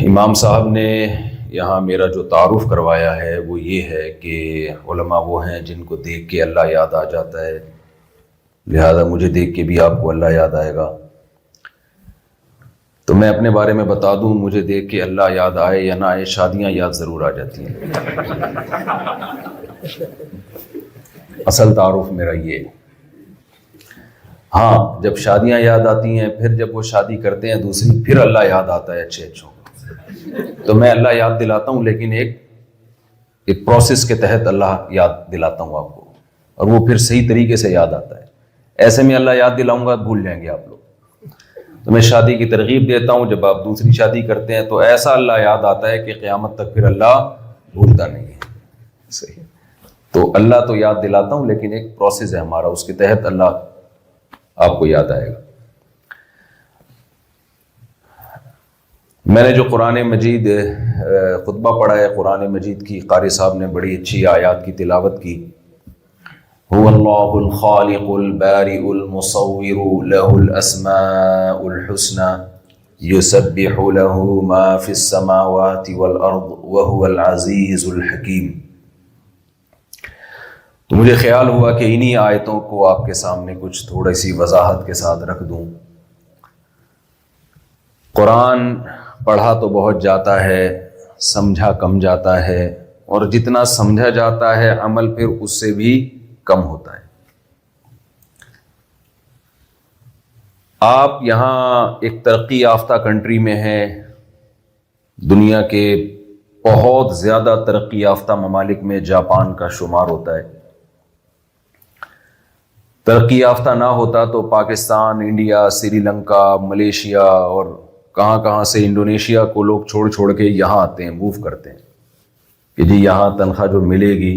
امام صاحب نے یہاں میرا جو تعارف کروایا ہے وہ یہ ہے کہ علماء وہ ہیں جن کو دیکھ کے اللہ یاد آ جاتا ہے، لہذا مجھے دیکھ کے بھی آپ کو اللہ یاد آئے گا۔ تو میں اپنے بارے میں بتا دوں، مجھے دیکھ کے اللہ یاد آئے یا نہ آئے، شادیاں یاد ضرور آ جاتی ہیں۔ اصل تعارف میرا یہ ہے۔ ہاں، جب شادیاں یاد آتی ہیں، پھر جب وہ شادی کرتے ہیں دوسری، پھر اللہ یاد آتا ہے اچھوں۔ تو میں اللہ یاد دلاتا ہوں، لیکن ایک پروسیس کے تحت اللہ یاد دلاتا ہوں آپ کو، اور وہ پھر صحیح طریقے سے یاد آتا ہے۔ ایسے میں اللہ یاد دلاؤں گا بھول جائیں گے آپ لوگ۔ تو میں شادی کی ترغیب دیتا ہوں، جب آپ دوسری شادی کرتے ہیں تو ایسا اللہ یاد آتا ہے کہ قیامت تک پھر اللہ بھولتا نہیں ہے۔ صحیح۔ تو اللہ تو یاد دلاتا ہوں، لیکن ایک پروسیس ہے ہمارا، اس کے تحت اللہ آپ کو یاد آئے گا۔ میں نے جو قرآن مجید خطبہ پڑھا ہے، قرآن مجید کی قاری صاحب نے بڑی اچھی آیات کی تلاوت کی۔ هو اللہ الخالق البارئ المصور له الاسماء الحسنى يسبح له ما في السماوات والارض وهو العزیز الحکیم۔ تو مجھے خیال ہوا کہ انہی آیتوں کو آپ کے سامنے کچھ تھوڑی سی وضاحت کے ساتھ رکھ دوں۔ قرآن پڑھا تو بہت جاتا ہے، سمجھا کم جاتا ہے، اور جتنا سمجھا جاتا ہے عمل پھر اس سے بھی کم ہوتا ہے۔ آپ یہاں ایک ترقی یافتہ کنٹری میں ہیں، دنیا کے بہت زیادہ ترقی یافتہ ممالک میں جاپان کا شمار ہوتا ہے۔ ترقی یافتہ نہ ہوتا تو پاکستان، انڈیا، سری لنکا، ملیشیا اور کہاں کہاں سے انڈونیشیا کو لوگ چھوڑ چھوڑ کے یہاں آتے ہیں، موو کرتے ہیں کہ جی یہاں تنخواہ جو ملے گی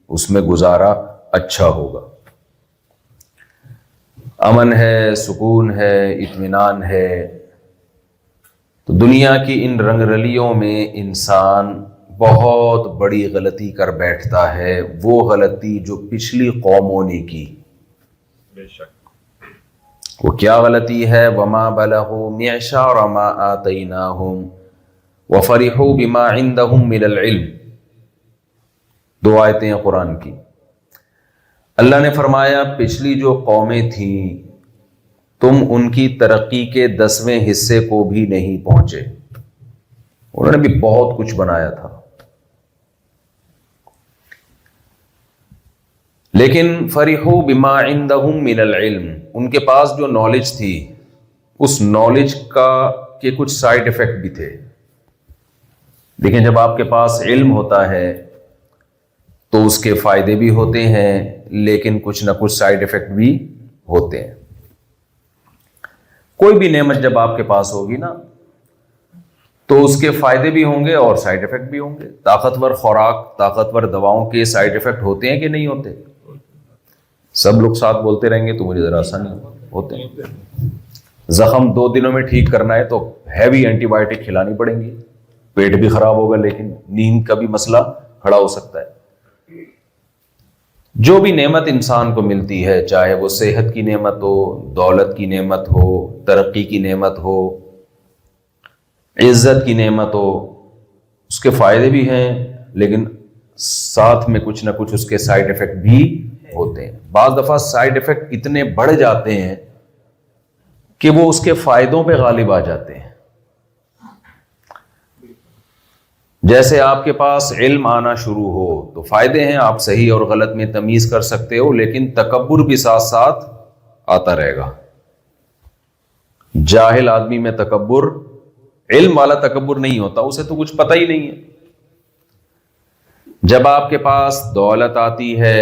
اس میں گزارا اچھا ہوگا، امن ہے، سکون ہے، اطمینان ہے۔ تو دنیا کی ان رنگ رلیوں میں انسان بہت بڑی غلطی کر بیٹھتا ہے، وہ غلطی جو پچھلی قوموں نے کی۔ بے شک۔ وہ کیا غلطی ہے؟ وَمَا بَلَغُوا مِعْشَارَ مَا آتَيْنَاهُمْ وَفَرِحُوا بِمَا عِندَهُمْ مِنَ الْعِلْمِ۔ دو آیتیں ہیں قرآن کی۔ اللہ نے فرمایا پچھلی جو قومیں تھیں تم ان کی ترقی کے 10ویں حصے کو بھی نہیں پہنچے، انہوں نے بھی بہت کچھ بنایا تھا، لیکن فرحوا بما عندهم من العلم، ان کے پاس جو نالج تھی اس نالج کے کچھ سائیڈ ایفیکٹ بھی تھے۔ لیکن جب آپ کے پاس علم ہوتا ہے تو اس کے فائدے بھی ہوتے ہیں، لیکن کچھ نہ کچھ سائیڈ ایفیکٹ بھی ہوتے ہیں۔ کوئی بھی نعمت جب آپ کے پاس ہوگی نا تو اس کے فائدے بھی ہوں گے اور سائیڈ ایفیکٹ بھی ہوں گے۔ طاقتور خوراک، طاقتور دواؤں کے سائیڈ ایفیکٹ ہوتے ہیں کہ نہیں ہوتے؟ سب لوگ ساتھ بولتے رہیں گے تو مجھے ذرا آسانی ہوتے ہیں۔ زخم 2 دنوں میں ٹھیک کرنا ہے تو ہیوی اینٹی بائیوٹک کھلانی پڑیں گی، پیٹ بھی خراب ہوگا، لیکن نیند کا بھی مسئلہ کھڑا ہو سکتا ہے۔ جو بھی نعمت انسان کو ملتی ہے، چاہے وہ صحت کی نعمت ہو، دولت کی نعمت ہو، ترقی کی نعمت ہو، عزت کی نعمت ہو، اس کے فائدے بھی ہیں لیکن ساتھ میں کچھ نہ کچھ اس کے سائیڈ ایفیکٹ بھی ہوتے ہیں۔ بعض دفعہ سائیڈ ایفیکٹ اتنے بڑھ جاتے ہیں کہ وہ اس کے فائدوں پہ غالب آ جاتے ہیں۔ جیسے آپ کے پاس علم آنا شروع ہو تو فائدے ہیں، آپ صحیح اور غلط میں تمیز کر سکتے ہو، لیکن تکبر بھی ساتھ ساتھ آتا رہے گا۔ جاہل آدمی میں تکبر، علم والا تکبر نہیں ہوتا، اسے تو کچھ پتہ ہی نہیں ہے۔ جب آپ کے پاس دولت آتی ہے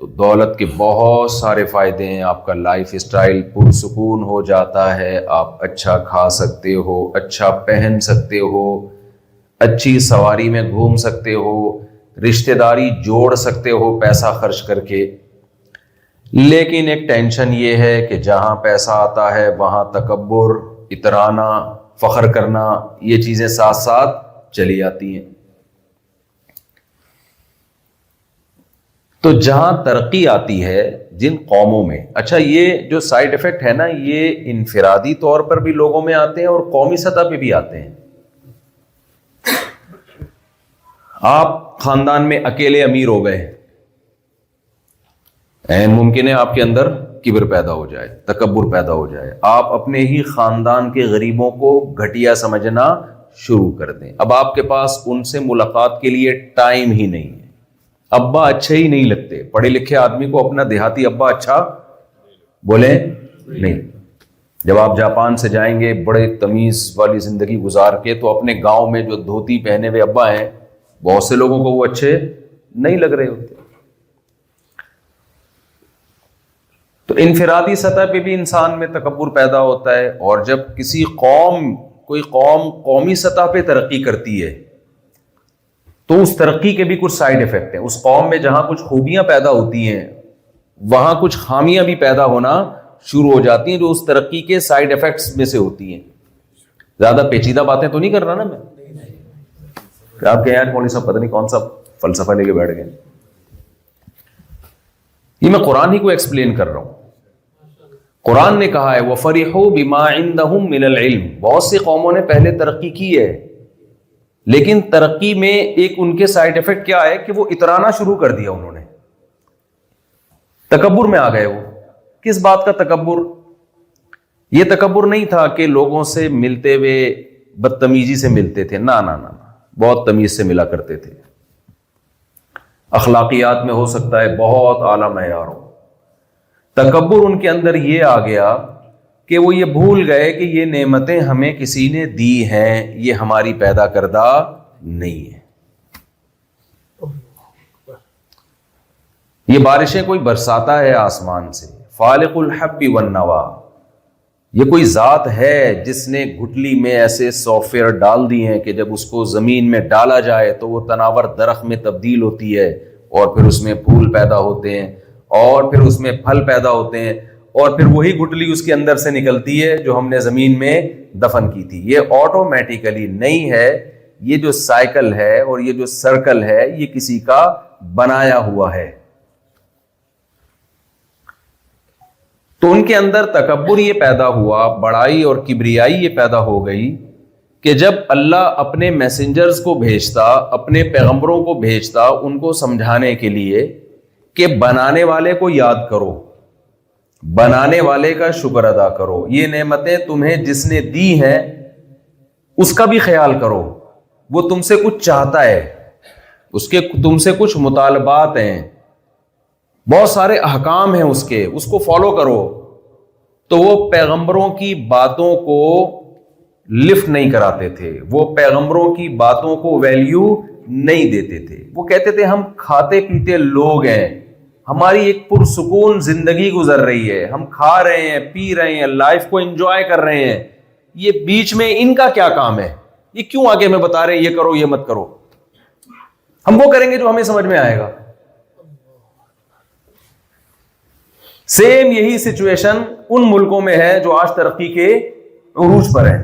تو دولت کے بہت سارے فائدے ہیں، آپ کا لائف اسٹائل پرسکون ہو جاتا ہے، آپ اچھا کھا سکتے ہو، اچھا پہن سکتے ہو، اچھی سواری میں گھوم سکتے ہو، رشتہ داری جوڑ سکتے ہو پیسہ خرچ کر کے۔ لیکن ایک ٹینشن یہ ہے کہ جہاں پیسہ آتا ہے وہاں تکبر، اترانا، فخر کرنا، یہ چیزیں ساتھ ساتھ چلی آتی ہیں۔ تو جہاں ترقی آتی ہے جن قوموں میں، اچھا یہ جو سائیڈ ایفیکٹ ہے نا، یہ انفرادی طور پر بھی لوگوں میں آتے ہیں اور قومی سطح پہ بھی آتے ہیں۔ آپ خاندان میں اکیلے امیر ہو گئے، عین ممکن ہے آپ کے اندر کبر پیدا ہو جائے، تکبر پیدا ہو جائے، آپ اپنے ہی خاندان کے غریبوں کو گھٹیا سمجھنا شروع کر دیں۔ اب آپ کے پاس ان سے ملاقات کے لیے ٹائم ہی نہیں ہے، ابا اچھے ہی نہیں لگتے۔ پڑھے لکھے آدمی کو اپنا دیہاتی ابا اچھا بولے نہیں۔ جب آپ جاپان سے جائیں گے بڑے تمیز والی زندگی گزار کے، تو اپنے گاؤں میں جو دھوتی پہنے ہوئے ابا ہیں، بہت سے لوگوں کو وہ اچھے نہیں لگ رہے ہوتے۔ تو انفرادی سطح پہ بھی انسان میں تکبر پیدا ہوتا ہے، اور جب کسی کوئی قوم قومی سطح پہ ترقی کرتی ہے تو اس ترقی کے بھی کچھ سائیڈ افیکٹ ہیں۔ اس قوم میں جہاں کچھ خوبیاں پیدا ہوتی ہیں، وہاں کچھ خامیاں بھی پیدا ہونا شروع ہو جاتی ہیں، جو اس ترقی کے سائیڈ افیکٹس میں سے ہوتی ہیں۔ زیادہ پیچیدہ باتیں تو نہیں کر رہا نا میں کہ آپ کہیں یار مولوی صاحب پتہ نہیں کون سا فلسفہ لے کے بیٹھ گئے۔ یہ میں قرآن ہی کو ایکسپلین کر رہا ہوں۔ قرآن نے کہا ہے وَفَرِحُوا بِمَا عِندَهُم مِّنَ الْعِلْمِ، بہت سی قوموں نے پہلے ترقی کی ہے، لیکن ترقی میں ایک ان کے سائیڈ افیکٹ کیا ہے کہ وہ اترانا شروع کر دیا، انہوں نے تکبر میں آ گئے۔ وہ کس بات کا تکبر؟ یہ تکبر نہیں تھا کہ لوگوں سے ملتے ہوئے بدتمیزی سے ملتے تھے، نہ بہت تمیز سے ملا کرتے تھے۔ اخلاقیات میں ہو سکتا ہے بہت اعلیٰ معیار ہو۔ تکبر ان کے اندر یہ آ گیا کہ وہ یہ بھول گئے کہ یہ نعمتیں ہمیں کسی نے دی ہیں، یہ ہماری پیدا کردہ نہیں ہے۔ یہ بارشیں کوئی برساتا ہے آسمان سے، فالق الحب والنوا، یہ کوئی ذات ہے جس نے گٹلی میں ایسے سافٹ ویئر ڈال دی ہیں کہ جب اس کو زمین میں ڈالا جائے تو وہ تناور درخت میں تبدیل ہوتی ہے، اور پھر اس میں پھول پیدا ہوتے ہیں، اور پھر اس میں پھل پیدا ہوتے ہیں، اور پھر وہی گٹلی اس کے اندر سے نکلتی ہے جو ہم نے زمین میں دفن کی تھی۔ یہ آٹومیٹیکلی نہیں ہے، یہ جو سائیکل ہے اور یہ جو سرکل ہے یہ کسی کا بنایا ہوا ہے۔ تو ان کے اندر تکبر یہ پیدا ہوا، بڑائی اور کبریائی یہ پیدا ہو گئی کہ جب اللہ اپنے میسنجرز کو بھیجتا، اپنے پیغمبروں کو بھیجتا ان کو سمجھانے کے لیے کہ بنانے والے کو یاد کرو، بنانے والے کا شکر ادا کرو، یہ نعمتیں تمہیں جس نے دی ہیں اس کا بھی خیال کرو، وہ تم سے کچھ چاہتا ہے، اس کے تم سے کچھ مطالبات ہیں، بہت سارے احکام ہیں اس کو فالو کرو۔ تو وہ پیغمبروں کی باتوں کو لفٹ نہیں کراتے تھے، وہ پیغمبروں کی باتوں کو ویلیو نہیں دیتے تھے۔ وہ کہتے تھے ہم کھاتے پیتے لوگ ہیں، ہماری ایک پرسکون زندگی گزر رہی ہے، ہم کھا رہے ہیں، پی رہے ہیں، لائف کو انجوائے کر رہے ہیں، یہ بیچ میں ان کا کیا کام ہے؟ یہ کیوں آگے میں بتا رہے ہیں یہ کرو یہ مت کرو؟ ہم وہ کریں گے جو ہمیں سمجھ میں آئے گا۔ سیم یہی سچویشن ان ملکوں میں ہے جو آج ترقی کے عروج پر ہیں۔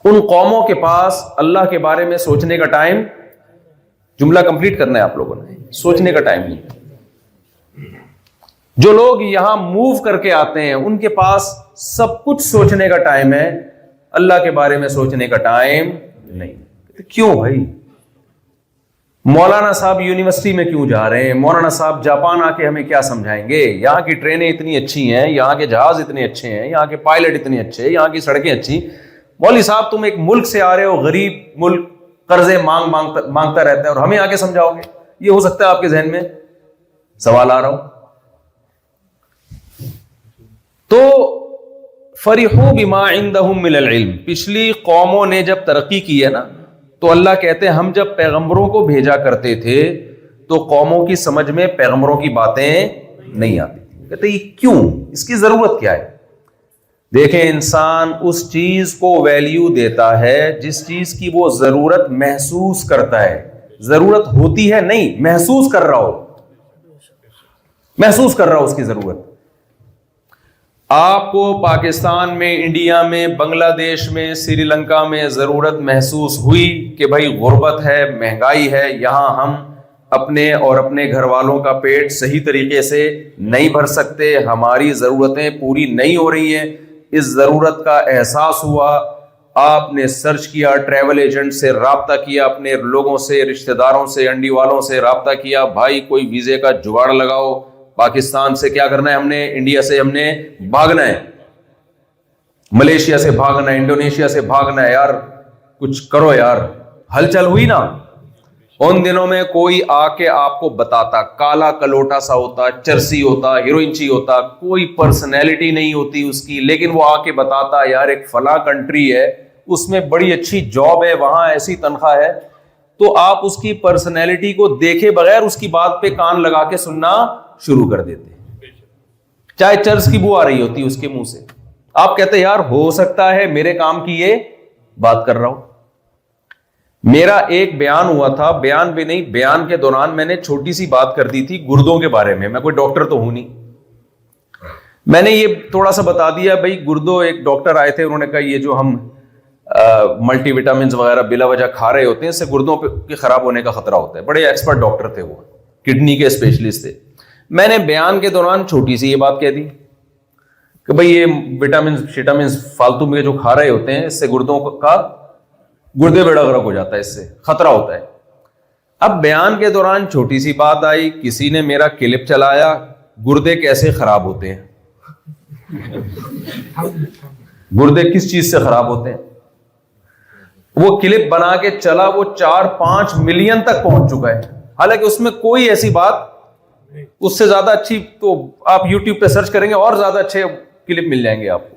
ان قوموں کے پاس اللہ کے بارے میں سوچنے کا ٹائم، جملہ کمپلیٹ کرنا ہے آپ لوگوں نے، سوچنے کا ٹائم نہیں۔ جو لوگ یہاں موو کر کے آتے ہیں ان کے پاس سب کچھ سوچنے کا ٹائم ہے، اللہ کے بارے میں سوچنے کا ٹائم نہیں۔ کیوں بھائی؟ مولانا صاحب یونیورسٹی میں کیوں جا رہے ہیں؟ مولانا صاحب جاپان آ کے ہمیں کیا سمجھائیں گے؟ یہاں کی ٹرینیں اتنی اچھی ہیں، یہاں کے جہاز اتنے اچھے ہیں، یہاں کے پائلٹ اتنے اچھے ہیں، یہاں کی سڑکیں اچھی۔ مولوی صاحب تم ایک ملک سے آ رہے ہو، غریب ملک، قرضے مانگتا رہتا ہے، اور ہمیں آگے سمجھاؤ گے؟ یہ ہو سکتا ہے آپ کے ذہن میں سوال آ رہا ہو۔ تو فرحوا بما عندهم من العلم، پچھلی قوموں نے جب ترقی کی ہے نا، تو اللہ کہتے ہیں ہم جب پیغمبروں کو بھیجا کرتے تھے تو قوموں کی سمجھ میں پیغمبروں کی باتیں نہیں آتی تھی۔ کہتے یہ کیوں؟ اس کی ضرورت کیا ہے؟ دیکھیں، انسان اس چیز کو ویلیو دیتا ہے جس چیز کی وہ ضرورت محسوس کرتا ہے۔ ضرورت ہوتی ہے نہیں، محسوس کر رہا ہو، محسوس کر رہا ہو اس کی ضرورت۔ آپ کو پاکستان میں، انڈیا میں، بنگلہ دیش میں، سری لنکا میں ضرورت محسوس ہوئی کہ بھائی غربت ہے، مہنگائی ہے، یہاں ہم اپنے اور اپنے گھر والوں کا پیٹ صحیح طریقے سے نہیں بھر سکتے، ہماری ضرورتیں پوری نہیں ہو رہی ہیں، اس ضرورت کا احساس ہوا، آپ نے سرچ کیا, ٹریول ایجنٹ سے رابطہ کیا, اپنے لوگوں سے, رشتہ داروں سے, انڈی والوں سے رابطہ کیا, بھائی کوئی ویزے کا جگاڑ لگاؤ, پاکستان سے کیا کرنا ہے ہم نے, انڈیا سے ہم نے بھاگنا ہے, ملیشیا سے بھاگنا ہے, انڈونیشیا سے بھاگنا ہے, یار کچھ کرو یار. ہلچل ہوئی نا. ان دنوں میں کوئی آ کے آپ کو بتاتا, کالا کلوٹا سا ہوتا, چرسی ہوتا, ہیروئنچی ہوتا, کوئی پرسنالٹی نہیں ہوتی اس کی, لیکن وہ آ کے بتاتا یار ایک فلاں کنٹری ہے, اس میں بڑی اچھی جاب ہے, وہاں ایسی تنخواہ ہے, تو آپ اس کی پرسنالٹی کو دیکھے بغیر اس کی بات پہ کان لگا کے سننا شروع کر دیتے, چاہے چرس کی بو آ رہی ہوتی اس کے منہ سے. آپ کہتے یار ہو سکتا ہے میرے کام کی یہ بات کر رہا ہوں. میرا ایک بیان ہوا تھا, بیان بھی نہیں, بیان کے دوران میں نے چھوٹی سی بات کر دی تھی گردوں کے بارے میں. میں کوئی ڈاکٹر تو ہوں نہیں, میں نے یہ تھوڑا سا بتا دیا بھائی گردوں. ایک ڈاکٹر آئے تھے, انہوں نے کہا یہ جو ہم ملٹی وٹامنز وغیرہ بلا وجہ کھا رہے ہوتے ہیں اس سے گردوں کے خراب ہونے کا خطرہ ہوتا ہے. بڑے ایکسپرٹ ڈاکٹر تھے, وہ کڈنی کے اسپیشلسٹ تھے. میں نے بیان کے دوران چھوٹی سی یہ بات کہہ دی کہ بھائی یہ وٹامنز فالتو میں جو کھا رہے ہوتے ہیں اس سے گردوں کا گردے بیڑا غرق ہو جاتا ہے, اس سے خطرہ ہوتا ہے. اب بیان کے دوران چھوٹی سی بات آئی, کسی نے میرا کلپ چلایا, گردے کیسے خراب ہوتے ہیں, گردے کس چیز سے خراب ہوتے ہیں. وہ کلپ بنا کے چلا, وہ 4-5 ملین تک پہنچ چکا ہے, حالانکہ اس میں کوئی ایسی بات, اس سے زیادہ اچھی تو آپ یوٹیوب پہ سرچ کریں گے اور زیادہ اچھے کلپ مل جائیں گے آپ کو.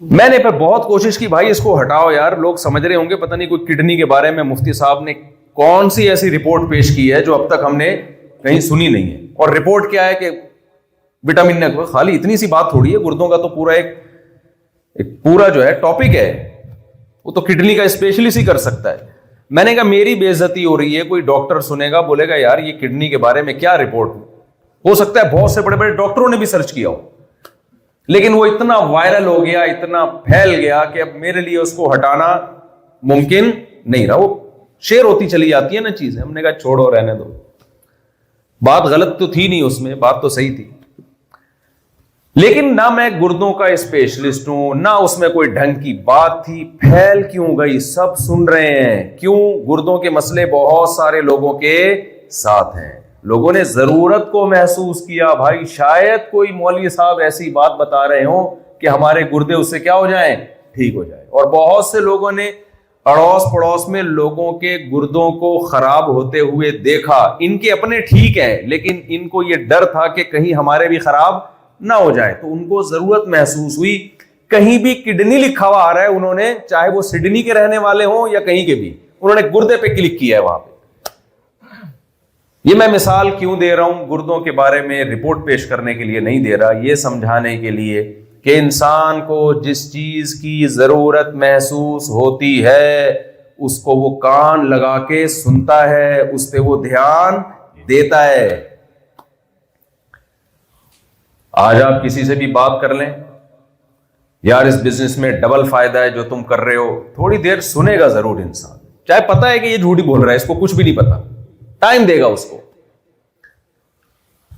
میں نے پھر بہت کوشش کی بھائی اس کو ہٹاؤ یار, لوگ سمجھ رہے ہوں گے پتہ نہیں کوئی کڈنی کے بارے میں مفتی صاحب نے کون سی ایسی رپورٹ پیش کی ہے جو اب تک ہم نے کہیں سنی نہیں ہے. اور رپورٹ کیا ہے کہ وٹامن نے, خالی اتنی سی بات تھوڑی ہے, گردوں کا تو پورا ایک پورا جو ہے ٹاپک ہے, وہ تو کڈنی کا اسپیشلسٹ ہی کر سکتا ہے. میں نے کہا میری بے عزتی ہو رہی ہے, کوئی ڈاکٹر سنے گا بولے گا یار یہ کڈنی کے بارے میں کیا رپورٹ, ہو سکتا ہے بہت سے بڑے بڑے ڈاکٹروں نے بھی سرچ کیا ہو, لیکن وہ اتنا وائرل ہو گیا, اتنا پھیل گیا کہ اب میرے لیے اس کو ہٹانا ممکن نہیں رہا. وہ شیئر ہوتی چلی جاتی ہے نا چیزیں. ہم نے کہا چھوڑو رہنے دو, بات غلط تو تھی نہیں اس میں, بات تو صحیح تھی. لیکن نہ میں گردوں کا اسپیشلسٹ ہوں, نہ اس میں کوئی ڈھنگ کی بات تھی. پھیل کیوں گئی, سب سن رہے ہیں. کیوں؟ گردوں کے مسئلے بہت سارے لوگوں کے ساتھ ہیں. لوگوں نے ضرورت کو محسوس کیا بھائی شاید کوئی مولوی صاحب ایسی بات بتا رہے ہوں کہ ہمارے گردے اس سے کیا ہو جائیں, ٹھیک ہو جائیں. اور بہت سے لوگوں نے اڑوس پڑوس میں لوگوں کے گردوں کو خراب ہوتے ہوئے دیکھا. ان کے اپنے ٹھیک ہیں, لیکن ان کو یہ ڈر تھا کہ کہیں ہمارے بھی خراب نہ ہو جائے, تو ان کو ضرورت محسوس ہوئی. کہیں بھی کڈنی لکھا ہوا آ رہا ہے, انہوں نے, چاہے وہ سڈنی کے رہنے والے ہوں یا کہیں کے بھی, انہوں نے گردے پہ کلک کیا ہے وہاں پہ. یہ میں مثال کیوں دے رہا ہوں, گردوں کے بارے میں رپورٹ پیش کرنے کے لیے نہیں دے رہا, یہ سمجھانے کے لیے کہ انسان کو جس چیز کی ضرورت محسوس ہوتی ہے اس کو وہ کان لگا کے سنتا ہے, اس پہ وہ دھیان دیتا ہے. آج آپ کسی سے بھی بات کر لیں, یار اس بزنس میں ڈبل فائدہ ہے جو تم کر رہے ہو, تھوڑی دیر سنے گا ضرور انسان, چاہے پتا ہے کہ یہ جھوٹی بول رہا ہے, اس کو کچھ بھی نہیں پتا, ٹائم دے گا اس کو.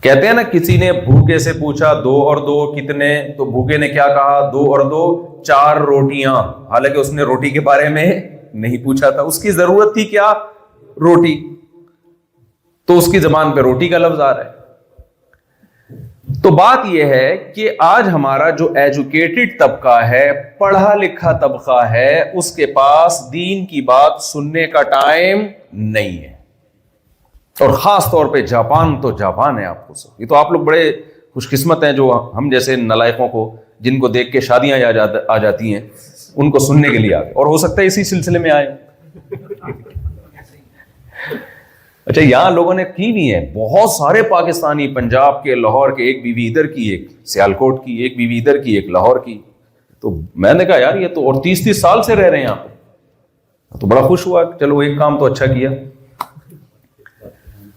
کہتے ہیں نا کسی نے بھوکے سے پوچھا 2 اور 2 کتنے, تو بھوکے نے کیا کہا 2 اور 2 4 روٹیاں, حالانکہ اس نے روٹی کے بارے میں نہیں پوچھا تھا. اس کی ضرورت تھی کیا, روٹی, تو اس کی زبان پہ روٹی کا لفظ آ رہا ہے. تو بات یہ ہے کہ آج ہمارا جو ایجوکیٹڈ طبقہ ہے, پڑھا لکھا طبقہ ہے, اس کے پاس دین کی بات سننے کا ٹائم نہیں ہے. اور خاص طور پہ جاپان, تو جاپان ہے آپ کو سب, یہ تو آپ لوگ بڑے خوش قسمت ہیں جو ہم جیسے نلائقوں کو, جن کو دیکھ کے شادیاں آ جاتی ہیں, ان کو سننے کے لیے آ گئے, اور ہو سکتا ہے اسی سلسلے میں آئے. اچھا, یہاں لوگوں نے کی بھی ہیں بہت سارے پاکستانی, پنجاب کے, لاہور کے, ایک بیوی ادھر کی, ایک سیالکوٹ کی, ایک بیوی ادھر کی, ایک لاہور کی. تو میں نے کہا یار یہ تو, اور 30 سال سے رہ رہے ہیں یہاں پہ, تو بڑا خوش ہوا کہ چلو ایک کام تو اچھا کیا.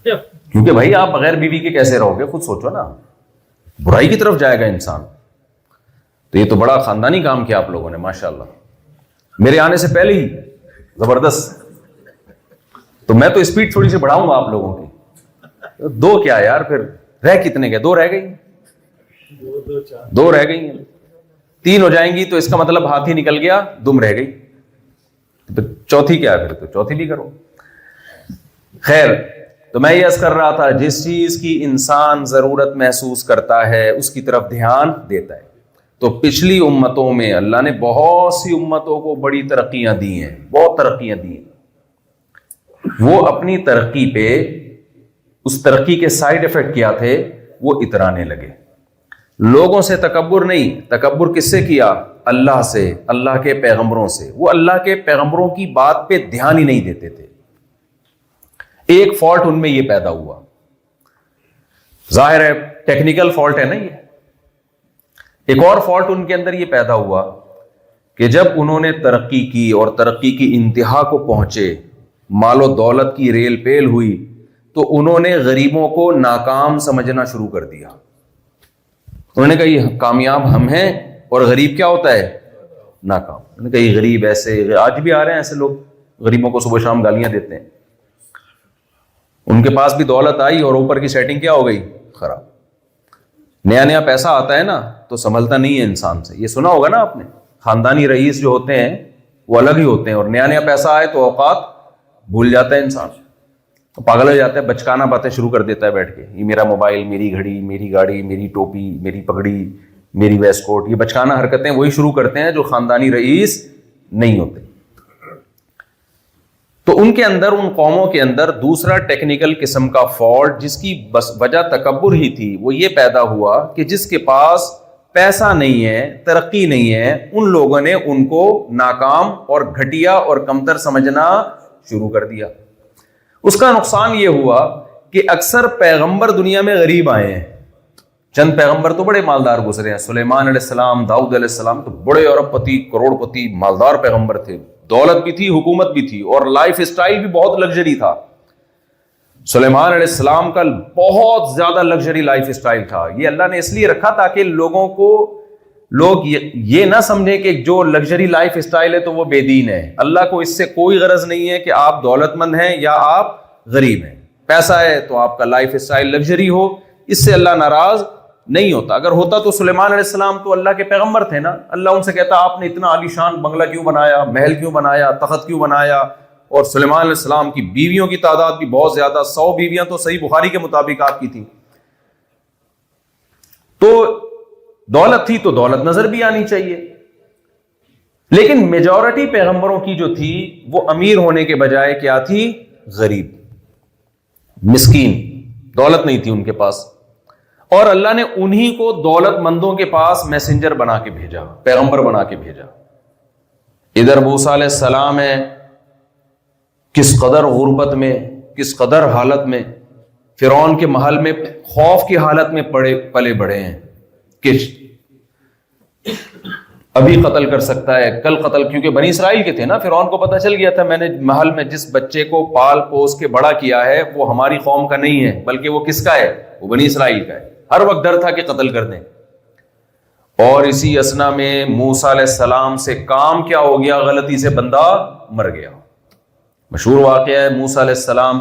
کیونکہ بھائی آپ بغیر بیوی کے کیسے رہو گے, خود سوچو نا, برائی کی طرف جائے گا انسان. تو یہ تو بڑا خاندانی کام کیا آپ لوگوں نے ماشاءاللہ, میرے آنے سے پہلے ہی زبردست. تو میں تو اسپیڈ تھوڑی سی بڑھاؤں گا آپ لوگوں کی. 2 کیا یار, پھر رہ کتنے گئے, 2 رہ گئی, 2 رہ گئی ہیں. 3 ہو جائیں گی تو اس کا مطلب ہاتھی نکل گیا، دم رہ گئی، چوتھی کیا ہے؟ پھر تو چوتھی بھی کرو۔ خیر، تو میں یہ عرض کر رہا تھا، جس چیز کی انسان ضرورت محسوس کرتا ہے اس کی طرف دھیان دیتا ہے۔ تو پچھلی امتوں میں اللہ نے بہت سی امتوں کو بڑی ترقیاں دی ہیں، بہت ترقیاں دی ہیں۔ وہ اپنی ترقی پہ، اس ترقی کے سائیڈ افیکٹ کیا تھے؟ وہ اترانے لگے۔ لوگوں سے تکبر نہیں، تکبر کس سے کیا؟ اللہ سے، اللہ کے پیغمبروں سے۔ وہ اللہ کے پیغمبروں کی بات پہ دھیان ہی نہیں دیتے تھے۔ ایک فالٹ ان میں یہ پیدا ہوا، ظاہر ہے ٹیکنیکل فالٹ ہے نا یہ۔ ایک اور فالٹ ان کے اندر یہ پیدا ہوا کہ جب انہوں نے ترقی کی اور ترقی کی انتہا کو پہنچے، مال و دولت کی ریل پیل ہوئی، تو انہوں نے غریبوں کو ناکام سمجھنا شروع کر دیا۔ انہوں نے کہا یہ کامیاب ہم ہیں اور غریب کیا ہوتا ہے؟ ناکام۔ انہوں نے کہا یہ غریب ایسے، آج بھی آ رہے ہیں ایسے لوگ، غریبوں کو صبح شام گالیاں دیتے ہیں۔ ان کے پاس بھی دولت آئی اور اوپر کی سیٹنگ کیا ہو گئی؟ خراب۔ نیا نیا پیسہ آتا ہے نا تو سنبھلتا نہیں ہے انسان سے۔ یہ سنا ہوگا نا آپ نے، خاندانی رئیس جو ہوتے ہیں وہ الگ ہی ہوتے ہیں، اور نیا نیا پیسہ آئے تو اوقات بھول جاتا ہے انسان، پاگل ہو جاتا ہے، بچکانا باتیں شروع کر دیتا ہے بیٹھ کے، یہ میرا موبائل، میری گھڑی، میری گاڑی، میری ٹوپی، میری پگڑی، میری ویسٹ کوٹ، یہ بچکانا حرکتیں وہی شروع کرتے ہیں جو خاندانی رئیس نہیں ہوتے۔ تو ان کے اندر، ان قوموں کے اندر دوسرا ٹیکنیکل قسم کا فالٹ جس کی بس وجہ تکبر ہی تھی، وہ یہ پیدا ہوا کہ جس کے پاس پیسہ نہیں ہے، ترقی نہیں ہے، ان لوگوں نے ان کو ناکام اور گھٹیا اور کمتر سمجھنا شروع کر دیا۔ اس کا نقصان یہ ہوا کہ اکثر پیغمبر دنیا میں غریب آئے ہیں۔ چند پیغمبر تو بڑے مالدار گزرے ہیں، سلیمان علیہ السلام، داؤد علیہ السلام تو بڑے ارب پتی، کروڑ پتی، مالدار پیغمبر تھے، دولت بھی تھی، حکومت بھی تھی، اور لائف اسٹائل بھی بہت لگژری تھا۔ سلیمان علیہ السلام کا بہت زیادہ لگژری لائف اسٹائل تھا۔ یہ اللہ نے اس لیے رکھا تاکہ لوگ یہ نہ سمجھیں کہ جو لگژری لائف اسٹائل ہے تو وہ بے دین ہے۔ اللہ کو اس سے کوئی غرض نہیں ہے کہ آپ دولت مند ہیں یا آپ غریب ہیں، پیسہ ہے تو آپ کا لائف اسٹائل لگژری ہو، اس سے اللہ ناراض نہیں ہوتا۔ اگر ہوتا تو سلیمان علیہ السلام تو اللہ کے پیغمبر تھے نا، اللہ ان سے کہتا آپ نے اتنا عالی شان بنگلہ کیوں بنایا، محل کیوں بنایا، تخت کیوں بنایا؟ اور سلیمان علیہ السلام کی بیویوں کی تعداد بھی بہت زیادہ، 100 بیویاں تو صحیح بخاری کے مطابق آپ کی تھی۔ تو دولت تھی تو دولت نظر بھی آنی چاہیے، لیکن میجورٹی پیغمبروں کی جو تھی وہ امیر ہونے کے بجائے کیا تھی؟ غریب، مسکین، دولت نہیں تھی ان کے پاس۔ اور اللہ نے انہی کو دولت مندوں کے پاس میسنجر بنا کے بھیجا، پیغمبر بنا کے بھیجا۔ ادھر موسیٰ علیہ السلام ہے، کس قدر غربت میں، کس قدر حالت میں، فرعون کے محل میں خوف کی حالت میں پلے بڑھے ہیں کہ ابھی قتل کر سکتا ہے، کل قتل، کیونکہ بنی اسرائیل کے تھے نا، فرعون کو پتہ چل گیا تھا میں نے محل میں جس بچے کو پال پوس کے بڑا کیا ہے وہ ہماری قوم کا نہیں ہے، بلکہ وہ کس کا ہے؟ وہ بنی اسرائیل کا ہے۔ ہر وقت ڈر تھا کہ قتل کر دیں۔ اور اسی اسنا میں موسیٰ علیہ السلام سے کام کیا ہو گیا؟ غلطی سے بندہ مر گیا۔ مشہور واقعہ ہے، موسیٰ علیہ السلام،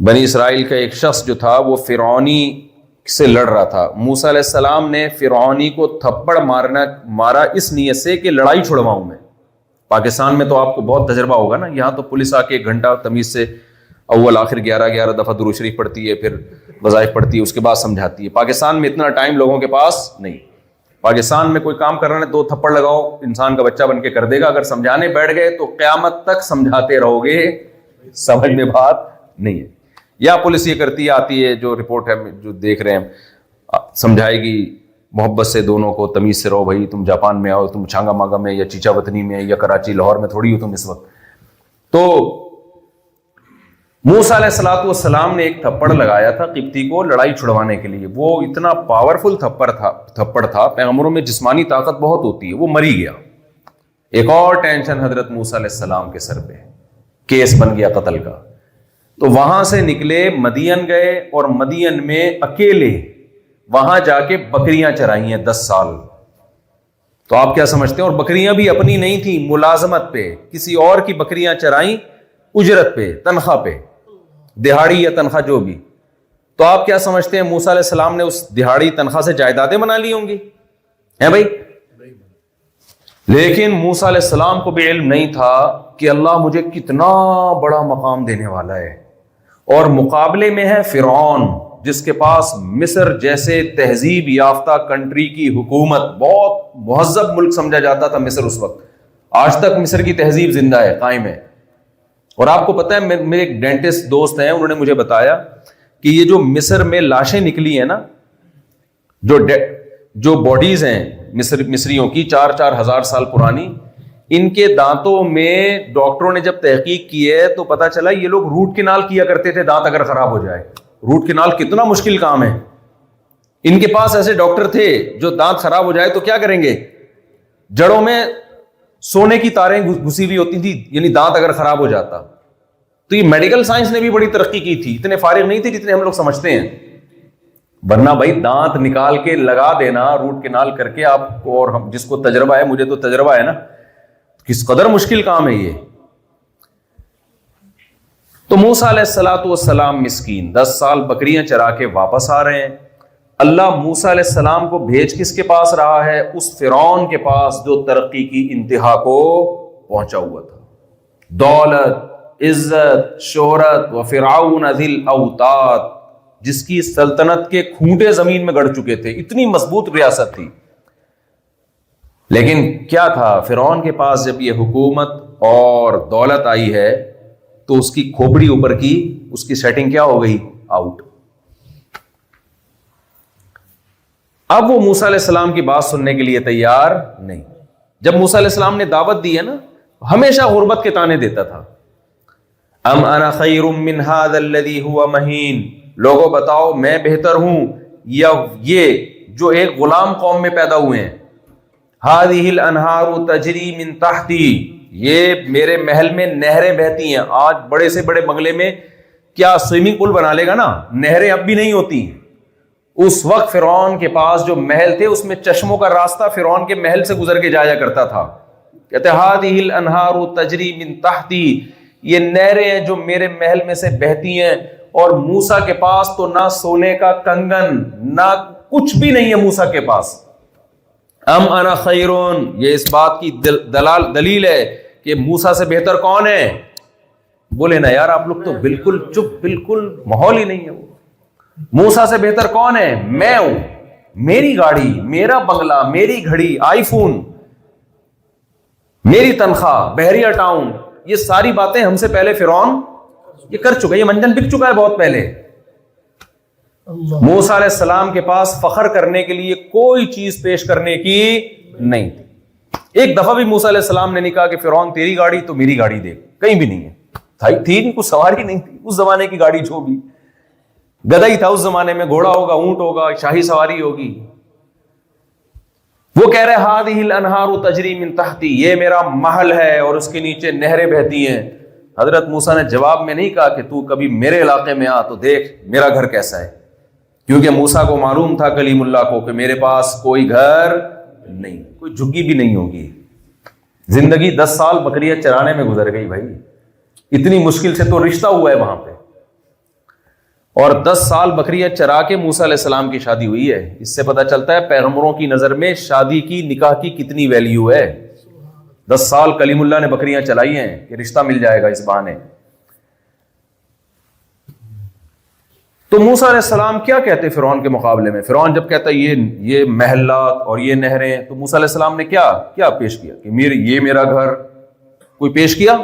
بنی اسرائیل کا ایک شخص جو تھا وہ فرعونی سے لڑ رہا تھا، موسیٰ علیہ السلام نے فرعونی کو تھپڑ مارا اس نیت سے کہ لڑائی چھڑواؤں میں۔ پاکستان میں تو آپ کو بہت تجربہ ہوگا نا، یہاں تو پولیس آ کے 1 گھنٹہ تمیز سے اول آخر 11 دفعہ درود شریف پڑھتی ہے، پھر وظائف پڑھتی ہے، اس کے بعد سمجھاتی ہے۔ پاکستان میں اتنا ٹائم لوگوں کے پاس نہیں۔ پاکستان میں کوئی کام کر رہا ہے 2 تھپڑ لگاؤ، انسان کا بچہ بن کے کر دے گا۔ اگر سمجھانے بیٹھ گئے تو قیامت تک سمجھاتے رہو گے، سمجھ میں بات نہیں ہے۔ یا پولیس یہ کرتی ہے، آتی ہے، جو رپورٹ ہے جو دیکھ رہے ہیں، سمجھائے گی محبت سے دونوں کو، تمیز سے رہو بھائی، تم جاپان میں آؤ، تم چھانگا مانگا میں یا چیچا وطنی میں یا کراچی لاہور میں تھوڑی ہو تم اس وقت۔ تو موسیٰ علیہ السلام نے ایک تھپڑ لگایا تھا قبطی کو لڑائی چھڑوانے کے لیے، وہ اتنا پاورفل تھپڑ تھا، پیغمبروں میں جسمانی طاقت بہت ہوتی ہے، وہ مری گیا۔ ایک اور ٹینشن حضرت موسیٰ علیہ السلام کے سر پہ، کیس بن گیا قتل کا۔ تو وہاں سے نکلے، مدین گئے، اور مدین میں اکیلے وہاں جا کے بکریاں چرائی ہیں 10 سال۔ تو آپ کیا سمجھتے ہیں؟ اور بکریاں بھی اپنی نہیں تھیں، ملازمت پہ کسی اور کی بکریاں چرائیں، اجرت پہ، تنخواہ پہ، دہاڑی یا تنخواہ جو بھی۔ تو آپ کیا سمجھتے ہیں موسیٰ علیہ السلام نے اس دہاڑی تنخواہ سے جائیدادیں بنا لی ہوں گی؟ ہیں بھائی، لیکن موسیٰ علیہ السلام کو بھی علم نہیں تھا کہ اللہ مجھے کتنا بڑا مقام دینے والا ہے، اور مقابلے میں ہے فرعون جس کے پاس مصر جیسے تہذیب یافتہ کنٹری کی حکومت، بہت مہذب ملک سمجھا جاتا تھا مصر اس وقت، آج تک مصر کی تہذیب زندہ ہے، قائم ہے۔ اور آپ کو پتہ ہے میرے ایک ڈینٹسٹ دوست ہیں، انہوں نے مجھے بتایا کہ یہ جو مصر میں لاشیں نکلی ہیں نا، جو باڈیز ہیں مصریوں کی 4-4 ہزار سال پرانی، ان کے دانتوں میں ڈاکٹروں نے جب تحقیق کی ہے تو پتا چلا یہ لوگ روٹ کنال کیا کرتے تھے دانت اگر خراب ہو جائے۔ روٹ کنال کتنا مشکل کام ہے، ان کے پاس ایسے ڈاکٹر تھے جو دانت خراب ہو جائے تو کیا کریں گے، جڑوں میں سونے کی تاریں گھسی ہوئی ہوتی تھی، یعنی دانت اگر خراب ہو جاتا۔ تو یہ میڈیکل سائنس نے بھی بڑی ترقی کی تھی، اتنے فارغ نہیں تھے جتنے ہم لوگ سمجھتے ہیں، ورنہ بھائی دانت نکال کے لگا دینا روٹ کنال کر کے آپ کو، اور ہم جس کو تجربہ ہے، مجھے تو تجربہ ہے نا، کس قدر مشکل کام ہے یہ۔ تو موسیٰ علیہ السلام مسکین 10 سال بکریاں چرا کے واپس آ رہے ہیں، اللہ موسیٰ علیہ السلام کو بھیج کس کے پاس رہا ہے؟ اس فرعون کے پاس جو ترقی کی انتہا کو پہنچا ہوا تھا، دولت، عزت، شہرت، وفرعون ذی الاوتاد، جس کی سلطنت کے کھونٹے زمین میں گڑ چکے تھے، اتنی مضبوط ریاست تھی۔ لیکن کیا تھا، فرعون کے پاس جب یہ حکومت اور دولت آئی ہے تو اس کی کھوپڑی اوپر کی، اس کی سیٹنگ کیا ہو گئی؟ آؤٹ۔ اب وہ موسیٰ علیہ السلام کی بات سننے کے لیے تیار نہیں۔ جب موسیٰ علیہ السلام نے دعوت دی ہے نا، ہمیشہ غربت کے تانے دیتا تھا، ام انا خیر من ھذا الذی ھو مہین، لوگوں بتاؤ میں بہتر ہوں یا یہ جو ایک غلام قوم میں پیدا ہوئے ہیں؟ ھذہ الانہار تجری من تحتی، یہ میرے محل میں نہریں بہتی ہیں۔ آج بڑے سے بڑے بنگلے میں کیا سوئمنگ پول بنا لے گا نا، نہریں اب بھی نہیں ہوتی۔ اس وقت فرعون کے پاس جو محل تھے اس میں چشموں کا راستہ فرعون کے محل سے گزر کے جایا کرتا تھا۔ کہتے ھذہ الانہار تجری من تحتی، یہ نہریں ہیں جو میرے محل میں سے بہتی ہیں۔ اور موسیٰ کے پاس تو نہ سونے کا کنگن، نہ کچھ بھی نہیں ہے موسیٰ کے پاس۔ ام انا خیرون، یہ اس بات کی دلیل ہے کہ موسیٰ سے بہتر کون ہے؟ بولے نا یار آپ لوگ تو بالکل چپ، بالکل ماحول ہی نہیں ہے۔ وہ موسیٰ سے بہتر کون ہے؟ میں ہوں، میری گاڑی، میرا بنگلہ، میری گھڑی، آئی فون، میری تنخواہ، بحریہ ٹاؤن، یہ ساری باتیں ہم سے پہلے فرعون یہ کر چکا ہے، یہ منجن بک چکا ہے بہت پہلے۔ موسیٰ علیہ السلام کے پاس فخر کرنے کے لیے کوئی چیز پیش کرنے کی نہیں تھی۔ ایک دفعہ بھی موسیٰ علیہ السلام نے نہیں کہا کہ فرعون تیری گاڑی تو میری گاڑی دیکھ، کہیں بھی نہیں ہے، تھی نہیں، کچھ سواری نہیں تھی اس زمانے کی گاڑی، جو بھی گدھا ہی تھا اس زمانے میں، گھوڑا ہوگا، اونٹ ہوگا، شاہی سواری ہوگی۔ وہ کہہ رہے ھذہ الانہار تجری من تحتی، یہ میرا محل ہے اور اس کے نیچے نہریں بہتی ہیں۔ حضرت موسیٰ نے جواب میں نہیں کہا کہ تو کبھی میرے علاقے میں آ تو دیکھ میرا گھر کیسا ہے، کیونکہ موسیٰ کو معلوم تھا کلیم اللہ کو کہ میرے پاس کوئی گھر نہیں، کوئی جھگی بھی نہیں ہوگی۔ زندگی 10 سال بکریاں چرانے میں گزر گئی بھائی، اتنی مشکل سے تو رشتہ ہوا ہے وہاں پہ، اور 10 سال بکریاں چرا کے موسیٰ علیہ السلام کی شادی ہوئی ہے۔ اس سے پتہ چلتا ہے پیغمبروں کی نظر میں شادی کی، نکاح کی کتنی ویلیو ہے۔ 10 سال کلیم اللہ نے بکریاں چلائی ہیں کہ رشتہ مل جائے گا اس بہانے۔ تو موسیٰ علیہ السلام کیا کہتے فرعون کے مقابلے میں؟ فرعون جب کہتا ہے یہ محلات اور یہ نہریں، تو موسیٰ علیہ السلام نے کیا پیش کیا کہ یہ میرا گھر؟ کوئی پیش کیا؟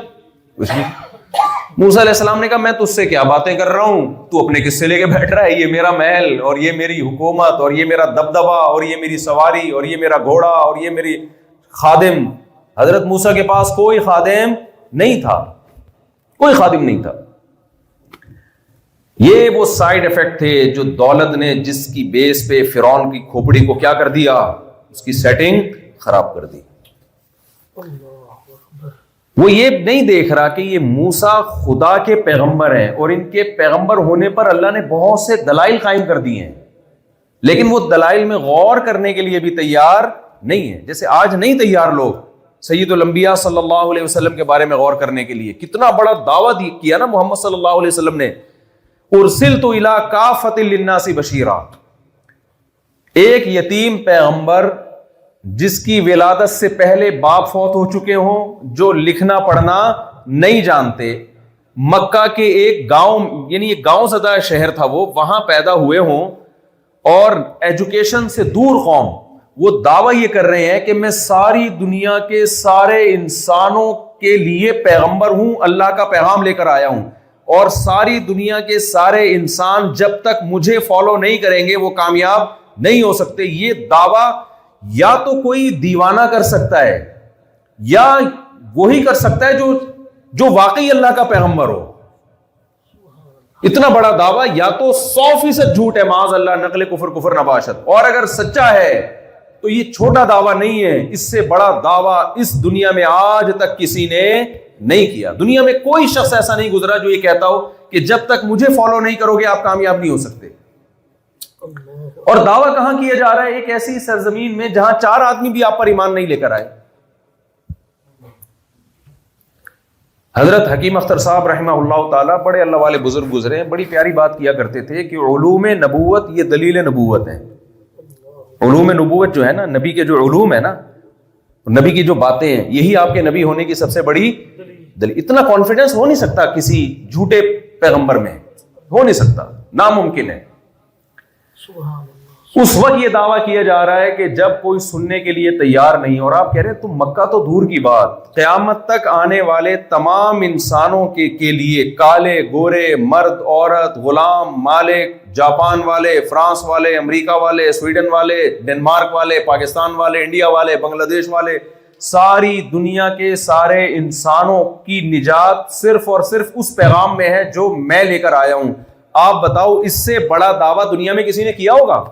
موسیٰ علیہ السلام نے کہا میں تجھ سے کیا باتیں کر رہا ہوں، تو اپنے قصے لے کے بیٹھ رہا ہے، یہ میرا محل اور یہ میری حکومت اور یہ میرا دبدبہ اور یہ میری سواری اور یہ میرا گھوڑا اور یہ میری خادم۔ حضرت موسیٰ کے پاس کوئی خادم نہیں تھا، کوئی خادم نہیں تھا۔ یہ وہ سائیڈ ایفیکٹ تھے جو دولت نے جس کی بیس پہ فرعون کی کھوپڑی کو کیا کر دیا، اس کی سیٹنگ خراب کر دی۔ وہ یہ نہیں دیکھ رہا کہ یہ موسیٰ خدا کے پیغمبر ہیں اور ان کے پیغمبر ہونے پر اللہ نے بہت سے دلائل قائم کر دیے ہیں، لیکن وہ دلائل میں غور کرنے کے لیے بھی تیار نہیں ہے۔ جیسے آج نہیں تیار لوگ سید الانبیاء صلی اللہ علیہ وسلم کے بارے میں غور کرنے کے لیے۔ کتنا بڑا دعویٰ کیا نا محمد صلی اللہ علیہ وسلم نے، ارسلت الی کافۃ للناس بشیرا۔ ایک یتیم پیغمبر جس کی ولادت سے پہلے باپ فوت ہو چکے ہوں، جو لکھنا پڑھنا نہیں جانتے، مکہ کے ایک گاؤں، یعنی ایک گاؤں زدہ شہر تھا وہ، وہاں پیدا ہوئے ہوں اور ایجوکیشن سے دور قوم، وہ دعویٰ یہ کر رہے ہیں کہ میں ساری دنیا کے سارے انسانوں کے لیے پیغمبر ہوں، اللہ کا پیغام لے کر آیا ہوں، اور ساری دنیا کے سارے انسان جب تک مجھے فالو نہیں کریں گے وہ کامیاب نہیں ہو سکتے۔ یہ دعویٰ یا تو کوئی دیوانہ کر سکتا ہے یا وہی کر سکتا ہے جو واقعی اللہ کا پیغمبر ہو۔ اتنا بڑا دعویٰ یا تو 100% جھوٹ ہے، معاذ اللہ، نقل کفر نباشت، اور اگر سچا ہے تو یہ چھوٹا دعویٰ نہیں ہے، اس سے بڑا دعویٰ اس دنیا میں آج تک کسی نے نہیں کیا۔ دنیا میں کوئی شخص ایسا نہیں گزرا جو یہ کہتا ہو کہ جب تک مجھے فالو نہیں کرو گے آپ کامیاب نہیں ہو سکتے۔ اور دعویٰ کہاں کیا جا رہا ہے؟ ایک ایسی سرزمین میں جہاں 4 آدمی بھی آپ پر ایمان نہیں لے کر آئے۔ حضرت حکیم اختر صاحب رحمہ اللہ تعالیٰ، بڑے اللہ والے بزرگ گزرے ہیں، بڑی پیاری بات کیا کرتے تھے کہ علوم نبوت یہ دلیل نبوت ہیں۔ علوم نبوت جو ہے نا، نبی کے جو علوم ہے نا، نبی کی جو باتیں ہیں، یہی آپ کے نبی ہونے کی سب سے بڑی دلیل۔ اتنا کانفیڈنس ہو نہیں سکتا کسی جھوٹے پیغمبر میں، ہو نہیں سکتا، ناممکن ہے۔ اس وقت یہ دعویٰ کیا جا رہا ہے کہ جب کوئی سننے کے لیے تیار نہیں، اور آپ کہہ رہے ہیں تم مکہ تو دور کی بات، قیامت تک آنے والے تمام انسانوں کے لیے، کالے گورے، مرد عورت، غلام مالک، جاپان والے، فرانس والے، امریکہ والے، سویڈن والے، ڈنمارک والے، پاکستان والے، انڈیا والے، بنگلہ دیش والے، ساری دنیا کے سارے انسانوں کی نجات صرف اور صرف اس پیغام میں ہے جو میں لے کر آیا ہوں۔ آپ بتاؤ اس سے بڑا دعویٰ دنیا میں کسی نے کیا ہوگا؟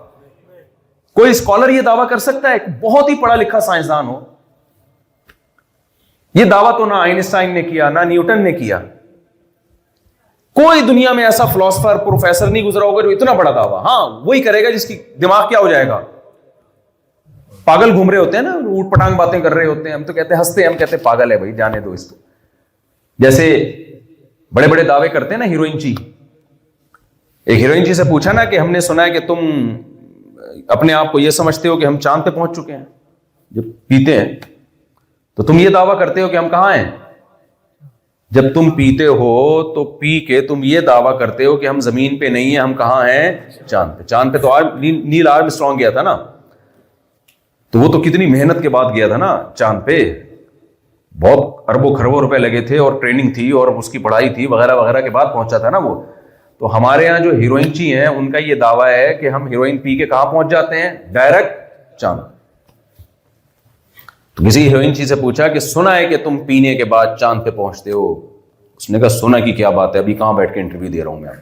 کوئی اسکالر یہ دعویٰ کر سکتا ہے؟ بہت ہی پڑھا لکھا سائنسدان ہو، یہ دعویٰ تو نہ آئنسٹائن نے کیا، نہ نیوٹن نے کیا، کوئی دنیا میں ایسا فلاسفر پروفیسر نہیں گزرا ہوگا جو اتنا بڑا دعویٰ۔ ہاں وہی کرے گا جس کی دماغ کیا ہو جائے گا، پاگل گھوم رہے ہوتے ہیں نا، اوٹ پٹانگ باتیں کر رہے ہوتے ہیں، ہم تو کہتے ہیں، ہنستے ہیں، ہم کہتے ہیں پاگل ہے بھائی، جانے دو اس کو۔ جیسے بڑے بڑے دعوے کرتے ہیں نا ہیروئن جی، ایک ہیروئن جی سے پوچھا نا کہ ہم نے سنا ہے کہ تم اپنے آپ کو یہ سمجھتے ہو کہ ہم چاند پہ پہنچ چکے ہیں، جب پیتے ہیں تو تم یہ دعویٰ کرتے ہو کہ ہم کہاں ہیں؟ جب تم پیتے ہو تو پی کے تم یہ دعویٰ کرتے ہو کہ ہم زمین پہ نہیں ہیں، ہم کہاں ہیں؟ چاند پہ۔ چاند پہ تو نیل آرمسٹرانگ گیا تھا نا، تو وہ تو کتنی محنت کے بعد گیا تھا نا چاند پہ، بہت اربوں خربوں روپے لگے تھے اور ٹریننگ تھی اور اس کی پڑھائی تھی وغیرہ وغیرہ کے بعد پہنچا تھا نا وہ۔ تو ہمارے ہاں جو ہیروئن چی ہیں ان کا یہ دعویٰ ہے کہ ہم ہیروئن پی کے کہاں پہنچ جاتے ہیں؟ ڈائریکٹ چاند۔ تو کسی ہیروئن چی سے پوچھا کہ سنا ہے کہ تم پینے کے بعد چاند پہ پہنچتے ہو؟ اس نے کہا سنا کی کیا بات ہے، ابھی کہاں بیٹھ کے انٹرویو دے رہا ہوں میں،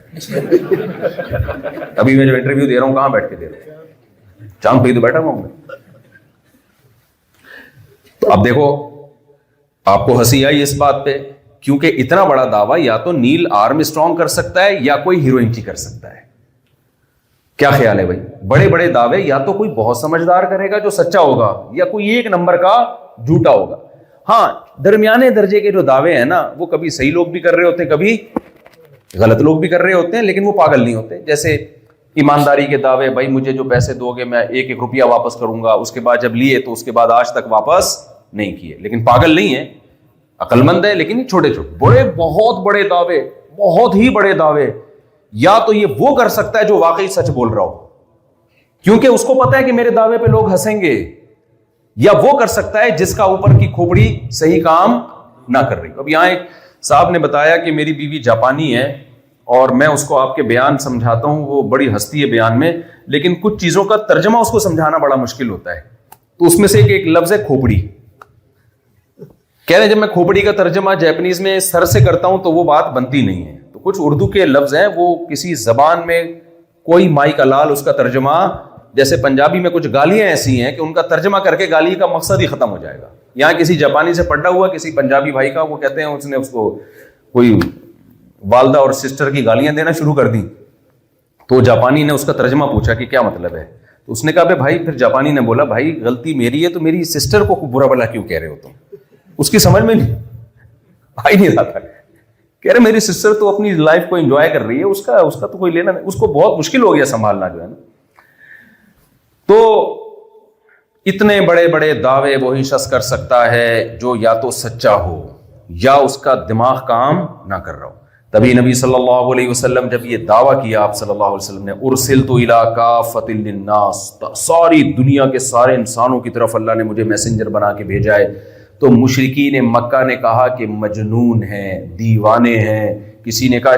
ابھی میں جو انٹرویو دے رہا ہوں کہاں بیٹھ کے دے رہا ہوں، چاند پہ ہی تو بیٹھا ہوں میں۔ تو اب دیکھو آپ کو ہنسی آئی اس بات پہ، کیونکہ اتنا بڑا دعویٰ یا تو نیل آرمسٹرانگ کر سکتا ہے یا کوئی ہیروئن چی کر سکتا ہے۔ کیا خیال ہے بھائی؟ بڑے بڑے دعوے یا تو کوئی بہت سمجھدار کرے گا جو سچا ہوگا، یا کوئی ایک نمبر کا جھوٹا ہوگا۔ ہاں درمیانے درجے کے جو دعوے ہیں نا، وہ کبھی صحیح لوگ بھی کر رہے ہوتے ہیں، کبھی غلط لوگ بھی کر رہے ہوتے ہیں، لیکن وہ پاگل نہیں ہوتے۔ جیسے ایمانداری کے دعوے، بھائی مجھے جو پیسے دو گے میں 1-1 روپیہ واپس کروں گا، اس کے بعد جب لیے تو اس کے بعد آج تک واپس نہیں کیے، لیکن پاگل نہیں ہے، عقل مند ہے، لیکن چھوٹے چھوٹے بڑے بہت بڑے دعوے، بہت ہی بڑے دعوے، یا تو یہ وہ کر سکتا ہے جو واقعی سچ بول رہا ہو کیونکہ اس کو پتا ہے کہ میرے دعوے پہ لوگ ہنسیں گے، یا وہ کر سکتا ہے جس کا اوپر کی کھوپڑی صحیح کام نہ کر رہی۔ اب یہاں ایک صاحب نے بتایا کہ میری بیوی جاپانی ہے اور میں اس کو آپ کے بیان سمجھاتا ہوں، وہ بڑی ہستی ہے بیان میں، لیکن کچھ چیزوں کا ترجمہ اس کو سمجھانا بڑا مشکل ہوتا ہے، تو اس میں سے ایک لفظ ہے کھوپڑی۔ کہہ رہے ہیں جب میں کھوپڑی کا ترجمہ جیپنیز میں سر سے کرتا ہوں تو وہ بات بنتی نہیں ہے، تو کچھ اردو کے لفظ ہیں وہ کسی زبان میں کوئی مائی کا لال اس کا ترجمہ، جیسے پنجابی میں کچھ گالیاں ایسی ہیں کہ ان کا ترجمہ کر کے گالی کا مقصد ہی ختم ہو جائے گا۔ یہاں کسی جاپانی سے پڑھا ہوا کسی پنجابی بھائی کا، وہ کہتے ہیں اس نے اس کو کوئی والدہ اور سسٹر کی گالیاں دینا شروع کر دی، تو جاپانی نے اس کا ترجمہ پوچھا کہ کیا مطلب ہے، تو اس نے کہا بھائی، پھر جاپانی نے بولا بھائی غلطی میری ہے تو میری سسٹر کو برا بلا کیوں کہہ رہے ہو تم؟ اس کی سمجھ میں نہیں آئی نہیں رہا تھا، کہہ رہے میری سسٹر تو اپنی لائف کو انجوائے کر رہی ہے، اس کا تو کوئی لینا نہیں، اس کو بہت مشکل ہو گیا سنبھالنا جو ہے نا۔ تو اتنے بڑے بڑے دعوے وہی شخص کر سکتا ہے جو یا تو سچا ہو یا اس کا دماغ کام نہ کر رہا ہو. تبھی نبی صلی اللہ علیہ وسلم جب یہ دعویٰ کیا آپ صلی اللہ علیہ وسلم نے ارسلت الی کافۃ للناس، ساری دنیا کے سارے انسانوں کی طرف اللہ نے مجھے میسنجر بنا کے بھیجا ہے، تو مشرکین مکہ نے کہا کہ مجنون ہیں، دیوانے ہیں. کسی نے کہا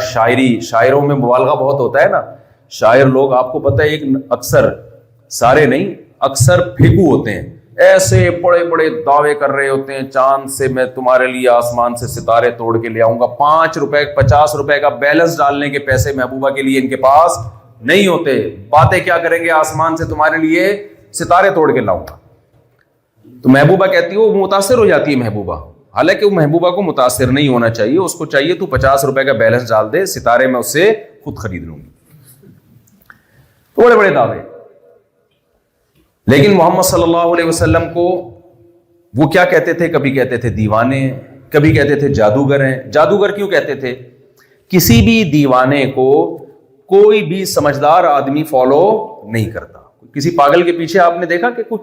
شاعروں میں مبالغہ بہت ہوتا ہے نا. شاعر لوگ آپ کو پتہ ہے ایک اکثر، سارے نہیں، اکثر پھیکو ہوتے ہیں، ایسے بڑے بڑے دعوے کر رہے ہوتے ہیں، چاند سے میں تمہارے لیے آسمان سے ستارے توڑ کے لے آؤں گا. 5 روپے 50 روپے کا بیلنس ڈالنے کے پیسے محبوبہ کے لیے ان کے پاس نہیں ہوتے. باتیں کیا کریں گے، آسمان سے تمہارے لیے ستارے توڑ کے لاؤں گا. تو محبوبہ کہتی ہے، وہ متاثر ہو جاتی ہے محبوبہ، حالانکہ وہ محبوبہ کو متاثر نہیں ہونا چاہیے، اس کو چاہیے تو 50 روپے کا بیلنس ڈال دے، ستارے میں اس سے خود خرید لوں گی. بڑے بڑے دعوے. لیکن محمد صلی اللہ علیہ وسلم کو وہ کیا کہتے تھے؟ کبھی کہتے تھے دیوانے ہیں، کبھی کہتے تھے جادوگر ہیں. جادوگر کیوں کہتے تھے؟ کسی بھی دیوانے کو کوئی بھی سمجھدار آدمی فالو نہیں کرتا. کسی پاگل کے پیچھے آپ نے دیکھا کہ کچھ،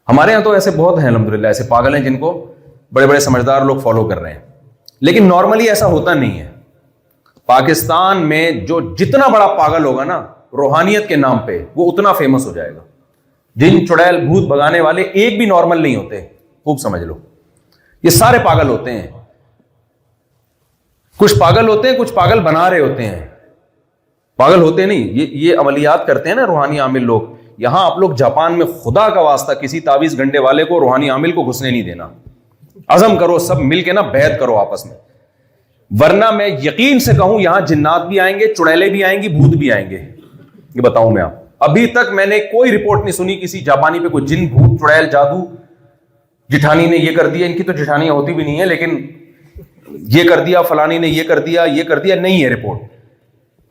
ہمارے ہاں تو ایسے بہت ہیں الحمدللہ، ایسے پاگل ہیں جن کو بڑے بڑے سمجھدار لوگ فالو کر رہے ہیں، لیکن نارملی ایسا ہوتا نہیں ہے. پاکستان میں جو جتنا بڑا پاگل ہوگا نا روحانیت کے نام پہ، وہ اتنا فیمس ہو جائے گا. جن چڑیل بھوت بھگانے والے ایک بھی نارمل نہیں ہوتے، خوب سمجھ لو. یہ سارے پاگل ہوتے ہیں. کچھ پاگل ہوتے ہیں، کچھ پاگل بنا رہے ہوتے ہیں. پاگل ہوتے نہیں، یہ عملیات کرتے ہیں نا روحانی عامل لوگ. یہاں آپ لوگ جاپان میں خدا کا واسطہ کسی تعویذ گنڈے والے کو، روحانی عامل کو گھسنے نہیں دینا. عزم کرو سب مل کے نا، بیعت کرو آپس میں، ورنہ میں یقین سے کہوں یہاں جنات بھی آئیں گے، چڑیلے بھی آئیں گی، بھوت بھی آئیں گے. یہ بتاؤں میں آپ، ابھی تک میں نے کوئی رپورٹ نہیں سنی کسی جاپانی پہ کوئی جن بھوت چڑیل جادو جٹھانی نے یہ کر دیا. ان کی تو جٹھانیاں ہوتی بھی نہیں ہے، لیکن یہ کر دیا، فلانی نے یہ کر دیا، یہ کر دیا، نہیں ہے رپورٹ.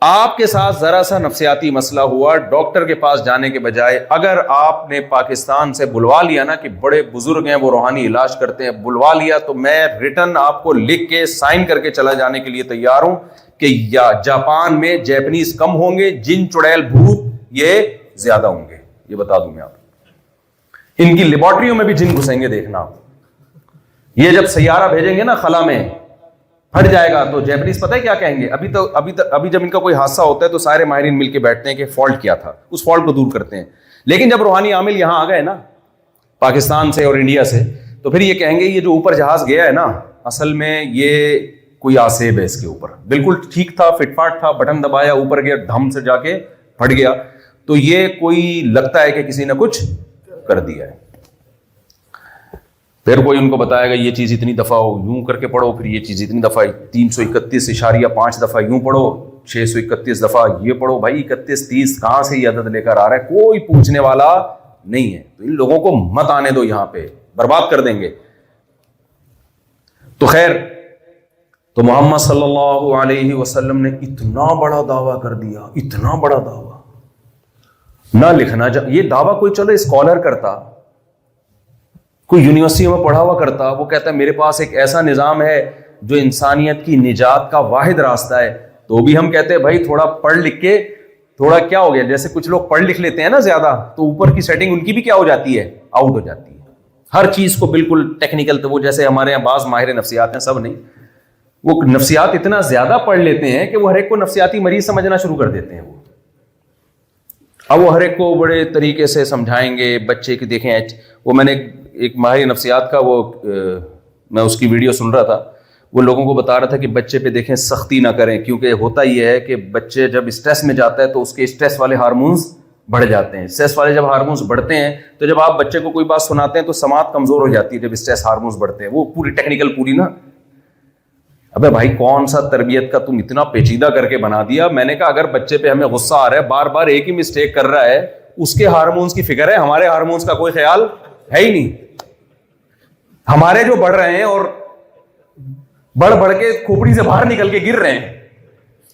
آپ کے ساتھ ذرا سا نفسیاتی مسئلہ ہوا، ڈاکٹر کے پاس جانے کے بجائے اگر آپ نے پاکستان سے بلوا لیا نا کہ بڑے بزرگ ہیں وہ روحانی علاج کرتے ہیں، بلوا لیا، تو میں ریٹن آپ کو لکھ کے سائن کر کے چلا جانے کے لیے تیار ہوں کہ یا جاپان میں جیپنیز کم ہوں گے، جن چڑیل بھوت یہ زیادہ ہوں گے. یہ بتا دوں میں آپ، ان کی لیبارٹریوں میں بھی جن گھسیں گے. دیکھنا آپ، یہ جب سیارہ بھیجیں گے نا خلا میں پھٹ جائے گا تو جیپنیز پتہ ہے کیا کہیں گے؟ ابھی جب ان کا کوئی حادثہ ہوتا ہے تو سارے ماہرین مل کے بیٹھتے ہیں کہ فالٹ کیا تھا، اس فالٹ کو دور کرتے ہیں. لیکن جب روحانی عامل یہاں آ گئے نا پاکستان سے اور انڈیا سے، تو پھر یہ کہیں گے یہ جو اوپر جہاز گیا ہے نا، اصل میں یہ کوئی آسیب ہے اس کے اوپر، بالکل ٹھیک تھا، فٹ فاٹ تھا، بٹن دبایا اوپر گیا، دھم سے جا کے پھٹ گیا. تو یہ کوئی لگتا ہے کہ کسی نے کچھ کر دیا ہے. پھر کوئی ان کو بتائے گا یہ چیز اتنی دفعہ ہو، یوں کر کے پڑھو، پھر یہ چیز اتنی دفعہ 331.5 دفعہ یوں پڑھو، 631 دفعہ یہ پڑھو. بھائی 31 30 کہاں سے یہ عدد لے کر آ رہا ہے؟ کوئی پوچھنے والا نہیں ہے. تو ان لوگوں کو مت آنے دو، یہاں پہ برباد کر دیں گے. تو خیر، تو محمد صلی اللہ علیہ وسلم نے اتنا بڑا دعویٰ کر دیا، اتنا بڑا دعویٰ نہ لکھنا. یہ دعویٰ کوئی چلو اسکالر کرتا، کوئی یونیورسٹی میں پڑھا ہوا کرتا، وہ کہتا ہے میرے پاس ایک ایسا نظام ہے جو انسانیت کی نجات کا واحد راستہ ہے، تو بھی ہم کہتے ہیں بھائی تھوڑا پڑھ لکھ کے، تھوڑا کیا ہو گیا، جیسے کچھ لوگ پڑھ لکھ لیتے ہیں نا زیادہ، تو اوپر کی سیٹنگ ان کی بھی کیا ہو جاتی ہے، آؤٹ ہو جاتی ہے. ہر چیز کو بالکل ٹیکنیکل. تو وہ جیسے ہمارے یہاں بعض ماہر نفسیات ہیں، سب نہیں، وہ نفسیات اتنا زیادہ پڑھ لیتے ہیں کہ وہ ہر ایک کو نفسیاتی مریض سمجھنا شروع کر دیتے ہیں. اب وہ ہر ایک کو بڑے طریقے سے سمجھائیں گے. بچے کی دیکھیں، وہ میں نے ایک ماہر نفسیات کا میں اس کی ویڈیو سن رہا تھا، وہ لوگوں کو بتا رہا تھا کہ بچے پہ دیکھیں سختی نہ کریں، کیونکہ ہوتا یہ ہے کہ بچے جب اسٹریس میں جاتا ہے تو اس کے اسٹریس والے ہارمونز بڑھ جاتے ہیں. اسٹریس والے جب ہارمونز بڑھتے ہیں تو جب آپ بچے کو کوئی بات سناتے ہیں تو سماعت کمزور ہو جاتی ہے. جب اسٹریس ہارمونز بڑھتے ہیں، وہ پوری ٹیکنیکل پوری نا. ابے بھائی کون سا تربیت کا تم اتنا پیچیدہ کر کے بنا دیا. میں نے کہا اگر بچے پہ ہمیں غصہ آ رہا ہے، بار بار ایک ہی مسٹیک کر رہا ہے، اس کے ہارمونز کی فکر ہے، ہمارے ہارمونز کا کوئی خیال ہے ہی نہیں. ہمارے جو بڑھ رہے ہیں اور بڑھ کے کھوپڑی سے باہر نکل کے گر رہے ہیں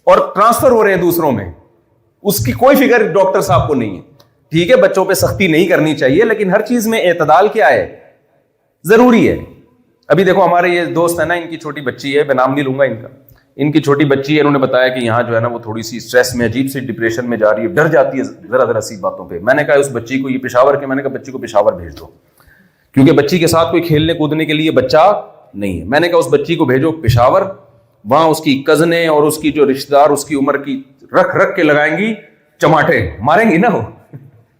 اور ٹرانسفر ہو رہے ہیں دوسروں میں، اس کی کوئی فکر ڈاکٹر صاحب کو نہیں ہے. ٹھیک ہے بچوں پہ سختی نہیں کرنی چاہیے، لیکن ہر چیز میں اعتدال کیا ہے، ضروری ہے. ابھی دیکھو ہمارے یہ دوست ہے نا، ان کی چھوٹی بچی ہے، میں نام نہیں لوں گا ان کا، ان کی چھوٹی بچی ہے, انہوں نے بتایا کہ یہاں جو ہے نا وہ تھوڑی سی اسٹریس میں, عجیب سی ڈپریشن میں جا رہی ہے, ڈر جاتی ہے ذرا سی باتوں پہ. میں نے کہا اس بچی کو, یہ پشاور کے, میں نے کہا بچی کو پشاور بھیج دو, کیونکہ بچی کے ساتھ کوئی کھیلنے کودنے کے لیے بچہ نہیں ہے. میں نے کہا اس بچی کو بھیجو پشاور, وہاں اس کی کزنیں اور اس کی جو رشتہ دار اس کی عمر کی رکھ کے لگائیں گی چماٹے, ماریں گی نا وہ,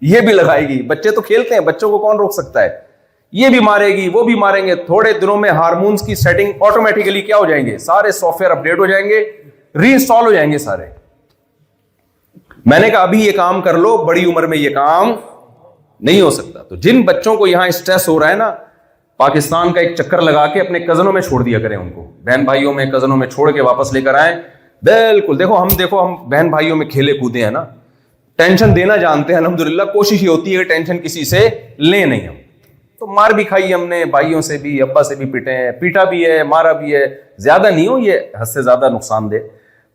یہ بھی لگائے گی. بچے تو کھیلتے ہیں, بچوں کو کون روک سکتا ہے, یہ بھی مارے گی وہ بھی ماریں گے. تھوڑے دنوں میں ہارمونز کی سیٹنگ آٹومیٹیکلی کیا ہو جائیں گے, سارے سافٹ ویئر اپڈیٹ ہو جائیں گے, ری انسٹال ہو جائیں گے سارے. میں نے کہا ابھی یہ کام کر لو, بڑی عمر میں یہ کام نہیں ہو سکتا. تو جن بچوں کو یہاں اسٹریس ہو رہا ہے نا, پاکستان کا ایک چکر لگا کے اپنے کزنوں میں چھوڑ دیا کریں, ان کو بہن بھائیوں میں کزنوں میں چھوڑ کے واپس لے کر آئیں. بالکل دیکھو ہم بہن بھائیوں میں کھیلے کودے ہیں نا, ٹینشن دینا جانتے ہیں الحمدللہ, کوشش یہ ہوتی ہے کہ ٹینشن کسی سے لیں نہیں. ہم تو مار بھی کھائی ہم نے, بھائیوں سے بھی, ابا سے بھی پٹے ہیں, پیٹا بھی ہے, مارا بھی ہے, زیادہ نہیں ہو یہ حد سے زیادہ نقصان دہ.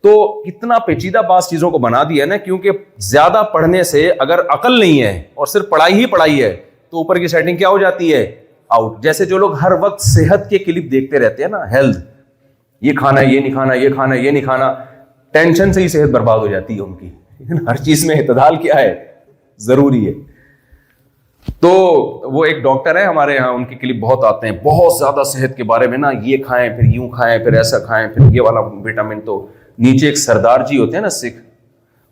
تو اتنا پیچیدہ بعض چیزوں کو بنا دیا ہے نا, کیونکہ زیادہ پڑھنے سے اگر عقل نہیں ہے اور صرف پڑھائی ہے تو اوپر کی سیٹنگ کیا ہو جاتی ہے, آؤٹ. جیسے جو لوگ ہر وقت صحت کے کلپ دیکھتے رہتے ہیں نا, ہیلتھ, یہ کھانا یہ نہیں کھانا, یہ کھانا یہ نہیں کھانا, ٹینشن سے ہی صحت برباد ہو جاتی ہے ان کی. ہر چیز میں اعتدال کیا ہے, ضروری ہے. تو وہ ایک ڈاکٹر ہے ہمارے یہاں, ان کے کلپ بہت آتے ہیں, بہت زیادہ صحت کے بارے میں نا, یہ کھائیں پھر یوں کھائیں پھر ایسا کھائیں پھر یہ والا وٹامن. تو نیچے ایک سردار جی ہوتے ہیں نا سکھ,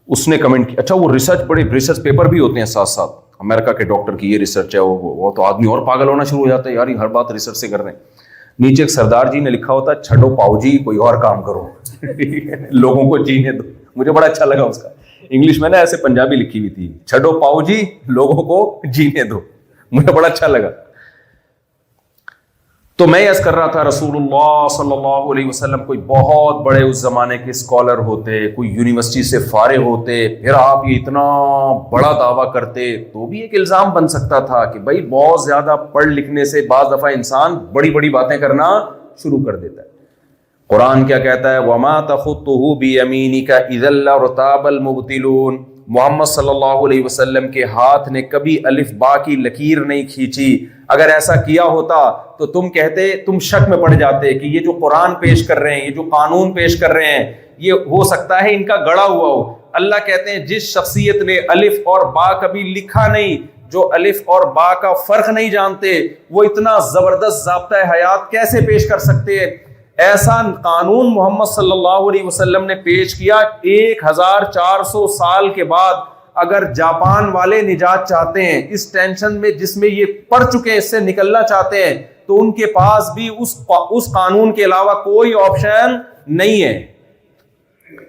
اس نے کمنٹ کیا, اچھا وہ ریسرچ, بڑے ریسرچ پیپر بھی ہوتے ہیں ساتھ ساتھ, امریکہ کے ڈاکٹر کی یہ ریسرچ ہے, وہ تو آدمی اور پاگل ہونا شروع ہو جاتا ہے یار, ہر بات ریسرچ سے کر رہے ہیں. نیچے ایک سردار جی نے لکھا ہوتا ہے, چھڈو پاؤ جی کوئی اور کام کرو, لوگوں کو جینے دو. مجھے بڑا اچھا لگا اس کا, انگلش میں نا ایسے پنجابی لکھی ہوئی تھی, چھڈو پاؤ جی لوگوں کو جینے دو. مجھے بڑا اچھا لگا. تو میں عرض کر رہا تھا, رسول اللہ صلی اللہ علیہ وسلم کوئی بہت بڑے اس زمانے کے اسکالر ہوتے, کوئی یونیورسٹی سے فارغ ہوتے, پھر آپ یہ اتنا بڑا دعویٰ کرتے, تو بھی ایک الزام بن سکتا تھا کہ بھائی بہت زیادہ پڑھ لکھنے سے بعض دفعہ انسان بڑی بڑی باتیں کرنا شروع کر دیتا ہے. قرآن کیا کہتا ہے, وَمَا تَخُطُّهُ بِيَمِينِكَ إِذًا لَارْتَابَ الْمُبْطِلُونَ. محمد صلی اللہ علیہ وسلم کے ہاتھ نے کبھی الف با کی لکیر نہیں کھینچی. اگر ایسا کیا ہوتا تو تم کہتے, تم شک میں پڑ جاتے کہ یہ جو قرآن پیش کر رہے ہیں, یہ جو قانون پیش کر رہے ہیں, یہ ہو سکتا ہے ان کا گڑا ہوا ہو. اللہ کہتے ہیں جس شخصیت نے الف اور با کبھی لکھا نہیں, جو الف اور با کا فرق نہیں جانتے, وہ اتنا زبردست ضابطہ حیات کیسے پیش کر سکتے ہیں؟ ایسا قانون محمد صلی اللہ علیہ وسلم نے پیش کیا 1400 سال کے بعد. اگر جاپان والے نجات چاہتے ہیں اس ٹینشن میں جس میں یہ پڑ چکے ہیں, اس سے نکلنا چاہتے ہیں, تو ان کے پاس بھی اس قانون کے علاوہ کوئی آپشن نہیں ہے.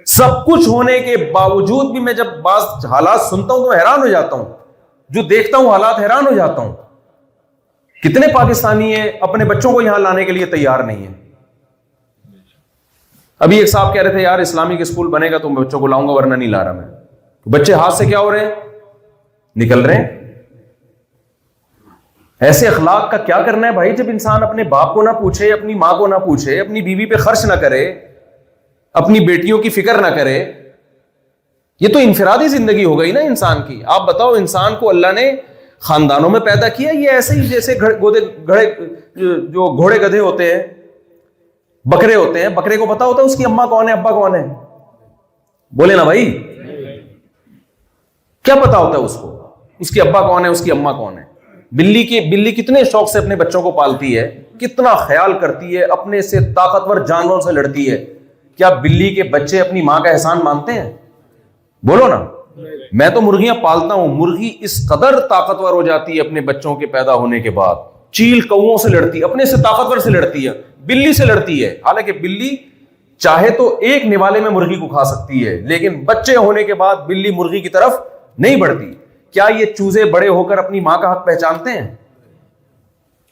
سب کچھ ہونے کے باوجود بھی میں جب بعض حالات سنتا ہوں تو حیران ہو جاتا ہوں, جو دیکھتا ہوں حالات حیران ہو جاتا ہوں. کتنے پاکستانی ہیں اپنے بچوں کو یہاں لانے کے لیے تیار نہیں ہیں. ابھی ایک صاحب کہہ رہے تھے یار اسلامک اسکول بنے گا تو میں بچوں کو لاؤں گا, ورنہ نہیں لا رہا میں. بچے ہاتھ سے کیا ہو رہے ہیں, نکل رہے ہیں. ایسے اخلاق کا کیا کرنا ہے بھائی, جب انسان اپنے باپ کو نہ پوچھے, اپنی ماں کو نہ پوچھے, اپنی بیوی پہ خرچ نہ کرے, اپنی بیٹیوں کی فکر نہ کرے. یہ تو انفرادی زندگی ہو گئی نا انسان کی. آپ بتاؤ, انسان کو اللہ نے خاندانوں میں پیدا کیا, یہ ایسے ہی جیسے جو گھوڑے گدھے ہوتے ہیں, بکرے ہوتے ہیں, بکرے کو پتا ہوتا ہے اس کی اماں کون ہے ابا کون ہے؟ بولے نا بھائی, کیا پتا ہوتا ہے اس کو اس کی ابا کون ہے, اس کی اماں کون ہے؟ بلی کتنے شوق سے اپنے بچوں کو پالتی ہے, کتنا خیال کرتی ہے, اپنے سے طاقتور جانوروں سے لڑتی ہے. کیا بلی کے بچے اپنی ماں کا احسان مانتے ہیں؟ بولو نا. میں تو مرغیاں پالتا ہوں, مرغی اس قدر طاقتور ہو جاتی ہے اپنے بچوں کے پیدا ہونے کے بعد, چیل کووں سے لڑتی ہے, اپنے سے طاقتور سے لڑتی ہے, بلی سے لڑتی ہے. حالانکہ بلی چاہے تو ایک نوالے میں مرغی کو کھا سکتی ہے, لیکن بچے ہونے کے بعد بلی مرغی کی طرف نہیں بڑھتی. کیا یہ چوزے بڑے ہو کر اپنی ماں کا حق پہچانتے ہیں؟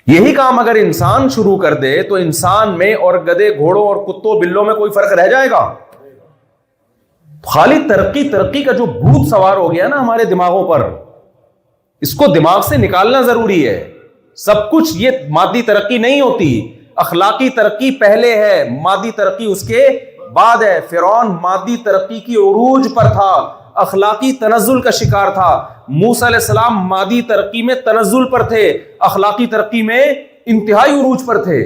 یہی کام اگر انسان شروع کر دے تو انسان میں اور گدے گھوڑوں اور کتوں بلوں میں کوئی فرق رہ جائے گا؟ خالی ترقی کا جو بھوت سوار ہو گیا نا ہمارے دماغوں پر, اس کو دماغ سے نکالنا ضروری ہے. سب کچھ یہ مادی ترقی نہیں ہوتی, اخلاقی ترقی پہلے ہے, مادی ترقی اس کے بعد ہے. فرعون مادی ترقی کی عروج پر تھا, اخلاقی تنزل کا شکار تھا. موسیٰ علیہ السلام مادی ترقی میں تنزل پر تھے, اخلاقی ترقی میں انتہائی عروج پر تھے.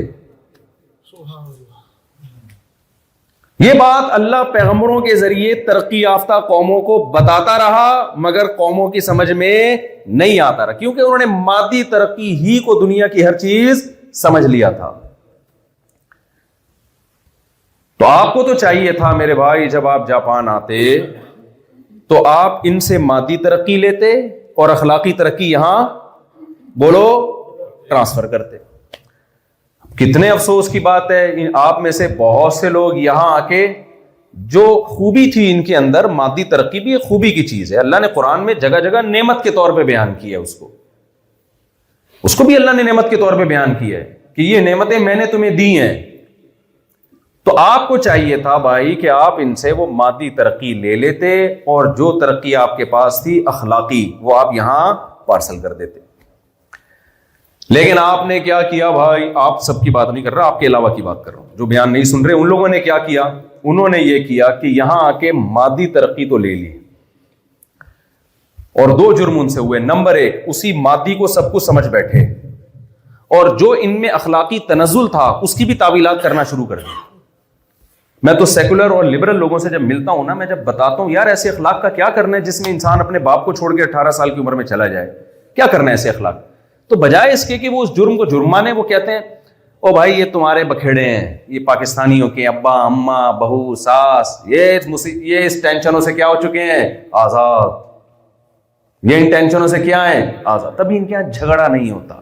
یہ بات اللہ پیغمبروں کے ذریعے ترقی یافتہ قوموں کو بتاتا رہا، مگر قوموں کی سمجھ میں نہیں آتا رہا، کیونکہ انہوں نے مادی ترقی ہی کو دنیا کی ہر چیز سمجھ لیا تھا۔ تو آپ کو تو چاہیے تھا میرے بھائی، جب آپ جاپان آتے تو آپ ان سے مادی ترقی لیتے اور اخلاقی ترقی یہاں بولو ٹرانسفر کرتے۔ کتنے افسوس کی بات ہے، آپ میں سے بہت سے لوگ یہاں آ کے جو خوبی تھی ان کے اندر، مادی ترقی بھی ایک خوبی کی چیز ہے، اللہ نے قرآن میں جگہ جگہ نعمت کے طور پہ بیان کی ہے، اس کو بھی اللہ نے نعمت کے طور پہ بیان کیا ہے کہ یہ نعمتیں میں نے تمہیں دی ہیں۔ تو آپ کو چاہیے تھا بھائی کہ آپ ان سے وہ مادی ترقی لے لیتے اور جو ترقی آپ کے پاس تھی اخلاقی، وہ آپ یہاں پارسل کر دیتے۔ لیکن آپ نے کیا کیا بھائی، آپ سب کی بات نہیں کر رہا، آپ کے علاوہ کی بات کر رہا ہوں، جو بیان نہیں سن رہے ان لوگوں نے کیا کیا، انہوں نے یہ کیا کہ یہاں آ کے مادی ترقی تو لے لی، اور دو جرم ان سے ہوئے۔ نمبر ایک، اسی مادی کو سب کچھ سمجھ بیٹھے، اور جو ان میں اخلاقی تنزل تھا اس کی بھی تعویلات کرنا شروع کر دی۔ میں تو سیکولر اور لبرل لوگوں سے جب ملتا ہوں نا، میں جب بتاتا ہوں یار ایسے اخلاق کا کیا کرنا ہے جس میں انسان اپنے باپ کو چھوڑ کے 18 سال کی عمر میں چلا جائے، کیا کرنا ہے ایسے اخلاق، تو بجائے اس کے کہ وہ اس جرم کو جرم مانے، وہ کہتے ہیں او بھائی یہ تمہارے بکھیڑے ہیں، یہ پاکستانیوں کے ابا اماں بہو ساس، یہ اس ٹینشنوں سے کیا ہو چکے ہیں، آزاد، یہ ان ٹینشنوں سے کیا ہیں، آزاد۔ تبھی ان کے یہاں جھگڑا نہیں ہوتا،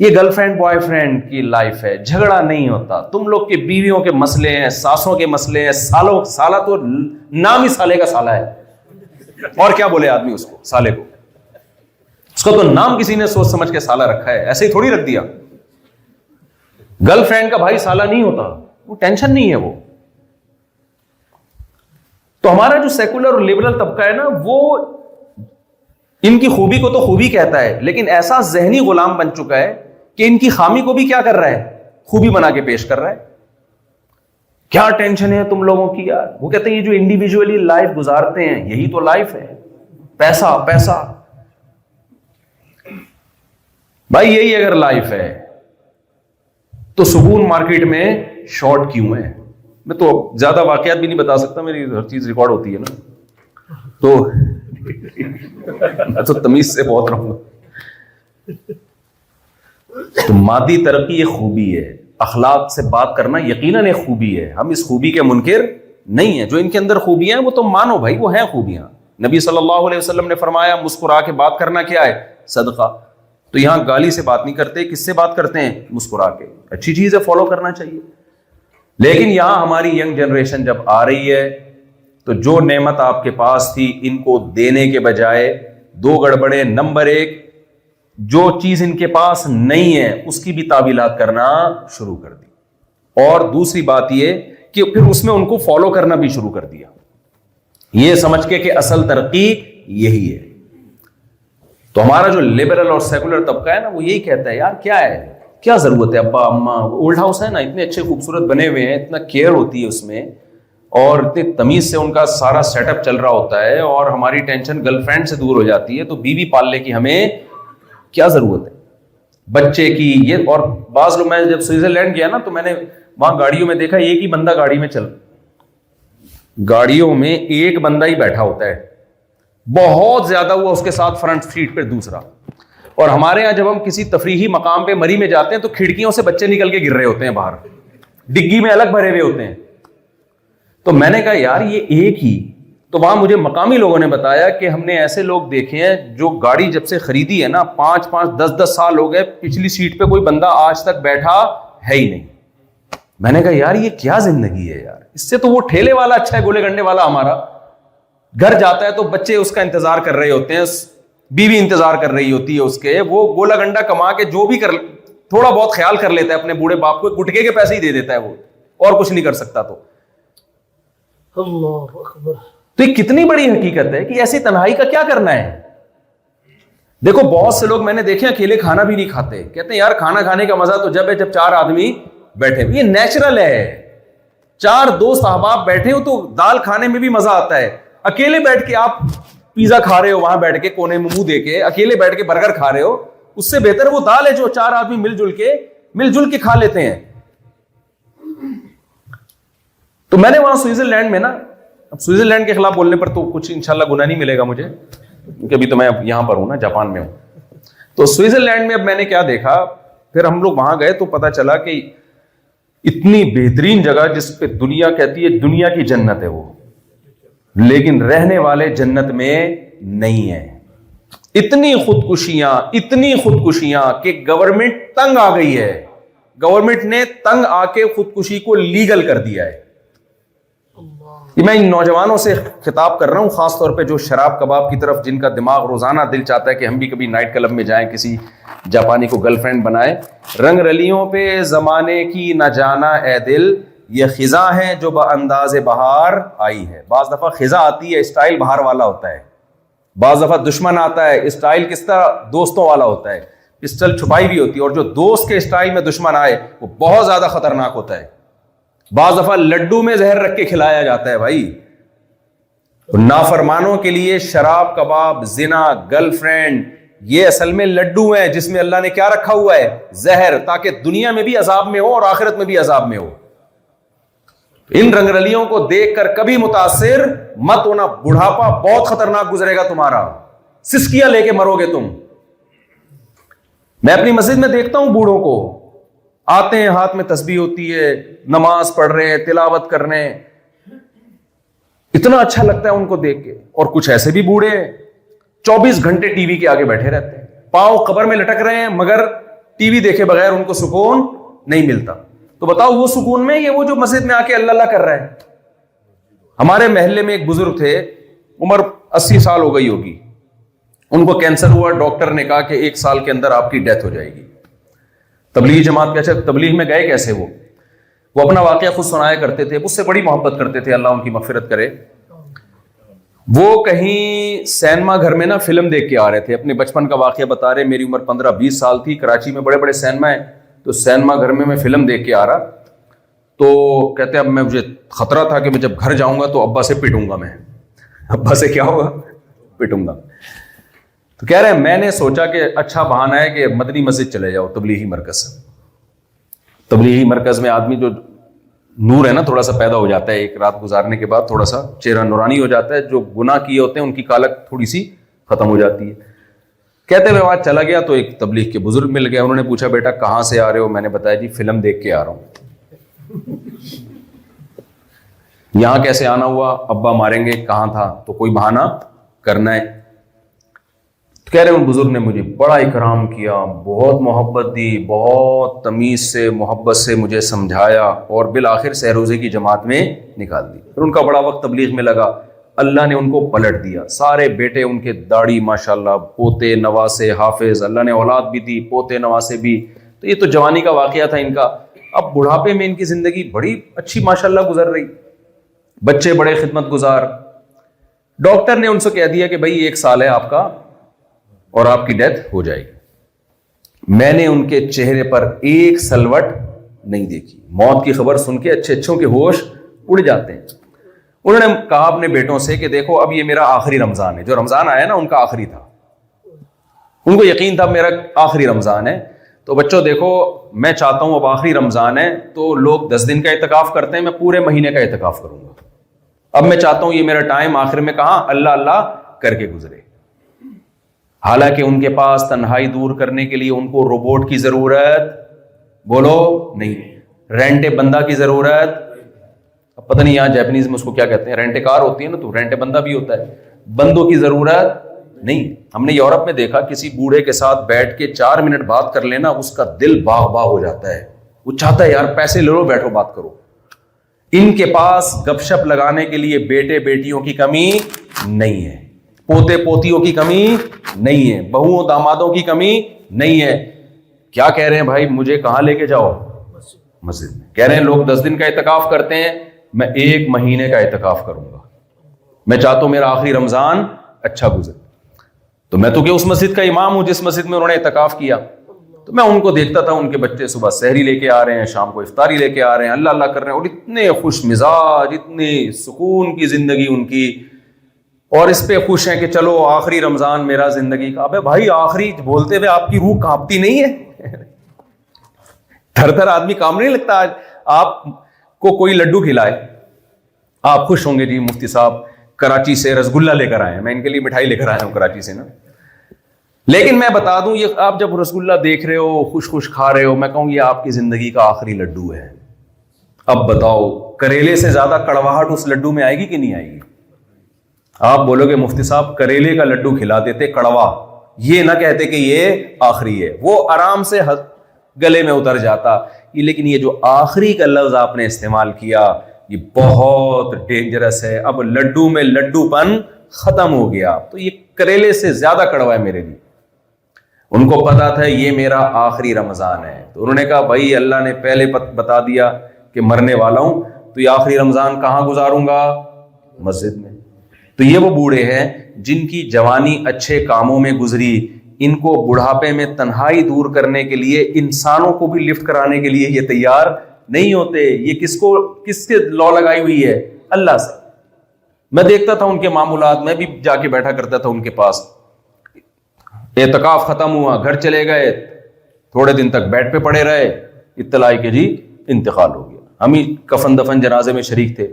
یہ گرل فرینڈ بوائے فرینڈ کی لائف ہے، جھگڑا نہیں ہوتا۔ تم لوگ کے بیویوں کے مسئلے ہیں، ساسوں کے مسئلے ہیں، سالہ تو نام ہی سالے کا سالہ ہے، اور کیا بولے آدمی اس کو، سالے کو، اس کا تو نام کسی نے سوچ سمجھ کے سالہ رکھا ہے، ایسے ہی تھوڑی رکھ دیا۔ گرل فرینڈ کا بھائی سالہ نہیں ہوتا، وہ ٹینشن نہیں ہے وہ۔ تو ہمارا جو سیکولر اور لبرل طبقہ ہے نا، وہ ان کی خوبی کو تو خوبی کہتا ہے، لیکن ایسا ذہنی غلام بن چکا ہے کہ ان کی خامی کو بھی کیا کر رہا ہے، خوبی بنا کے پیش کر رہا ہے۔ کیا ٹینشن ہے تم لوگوں کی یار، وہ کہتے ہیں یہ جو انڈیویجولی لائف گزارتے ہیں یہی تو لائف ہے، پیسہ پیسہ۔ بھائی یہی اگر لائف ہے تو سکون مارکیٹ میں شارٹ کیوں ہے؟ میں تو زیادہ واقعات بھی نہیں بتا سکتا، میری ہر چیز ریکارڈ ہوتی ہے نا، تو میں تو تمیز سے بہت رہوں گا۔ تو مادی ترقی ایک خوبی ہے، اخلاق سے بات کرنا یقیناً ایک خوبی ہے، ہم اس خوبی کے منکر نہیں ہیں۔ جو ان کے اندر خوبیاں ہیں وہ تو مانو بھائی، وہ ہیں خوبیاں۔ نبی صلی اللہ علیہ وسلم نے فرمایا مسکرا کے بات کرنا کیا ہے، صدقہ۔ تو یہاں گالی سے بات نہیں کرتے، کس سے بات کرتے ہیں، مسکرا کے۔ اچھی چیز ہے، فالو کرنا چاہیے۔ لیکن یہاں ہماری ینگ جنریشن جب آ رہی ہے تو جو نعمت آپ کے پاس تھی ان کو دینے کے بجائے دو گڑبڑے۔ نمبر ایک، جو چیز ان کے پاس نہیں ہے اس کی بھی تعویلات کرنا شروع کر دی، اور دوسری بات یہ کہ پھر اس میں ان کو فالو کرنا بھی شروع کر دیا، یہ سمجھ کے کہ اصل ترقی یہی ہے۔ تو ہمارا جو لبرل اور سیکولر طبقہ ہے نا، وہ یہی کہتا ہے یار کیا ہے، کیا ضرورت ہے، ابا اماں اولڈ ہاؤس ہے نا، اتنے اچھے خوبصورت بنے ہوئے ہیں، اتنا کیئر ہوتی ہے اس میں، اور اتنی تمیز سے ان کا سارا سیٹ اپ چل رہا ہوتا ہے، اور ہماری ٹینشن گرل فرینڈ سے دور ہو جاتی ہے، تو بیوی پالنے کی ہمیں کیا ضرورت ہے، بچے کی یہ۔ اور بعض لوگ، میں جب سوئٹزرلینڈ گیا نا تو میں نے وہاں گاڑیوں میں دیکھا ایک ہی بندہ گاڑیوں میں ایک بندہ ہی بیٹھا ہوتا ہے، بہت زیادہ ہوا اس کے ساتھ فرنٹ سیٹ پہ دوسرا۔ اور ہمارے یہاں جب ہم کسی تفریحی مقام پہ مری میں جاتے ہیں تو کھڑکیوں سے بچے نکل کے گر رہے ہوتے ہیں باہر، ڈگی میں الگ بھرے ہوئے ہوتے ہیں۔ تو میں نے کہا یار یہ ایک ہی، تو وہاں مجھے مقامی لوگوں نے بتایا کہ ہم نے ایسے لوگ دیکھے ہیں جو گاڑی جب سے خریدی ہے نا 5-10 سال ہو گئے، پچھلی سیٹ پہ کوئی بندہ آج تک بیٹھا ہے ہی نہیں۔ میں نے کہا یار یہ کیا زندگی ہے یار، اس سے تو وہ ٹھیلے والا اچھا ہے، گولے گنڈے والا ہمارا۔ گھر جاتا ہے تو بچے اس کا انتظار کر رہے ہوتے ہیں، بیوی انتظار کر رہی ہوتی ہے اس کے، وہ گولا گنڈا کما کے جو بھی کر تھوڑا بہت خیال کر لیتا ہے اپنے بوڑھے باپ کو، گٹکے کے پیسے ہی دے دیتا ہے وہ، اور کچھ نہیں کر سکتا۔ تو اللہ اکبر، تو یہ کتنی بڑی حقیقت ہے کہ ایسی تنہائی کا کیا کرنا ہے۔ دیکھو بہت سے لوگ میں نے دیکھے اکیلے کھانا بھی نہیں کھاتے، کہتے ہیں یار کھانا کھانے کا مزہ تو جب ہے جب 4 آدمی بیٹھے، یہ نیچرل ہے، 4 دوست احباب بیٹھے ہو تو دال کھانے میں بھی مزہ آتا ہے۔ اکیلے بیٹھ کے آپ پیزا کھا رہے ہو وہاں بیٹھ کے کونے میں منہ دے کے، اکیلے بیٹھ کے برگر کھا رہے ہو، اس سے بہتر وہ دال ہے جو 4 آدمی مل جل کے کھا لیتے ہیں۔ تو میں نے وہاں سوئٹزرلینڈ میں نا، اب سوئٹزرلینڈ کے خلاف بولنے پر تو کچھ انشاءاللہ گناہ نہیں ملے گا مجھے، کیونکہ ابھی تو میں یہاں پر ہوں نا، جاپان میں ہوں. تو سوئٹزرلینڈ میں اب میں نے کیا دیکھا، پھر ہم لوگ وہاں گئے تو پتا چلا کہ اتنی بہترین جگہ جس پہ دنیا کہتی ہے دنیا کی جنت ہے وہ، لیکن رہنے والے جنت میں نہیں ہے. اتنی خودکشیاں کہ گورنمنٹ تنگ آ گئی ہے، گورنمنٹ نے تنگ آ کے خودکشی کو لیگل کر دیا ہے. یہ میں ان نوجوانوں سے خطاب کر رہا ہوں، خاص طور پہ جو شراب کباب کی طرف، جن کا دماغ روزانہ دل چاہتا ہے کہ ہم بھی کبھی نائٹ کلب میں جائیں، کسی جاپانی کو گرل فرینڈ بنائیں. رنگ رلیوں پہ زمانے کی نہ جانا اے دل، یہ خزاں ہے جو بانداز بہار آئی ہے. بعض دفعہ خزاں آتی ہے، اسٹائل بہار والا ہوتا ہے. بعض دفعہ دشمن آتا ہے، اسٹائل کس طرح دوستوں والا ہوتا ہے، پسٹل چھپائی بھی ہوتی ہے. اور جو دوست کے اسٹائل میں دشمن آئے وہ بہت زیادہ خطرناک ہوتا ہے. بعض دفعہ لڈو میں زہر رکھ کے کھلایا جاتا ہے بھائی. نافرمانوں کے لیے شراب کباب، زنا، گرل فرینڈ، یہ اصل میں لڈو ہیں جس میں اللہ نے کیا رکھا ہوا ہے؟ زہر، تاکہ دنیا میں بھی عذاب میں ہو اور آخرت میں بھی عذاب میں ہو. ان رنگ رلیوں کو دیکھ کر کبھی متاثر مت ہونا، بڑھاپا بہت خطرناک گزرے گا تمہارا، سسکیاں لے کے مرو گے تم. میں اپنی مسجد میں دیکھتا ہوں بوڑھوں کو، آتے ہیں ہاتھ میں تسبیح ہوتی ہے، نماز پڑھ رہے ہیں، تلاوت کر رہے ہیں، اتنا اچھا لگتا ہے ان کو دیکھ کے. اور کچھ ایسے بھی بوڑھے ہیں 24 گھنٹے ٹی وی کے آگے بیٹھے رہتے ہیں، پاؤں قبر میں لٹک رہے ہیں، مگر ٹی وی دیکھے بغیر ان کو سکون نہیں ملتا. تو بتاؤ وہ سکون میں، یہ وہ جو مسجد میں آ کے اللہ اللہ کر رہا ہے. ہمارے محلے میں ایک بزرگ تھے، عمر 80 سال ہو گئی ہوگی، ان کو کینسر ہوا، ڈاکٹر نے کہا کہ 1 سال کے اندر آپ کی ڈیتھ ہو جائے گی. تبلیغی جماعت کے، اچھا تبلیغ میں گئے کیسے؟ وہ اپنا واقعہ خود سنایا کرتے تھے، مجھ سے بڑی محبت کرتے تھے، اللہ ان کی مغفرت کرے. وہ کہیں سینما گھر میں نا فلم دیکھ کے آ رہے تھے، اپنے بچپن کا واقعہ بتا رہے. میری عمر 15-20 سال تھی، کراچی میں بڑے بڑے سینما ہیں، تو سینما گھر میں فلم دیکھ کے آ رہا، تو کہتے اب مجھے خطرہ تھا کہ میں جب گھر جاؤں گا تو ابا سے پٹوں گا. میں ابا سے کیا ہوگا؟ پٹوں گا. تو کہہ رہے ہیں میں نے سوچا کہ اچھا بہانہ ہے کہ مدنی مسجد چلے جاؤ، تبلیغی مرکز. تبلیغی مرکز میں آدمی جو نور ہے نا تھوڑا سا پیدا ہو جاتا ہے، ایک رات گزارنے کے بعد تھوڑا سا چہرہ نورانی ہو جاتا ہے، جو گناہ کیے ہوتے ہیں ان کی کالک تھوڑی سی ختم ہو جاتی ہے. کہتے ہوئے آج چلا گیا تو ایک تبلیغ کے بزرگ مل گئے. انہوں نے پوچھا بیٹا کہاں سے آ رہے ہو؟ میں نے بتایا جی فلم دیکھ کے آ رہا ہوں. یہاں کیسے آنا ہوا؟ ابا ماریں گے، کہاں تھا؟ تو کوئی بہانہ کرنا ہے. کہہ رہے ان بزرگ نے مجھے بڑا اکرام کیا، بہت محبت دی، بہت تمیز سے محبت سے مجھے سمجھایا، اور بالآخر سہ روزے کی جماعت میں نکال دی. پھر ان کا بڑا وقت تبلیغ میں لگا، اللہ نے ان کو پلٹ دیا. سارے بیٹے ان کے داڑھی ماشاءاللہ، پوتے نواسے حافظ، اللہ نے اولاد بھی دی، پوتے نواسے بھی. تو یہ تو جوانی کا واقعہ تھا ان کا. اب بڑھاپے میں ان کی زندگی بڑی اچھی ماشاءاللہ گزر رہی، بچے بڑے خدمت گزار. ڈاکٹر نے ان سے کہہ دیا کہ بھائی 1 سال ہے آپ کا اور آپ کی ڈیتھ ہو جائے گی. میں نے ان کے چہرے پر ایک سلوٹ نہیں دیکھی. موت کی خبر سن کے اچھوں کے ہوش اڑ جاتے ہیں. انہوں نے کہا اپنے بیٹوں سے کہ دیکھو اب یہ میرا آخری رمضان ہے. جو رمضان آیا نا ان کا آخری تھا، ان کو یقین تھا میرا آخری رمضان ہے. تو بچوں دیکھو میں چاہتا ہوں اب آخری رمضان ہے تو لوگ 10 دن کا اعتکاف کرتے ہیں، میں پورے مہینے کا اعتکاف کروں گا. اب میں چاہتا ہوں یہ میرا ٹائم آخر میں کہاں اللہ اللہ کر کے گزرے. حالانکہ ان کے پاس تنہائی دور کرنے کے لیے ان کو روبوٹ کی ضرورت بولو نہیں، رینٹ بندہ کی ضرورت. اب پتہ نہیں یہاں جیپنیز میں اس کو کیا کہتے ہیں، رینٹ کار ہوتی ہے نا، تو رینٹ بندہ بھی ہوتا ہے، بندوں کی ضرورت نہیں. ہم نے یورپ میں دیکھا کسی بوڑھے کے ساتھ بیٹھ کے 4 منٹ بات کر لینا اس کا دل باغ باغ ہو جاتا ہے، وہ چاہتا ہے یار پیسے لے لو بیٹھو بات کرو. ان کے پاس گپ شپ لگانے کے لیے بیٹے بیٹیوں کی کمی نہیں ہے، پوتے پوتیوں کی کمی نہیں ہے، بہوؤں دامادوں کی کمی نہیں ہے. کیا کہہ رہے ہیں بھائی مجھے کہاں لے کے جاؤ؟ مسجد میں. کہہ رہے ہیں لوگ 10 دن کا اعتکاف کرتے ہیں، میں 1 مہینے کا اعتکاف کروں گا. میں چاہتا ہوں میرا آخری رمضان اچھا گزرے. تو میں تو کہ اس مسجد کا امام ہوں جس مسجد میں انہوں نے اعتکاف کیا. تو میں ان کو دیکھتا تھا، ان کے بچے صبح سحری لے کے آ رہے ہیں، شام کو افطاری لے کے آ رہے ہیں، اللہ اللہ کر رہے ہیں، اور اتنے خوش مزاج، اتنی سکون کی زندگی ان کی، اور اس پہ خوش ہیں کہ چلو آخری رمضان میرا زندگی کا. ابے بھائی آخری بولتے ہوئے آپ کی روح کانپتی نہیں ہے؟ تھر تھر آدمی کام نہیں لگتا؟ آج آپ کو کوئی لڈو کھلائے، آپ خوش ہوں گے جی مفتی صاحب کراچی سے رسگلہ لے کر آئے ہیں, میں ان کے لیے مٹھائی لے کر آیا ہوں کراچی سے نا. لیکن میں بتا دوں یہ آپ جب رسگلہ دیکھ رہے ہو خوش خوش کھا رہے ہو, میں کہوں یہ آپ کی زندگی کا آخری لڈو ہے. اب بتاؤ کریلے سے زیادہ کڑواہٹ اس لڈو میں آئے گی کہ نہیں آئے گی؟ آپ بولو گے مفتی صاحب کریلے کا لڈو کھلا دیتے کڑوا, یہ نہ کہتے کہ یہ آخری ہے, وہ آرام سے گلے میں اتر جاتا. لیکن یہ جو آخری کا لفظ آپ نے استعمال کیا یہ بہت ڈینجرس ہے. اب لڈو میں لڈو پن ختم ہو گیا, تو یہ کریلے سے زیادہ کڑوا ہے میرے لیے. ان کو پتا تھا یہ میرا آخری رمضان ہے, تو انہوں نے کہا بھائی اللہ نے پہلے بتا دیا کہ مرنے والا ہوں, تو یہ آخری رمضان کہاں گزاروں گا؟ مسجد میں. تو یہ وہ بوڑھے ہیں جن کی جوانی اچھے کاموں میں گزری, ان کو بڑھاپے میں تنہائی دور کرنے کے لیے انسانوں کو بھی لفٹ کرانے کے لیے یہ تیار نہیں ہوتے. یہ کس کے لا لگائی ہوئی ہے؟ اللہ سے. میں دیکھتا تھا ان کے معمولات, میں بھی جا کے بیٹھا کرتا تھا ان کے پاس. اعتکاف ختم ہوا, گھر چلے گئے, تھوڑے دن تک بیڈ پہ پڑے رہے, اطلاع کہ جی انتقال ہو گیا. ہم ہی کفن دفن جنازے میں شریک تھے.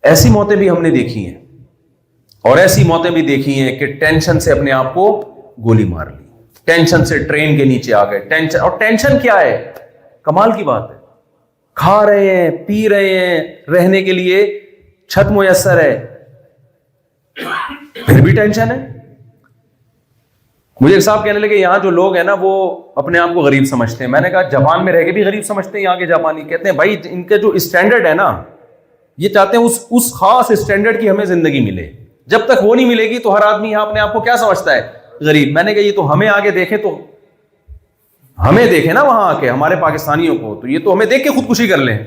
ایسی موتیں بھی ہم نے دیکھی ہیں, اور ایسی موتیں بھی دیکھی ہیں کہ ٹینشن سے اپنے آپ کو گولی مار لی, ٹینشن سے ٹرین کے نیچے آ گئے. ٹینشن, اور ٹینشن کیا ہے؟ کمال کی بات ہے, کھا رہے ہیں پی رہے ہیں, رہنے کے لیے چھت میسر ہے, پھر بھی ٹینشن ہے. مجھے ایک صاحب کہنے لگے یہاں جو لوگ ہیں نا وہ اپنے آپ کو غریب سمجھتے ہیں. میں نے کہا جاپان میں رہ کے بھی غریب سمجھتے ہیں یہاں کے جاپانی؟ کہتے ہیں بھائی ان کے جو اسٹینڈرڈ ہے نا, یہ چاہتے ہیں اس خاص اسٹینڈرڈ کی ہمیں زندگی ملے. جب تک وہ نہیں ملے گی تو ہر آدمی یہاں اپنے آپ کو کیا سمجھتا ہے؟ غریب. میں نے کہا یہ تو ہمیں آگے دیکھیں, تو ہمیں دیکھیں نا وہاں آ کے ہمارے پاکستانیوں کو, تو یہ تو ہمیں دیکھ کے خودکشی کر لیں.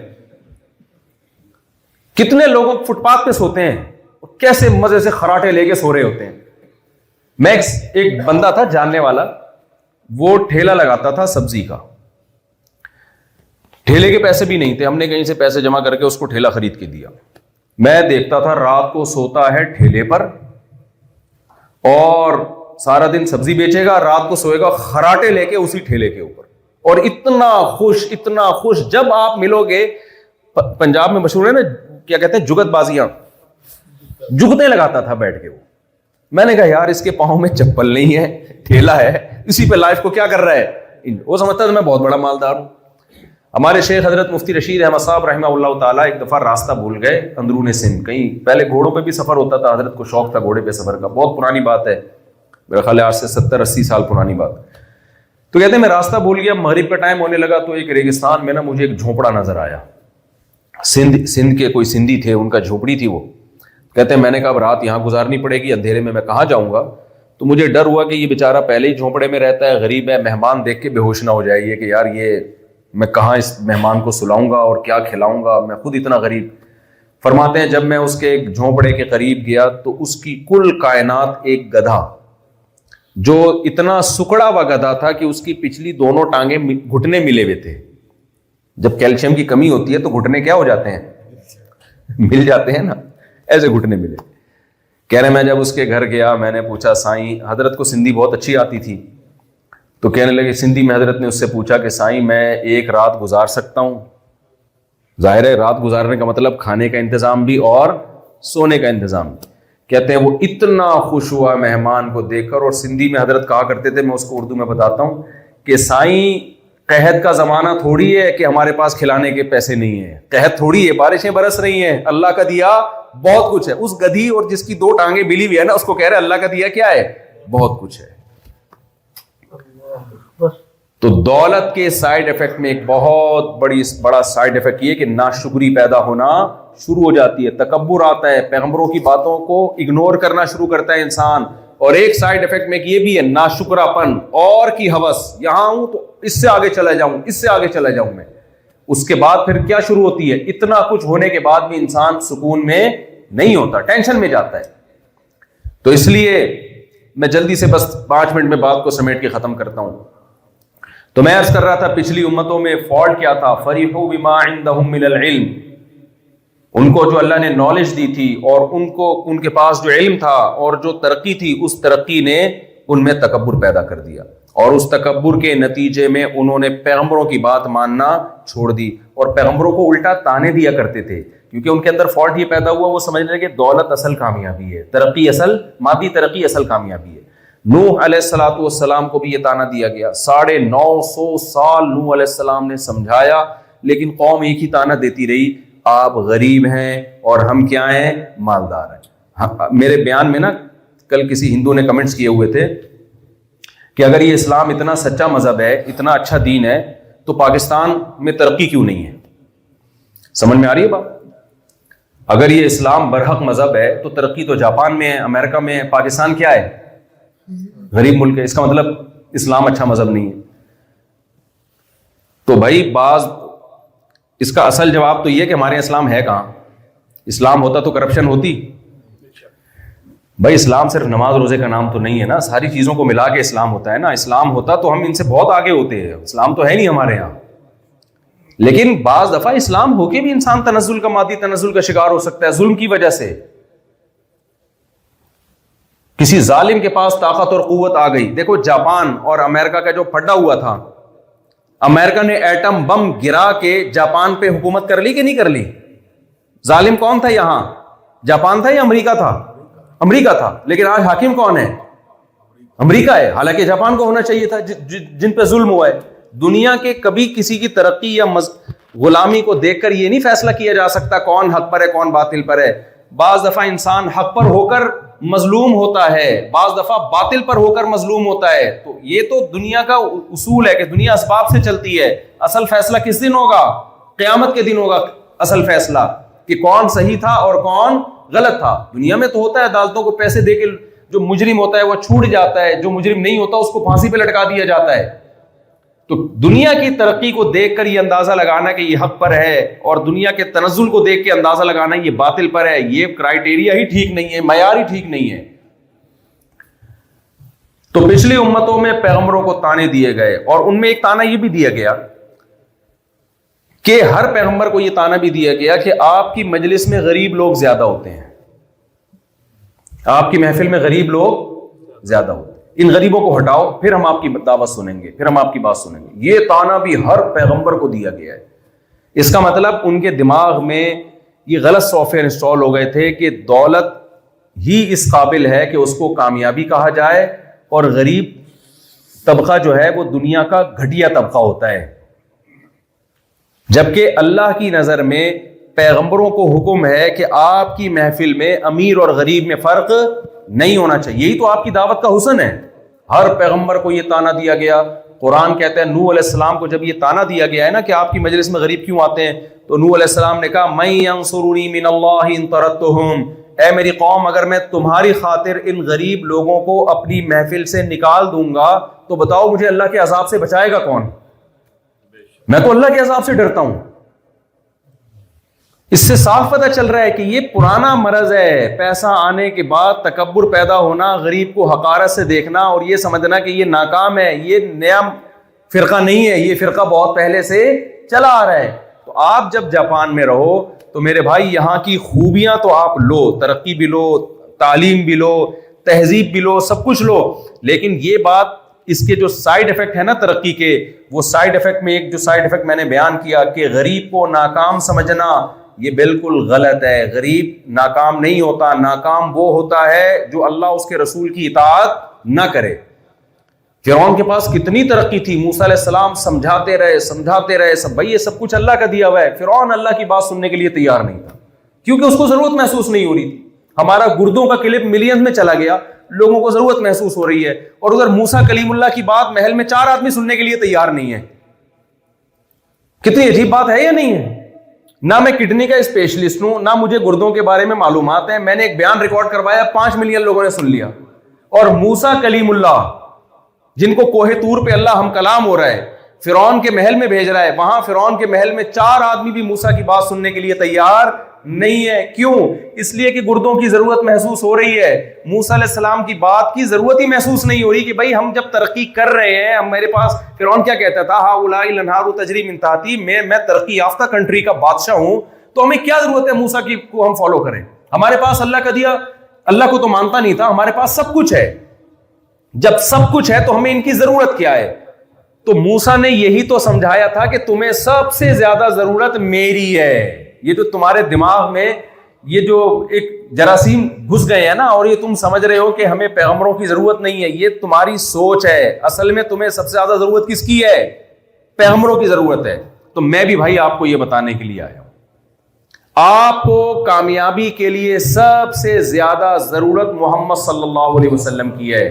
کتنے لوگوں فٹ پاتھ پہ سوتے ہیں, کیسے مزے سے خراٹے لے کے سو رہے ہوتے ہیں. میں ایک بندہ تھا جاننے والا, وہ ٹھیلا لگاتا تھا سبزی کا. ٹھیلے کے پیسے بھی نہیں تھے, ہم نے کہیں سے پیسے جمع کر کے اس کو ٹھیلا خرید کے دیا. میں دیکھتا تھا رات کو سوتا ہے ٹھیلے پر, اور سارا دن سبزی بیچے گا, رات کو سوئے گا خراٹے لے کے اسی ٹھیلے کے اوپر, اور اتنا خوش اتنا خوش. جب آپ ملو گے, پنجاب میں مشہور ہے نا کیا کہتے ہیں جگت بازیاں, جگتیں لگاتا تھا بیٹھ کے وہ. میں نے کہا یار اس کے پاؤں میں چپل نہیں ہے, ٹھیلا ہے, اسی پہ لائف کو کیا کر رہا ہے. وہ سمجھتا تھا میں بہت بڑا مالدار ہوں. ہمارے شیخ حضرت مفتی رشید احمد صاحب رحمہ اللہ تعالیٰ ایک دفعہ راستہ بھول گئے اندرون سندھ. کہیں پہلے گھوڑوں پہ بھی سفر ہوتا تھا, حضرت کو شوق تھا گھوڑے پہ سفر کا, بہت پرانی بات ہے, میرا خیال ہے آج سے 70-80 سال پرانی بات. تو کہتے ہیں میں راستہ بھول گیا, مغرب کا ٹائم ہونے لگا, تو ایک ریگستان میں نا مجھے ایک جھونپڑا نظر آیا. سندھ کے کوئی سندھی تھے, ان کا جھونپڑی تھی وہ. کہتے ہیں میں نے کہا اب رات یہاں گزارنی پڑے گی, اندھیرے میں کہاں جاؤں گا. تو مجھے ڈر ہوا کہ یہ بیچارہ پہلے ہی جھونپڑے میں رہتا ہے, غریب ہے, مہمان دیکھ کے بے ہوش نہ ہو جائے یہ کہ یار یہ میں کہاں اس مہمان کو سلاؤں گا اور کیا کھلاؤں گا, میں خود اتنا غریب. فرماتے ہیں جب میں اس کے ایک جھونپڑے کے قریب گیا تو اس کی کل کائنات ایک گدھا, جو اتنا سکڑا ہوا گدھا تھا کہ اس کی پچھلی دونوں ٹانگیں گھٹنے ملے ہوئے تھے. جب کیلشیم کی کمی ہوتی ہے تو گھٹنے کیا ہو جاتے ہیں, مل جاتے ہیں نا, ایسے گھٹنے ملے. کہہ رہے میں جب اس کے گھر گیا, میں نے پوچھا سائیں, حضرت کو سندھی بہت اچھی آتی تھی, تو کہنے لگے سندھی میں حضرت نے اس سے پوچھا کہ سائیں میں ایک رات گزار سکتا ہوں؟ ظاہر ہے رات گزارنے کا مطلب کھانے کا انتظام بھی اور سونے کا انتظام بھی. کہتے ہیں وہ اتنا خوش ہوا مہمان کو دیکھ کر, اور سندھی میں حضرت کہا کرتے تھے, میں اس کو اردو میں بتاتا ہوں کہ سائیں قحط کا زمانہ تھوڑی ہے کہ ہمارے پاس کھلانے کے پیسے نہیں ہیں, قحط تھوڑی ہے, بارشیں برس رہی ہیں, اللہ کا دیا بہت کچھ ہے. اس گدھی اور جس کی 2 ٹانگیں ملی ہوئی ہے نا, اس کو کہہ رہے اللہ کا دیا کیا ہے, بہت کچھ ہے. تو دولت کے سائیڈ افیکٹ میں ایک بہت بڑا سائیڈ افیکٹ یہ کہ ناشکری پیدا ہونا شروع ہو جاتی ہے, تکبر آتا ہے, پیغمبروں کی باتوں کو اگنور کرنا شروع کرتا ہے انسان. اور ایک سائیڈ افیکٹ میں یہ بھی ہے ناشکرا پن اور کی ہوس, یہاں ہوں تو اس سے آگے چلا جاؤں, اس سے آگے چلا جاؤں میں. اس کے بعد پھر کیا شروع ہوتی ہے, اتنا کچھ ہونے کے بعد بھی انسان سکون میں نہیں ہوتا, ٹینشن میں جاتا ہے. تو اس لیے میں جلدی سے بس 5 منٹ میں بات کو سمیٹ کے ختم کرتا ہوں. تو میں عرض کر رہا تھا پچھلی امتوں میں فالٹ کیا تھا, فریحوا بما عندهم من العلم, ان کو جو اللہ نے نالج دی تھی اور ان کے پاس جو علم تھا اور جو ترقی تھی, اس ترقی نے ان میں تکبر پیدا کر دیا, اور اس تکبر کے نتیجے میں انہوں نے پیغمبروں کی بات ماننا چھوڑ دی, اور پیغمبروں کو الٹا تانے دیا کرتے تھے, کیونکہ ان کے اندر فالٹ یہ پیدا ہوا, وہ سمجھ رہے کہ دولت اصل کامیابی ہے, ترقی اصل, مادی ترقی اصل کامیابی ہے. نوح علیہ الصلوۃ والسلام کو بھی یہ تانا دیا گیا, 950 سال نوح علیہ السلام نے سمجھایا, لیکن قوم ایک ہی تانا دیتی رہی, آپ غریب ہیں اور ہم کیا ہیں, مالدار ہیں. میرے بیان میں نا کل کسی ہندو نے کمنٹس کیے ہوئے تھے کہ اگر یہ اسلام اتنا سچا مذہب ہے, اتنا اچھا دین ہے, تو پاکستان میں ترقی کیوں نہیں ہے؟ سمجھ میں آ رہی ہے بات؟ اگر یہ اسلام برحق مذہب ہے تو ترقی تو جاپان میں ہے, امریکہ میں ہے, پاکستان کیا ہے, غریب ملک ہے. اس کا مطلب اسلام اچھا مذہب نہیں ہے. تو بھائی اس کا اصل جواب تو یہ کہ ہمارے اسلام ہے کہاں؟ اسلام ہوتا تو کرپشن ہوتی؟ بھائی اسلام صرف نماز روزے کا نام تو نہیں ہے نا, ساری چیزوں کو ملا کے اسلام ہوتا ہے نا. اسلام ہوتا تو ہم ان سے بہت آگے ہوتے ہیں, اسلام تو ہے نہیں ہمارے یہاں. لیکن بعض دفعہ اسلام ہو کے بھی انسان تنزل کا, مادی تنزل کا شکار ہو سکتا ہے ظلم کی وجہ سے. کسی ظالم کے پاس طاقت اور قوت آ گئی. دیکھو جاپان اور امریکہ کا جو پھڈا ہوا تھا, امریکہ نے ایٹم بم گرا کے جاپان پہ حکومت کر لی کہ نہیں کر لی؟ ظالم کون تھا یہاں, جاپان تھا یا امریکہ تھا؟ امریکہ تھا. لیکن آج حاکم کون ہے؟ امریکہ ہے, حالانکہ جاپان کو ہونا چاہیے تھا جن پہ ظلم ہوا ہے. دنیا کے کبھی کسی کی ترقی یا غلامی کو دیکھ کر یہ نہیں فیصلہ کیا جا سکتا کون حق پر ہے کون باطل پر ہے. بعض دفعہ انسان حق پر ہو کر مظلوم ہوتا ہے, بعض دفعہ باطل پر ہو کر مظلوم ہوتا ہے. تو یہ تو دنیا کا اصول ہے کہ دنیا اسباب سے چلتی ہے. اصل فیصلہ کس دن ہوگا؟ قیامت کے دن ہوگا اصل فیصلہ, کہ کون صحیح تھا اور کون غلط تھا. دنیا میں تو ہوتا ہے عدالتوں کو پیسے دے کے جو مجرم ہوتا ہے وہ چھوٹ جاتا ہے, جو مجرم نہیں ہوتا اس کو پھانسی پہ لٹکا دیا جاتا ہے. تو دنیا کی ترقی کو دیکھ کر یہ اندازہ لگانا کہ یہ حق پر ہے, اور دنیا کے تنزل کو دیکھ کے اندازہ لگانا یہ باطل پر ہے, یہ کرائیٹیریا ہی ٹھیک نہیں ہے, معیار ہی ٹھیک نہیں ہے. تو پچھلی امتوں میں پیغمبروں کو تانے دیے گئے, اور ان میں ایک تانا یہ بھی دیا گیا کہ ہر پیغمبر کو یہ تانا بھی دیا گیا کہ آپ کی مجلس میں غریب لوگ زیادہ ہوتے ہیں, آپ کی محفل میں غریب لوگ زیادہ ہوتے ہیں, ان غریبوں کو ہٹاؤ, پھر ہم آپ کی دعوت سنیں گے, پھر ہم آپ کی بات سنیں گے. یہ تانا بھی ہر پیغمبر کو دیا گیا ہے. اس کا مطلب ان کے دماغ میں یہ غلط سافٹ ویئر انسٹال ہو گئے تھے کہ دولت ہی اس قابل ہے کہ اس کو کامیابی کہا جائے, اور غریب طبقہ جو ہے وہ دنیا کا گھٹیا طبقہ ہوتا ہے. جبکہ اللہ کی نظر میں پیغمبروں کو حکم ہے کہ آپ کی محفل میں امیر اور غریب میں فرق نہیں ہونا چاہیے. یہی تو آپ کی دعوت کا حسن ہے. ہر پیغمبر کو یہ تانا دیا گیا. قرآن کہتا ہے نوح علیہ السلام کو جب یہ تانا دیا گیا ہے نا کہ آپ کی مجلس میں غریب کیوں آتے ہیں, تو نوح علیہ السلام نے کہا من ینصرنی من اللہ ان طردتہم, اے میری قوم اگر میں تمہاری خاطر ان غریب لوگوں کو اپنی محفل سے نکال دوں گا تو بتاؤ مجھے اللہ کے عذاب سے بچائے گا کون؟ میں تو اللہ کے عذاب سے ڈرتا ہوں. اس سے صاف پتہ چل رہا ہے کہ یہ پرانا مرض ہے, پیسہ آنے کے بعد تکبر پیدا ہونا, غریب کو حقارت سے دیکھنا اور یہ سمجھنا کہ یہ ناکام ہے. یہ نیا فرقہ نہیں ہے, یہ فرقہ بہت پہلے سے چلا آ رہا ہے. تو آپ جب جاپان میں رہو تو میرے بھائی یہاں کی خوبیاں تو آپ لو, ترقی بھی لو, تعلیم بھی لو, تہذیب بھی لو, سب کچھ لو, لیکن یہ بات اس کے جو سائیڈ ایفیکٹ ہے نا ترقی کے, وہ سائیڈ ایفیکٹ میں ایک جو سائیڈ ایفیکٹ میں نے بیان کیا کہ غریب کو ناکام سمجھنا, یہ بالکل غلط ہے. غریب ناکام نہیں ہوتا, ناکام وہ ہوتا ہے جو اللہ اس کے رسول کی اطاعت نہ کرے. فرعون کے پاس کتنی ترقی تھی, موسیٰ علیہ السلام سمجھاتے رہے سب, بھائی یہ سب کچھ اللہ کا دیا ہوا ہے. فرعون اللہ کی بات سننے کے لیے تیار نہیں تھا کیونکہ اس کو ضرورت محسوس نہیں ہو رہی تھی. ہمارا گردوں کا کلپ ملینز میں چلا گیا, لوگوں کو ضرورت محسوس ہو رہی ہے, اور ادھر موسیٰ کلیم اللہ کی بات محل میں 4 آدمی سننے کے لیے تیار نہیں ہے. کتنی عجیب بات ہے یا نہیں ہے؟ نہ میں کڈنی کا اسپیشلسٹ ہوں, نہ مجھے گردوں کے بارے میں معلومات ہیں. میں نے ایک بیان ریکارڈ کروایا, 5 ملین لوگوں نے سن لیا. اور موسیٰ کلیم اللہ جن کو کوہ طور پہ اللہ ہم کلام ہو رہا ہے, فرعون کے محل میں بھیج رہا ہے, وہاں فرعون کے محل میں 4 آدمی بھی موسیٰ کی بات سننے کے لیے تیار نہیں ہے. کیوں؟ اس لیے کہ گردوں کی ضرورت محسوس ہو رہی ہے. موسیٰ علیہ السلام کی بات کی ضرورت ہی محسوس نہیں ہو رہی کہ بھائی ہم جب ترقی کر رہے ہیں, ہم میرے پاس, فرعون کیا کہتا تھا, ہؤلاء الانہار تجری من تحتی, میں ترقی یافتہ کنٹری کا بادشاہ ہوں, تو ہمیں کیا ضرورت ہے موسیٰ کی کو ہم فالو کریں؟ ہمارے پاس اللہ کا دیا, اللہ کو تو مانتا نہیں تھا, ہمارے پاس سب کچھ ہے. جب سب کچھ ہے تو ہمیں ان کی ضرورت کیا ہے؟ تو موسیٰ نے یہی تو سمجھایا تھا کہ تمہیں سب سے زیادہ ضرورت میری ہے. یہ جو تمہارے دماغ میں یہ جو ایک جراثیم گھس گئے ہیں نا، اور یہ تم سمجھ رہے ہو کہ ہمیں پیغمبروں کی ضرورت نہیں ہے، یہ تمہاری سوچ ہے. اصل میں تمہیں سب سے زیادہ ضرورت کس کی ہے؟ پیغمبروں کی ضرورت ہے. تو میں بھی بھائی آپ کو یہ بتانے کے لیے آیا ہوں، آپ کو کامیابی کے لیے سب سے زیادہ ضرورت محمد صلی اللہ علیہ وسلم کی ہے.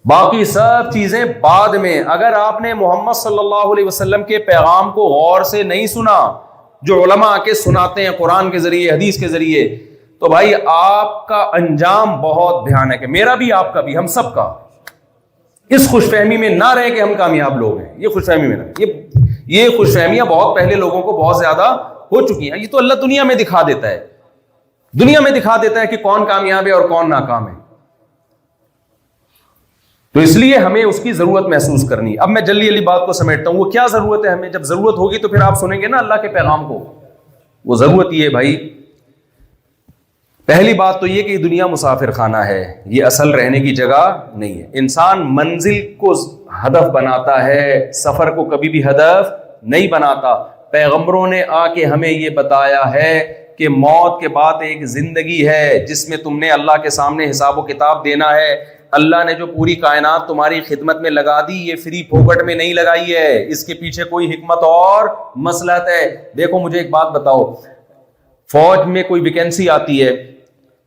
باقی سب چیزیں بعد میں. اگر آپ نے محمد صلی اللہ علیہ وسلم کے پیغام کو غور سے نہیں سنا جو علماء آ کے سناتے ہیں قرآن کے ذریعے، حدیث کے ذریعے، تو بھائی آپ کا انجام بہت بھیانک ہے. میرا بھی، آپ کا بھی، ہم سب کا. اس خوش فہمی میں نہ رہے کہ ہم کامیاب لوگ ہیں. یہ خوش فہمی میں نہ، یہ خوش فہمیاں بہت پہلے لوگوں کو بہت زیادہ ہو چکی ہیں. یہ تو اللہ دنیا میں دکھا دیتا ہے، دنیا میں دکھا دیتا ہے کہ کون کامیاب ہے اور کون ناکام ہے. تو اس لیے ہمیں اس کی ضرورت محسوس کرنی. اب میں جلدی جلدی بات کو سمیٹتا ہوں. وہ کیا ضرورت ہے ہمیں؟ جب ضرورت ہوگی تو پھر آپ سنیں گے نا اللہ کے پیغام کو. وہ ضرورت یہ بھائی، پہلی بات تو یہ کہ یہ دنیا مسافر خانہ ہے، یہ اصل رہنے کی جگہ نہیں ہے. انسان منزل کو ہدف بناتا ہے، سفر کو کبھی بھی ہدف نہیں بناتا. پیغمبروں نے آ کے ہمیں یہ بتایا ہے کہ موت کے بعد ایک زندگی ہے جس میں تم نے اللہ کے سامنے حساب و کتاب دینا ہے. اللہ نے جو پوری کائنات تمہاری خدمت میں لگا دی، یہ فری پھوکٹ میں نہیں لگائی ہے، اس کے پیچھے کوئی حکمت اور مصلحت ہے. دیکھو مجھے ایک بات بتاؤ، فوج میں کوئی ویکینسی آتی ہے،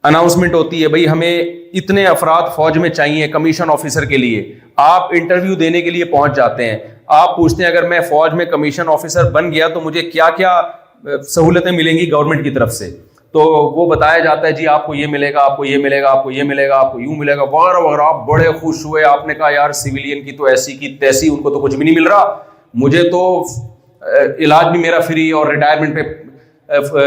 اناؤنسمنٹ ہوتی ہے، بھئی ہمیں اتنے افراد فوج میں چاہیے کمیشن آفیسر کے لیے. آپ انٹرویو دینے کے لیے پہنچ جاتے ہیں. آپ پوچھتے ہیں اگر میں فوج میں کمیشن آفیسر بن گیا تو مجھے کیا کیا سہولتیں ملیں گی گورنمنٹ کی طرف سے؟ تو وہ بتایا جاتا ہے جی آپ کو یہ ملے گا، آپ کو یہ ملے گا، آپ کو یہ ملے گا، آپ کو یوں ملے گا، وغیرہ وغیرہ. آپ بڑے خوش ہوئے، آپ نے کہا یار سویلین کی تو ایسی کی تیسی، ان کو تو کچھ بھی نہیں مل رہا، مجھے تو علاج بھی میرا فری، اور ریٹائرمنٹ پہ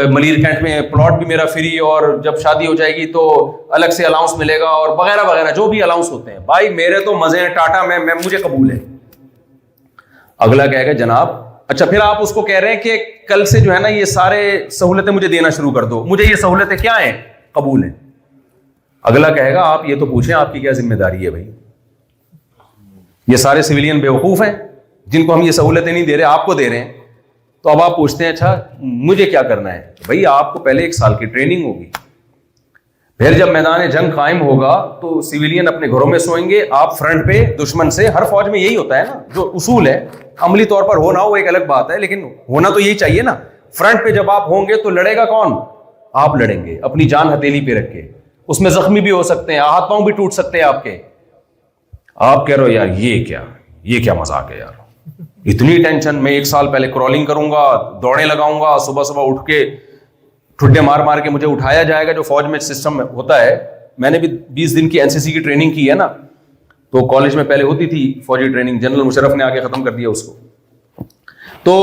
ملیر کینٹ میں پلاٹ بھی میرا فری، اور جب شادی ہو جائے گی تو الگ سے الاؤنس ملے گا، اور وغیرہ وغیرہ جو بھی الاؤنس ہوتے ہیں. بھائی میرے تو مزے ہیں، ٹاٹا میں مجھے قبول ہے. اگلا کہے گا جناب اچھا پھر آپ اس کو کہہ رہے ہیں کہ کل سے جو ہے نا یہ سارے سہولتیں مجھے دینا شروع کر دو، مجھے یہ سہولتیں کیا ہیں؟ قبول ہیں. اگلا کہے گا آپ یہ تو پوچھیں آپ کی کیا ذمہ داری ہے بھائی؟ یہ سارے سویلین بیوقوف ہیں جن کو ہم یہ سہولتیں نہیں دے رہے، آپ کو دے رہے ہیں. تو اب آپ پوچھتے ہیں اچھا مجھے کیا کرنا ہے؟ بھائی آپ کو پہلے 1 سال کی ٹریننگ ہوگی، پھر جب میدان جنگ قائم ہوگا تو سویلین اپنے گھروں میں سوئیں گے، آپ فرنٹ پہ دشمن سے. ہر فوج میں یہی ہوتا ہے نا، جو اصول ہے. عملی طور پر ہونا ہو ایک الگ بات ہے، لیکن ہونا تو یہی چاہیے نا. فرنٹ پہ جب آپ ہوں گے تو لڑے گا کون؟ آپ لڑیں گے اپنی جان ہتھیلی پہ رکھ کے. اس میں زخمی بھی ہو سکتے ہیں، ہاتھ پاؤں بھی ٹوٹ سکتے ہیں آپ کے. آپ کہہ رہے ہو یار یہ کیا مذاق ہے یار، اتنی ٹینشن. میں 1 سال پہلے کرالنگ کروں گا، دوڑیں لگاؤں گا، صبح صبح اٹھ کے ٹھڈے مار مار کے مجھے اٹھایا جائے گا جو فوج میں سسٹم ہوتا ہے. میں نے بھی 20 دن کی NCC کی ٹریننگ کی ہے نا، تو کالج میں پہلے ہوتی تھی فوجی ٹریننگ، جنرل مشرف نے آ کے ختم کر دیا اس کو. تو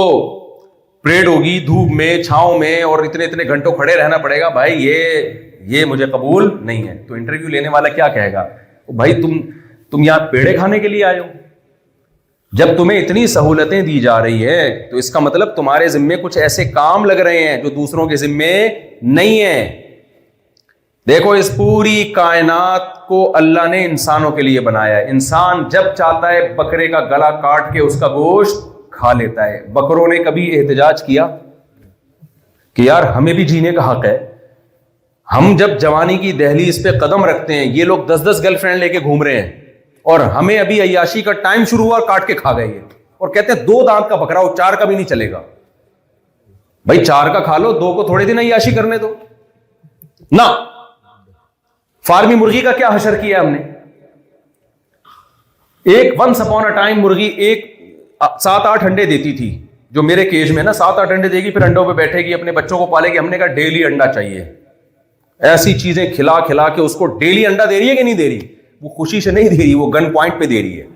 پریڈ ہوگی دھوپ میں چھاؤں میں، اور اتنے گھنٹوں کھڑے رہنا پڑے گا. بھائی یہ مجھے قبول نہیں ہے. تو انٹرویو لینے والا کیا کہے گا؟ بھائی تم یہاں پیڑے کھانے کے لیے آئے ہو؟ جب تمہیں اتنی سہولتیں دی جا رہی ہے تو اس کا مطلب تمہارے ذمے کچھ ایسے کام لگ رہے ہیں جو دوسروں کے ذمے نہیں ہیں. دیکھو اس پوری کائنات کو اللہ نے انسانوں کے لیے بنایا ہے. انسان جب چاہتا ہے بکرے کا گلا کاٹ کے اس کا گوشت کھا لیتا ہے. بکروں نے کبھی احتجاج کیا کہ یار ہمیں بھی جینے کا حق ہے؟ ہم جب جوانی کی دہلیز پہ قدم رکھتے ہیں، یہ لوگ 10 گرل فرینڈ لے کے گھوم رہے ہیں، اور ہمیں ابھی عیاشی کا ٹائم شروع ہوا، کاٹ کے کھا گئے یہ، اور کہتے ہیں 2 دانت کا بکرا ہو، 4 کا بھی نہیں چلے گا. بھائی 4 کا کھا لو، 2 کو تھوڑے دن عیاشی کرنے دو نہ. فارمی مرغی کا کیا حشر کیا ہم نے؟ ایک ونس اپون اے ٹائم مرغی ایک 7-8 انڈے دیتی تھی، جو میرے کیج میں نا 7-8 انڈے دے گی، پھر انڈوں پہ بیٹھے گی، اپنے بچوں کو پالے گی. ہم نے کہا ڈیلی انڈا چاہیے. ایسی چیزیں کھلا کھلا کے اس کو ڈیلی انڈا دے رہی ہے کہ نہیں دے رہی؟ وہ خوشی سے نہیں دے رہی، وہ گن پوائنٹ پہ دے رہی ہے،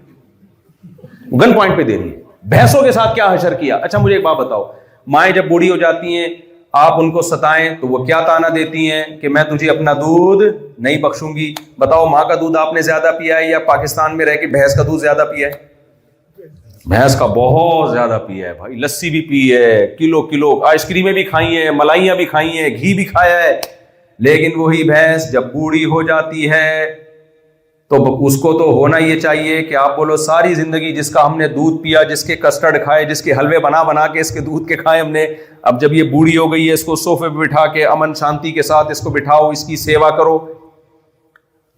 گن پوائنٹ پہ دے رہی ہے. بھینسوں کے ساتھ کیا حشر کیا؟ اچھا مجھے ایک بات بتاؤ، مائیں جب بوڑھی ہو جاتی ہیں آپ ان کو ستائیں تو وہ کیا تانا دیتی ہیں کہ میں تجھے اپنا دودھ نہیں بخشوں گی. بتاؤ ماں کا دودھ آپ نے زیادہ پیا ہے یا پاکستان میں رہ کے بھینس کا دودھ زیادہ پیا ہے؟ بھینس کا بہت زیادہ پیا ہے بھائی. لسی بھی پی ہے، کلو آئس کریمیں بھی کھائی ہیں، ملائیاں بھی کھائی ہیں، گھی بھی کھایا ہے. لیکن وہی بھینس جب بوڑھی ہو جاتی ہے تو اس کو تو ہونا یہ چاہیے کہ آپ بولو ساری زندگی جس کا ہم نے دودھ پیا، جس کے کسٹرڈ کھائے، جس کے حلوے بنا بنا کے اس کے دودھ کے کھائے ہم نے، اب جب یہ بوڑھی ہو گئی ہے اس کو صوفے پہ بٹھا کے امن شانتی کے ساتھ اس کو بٹھاؤ، اس کی سیوا کرو.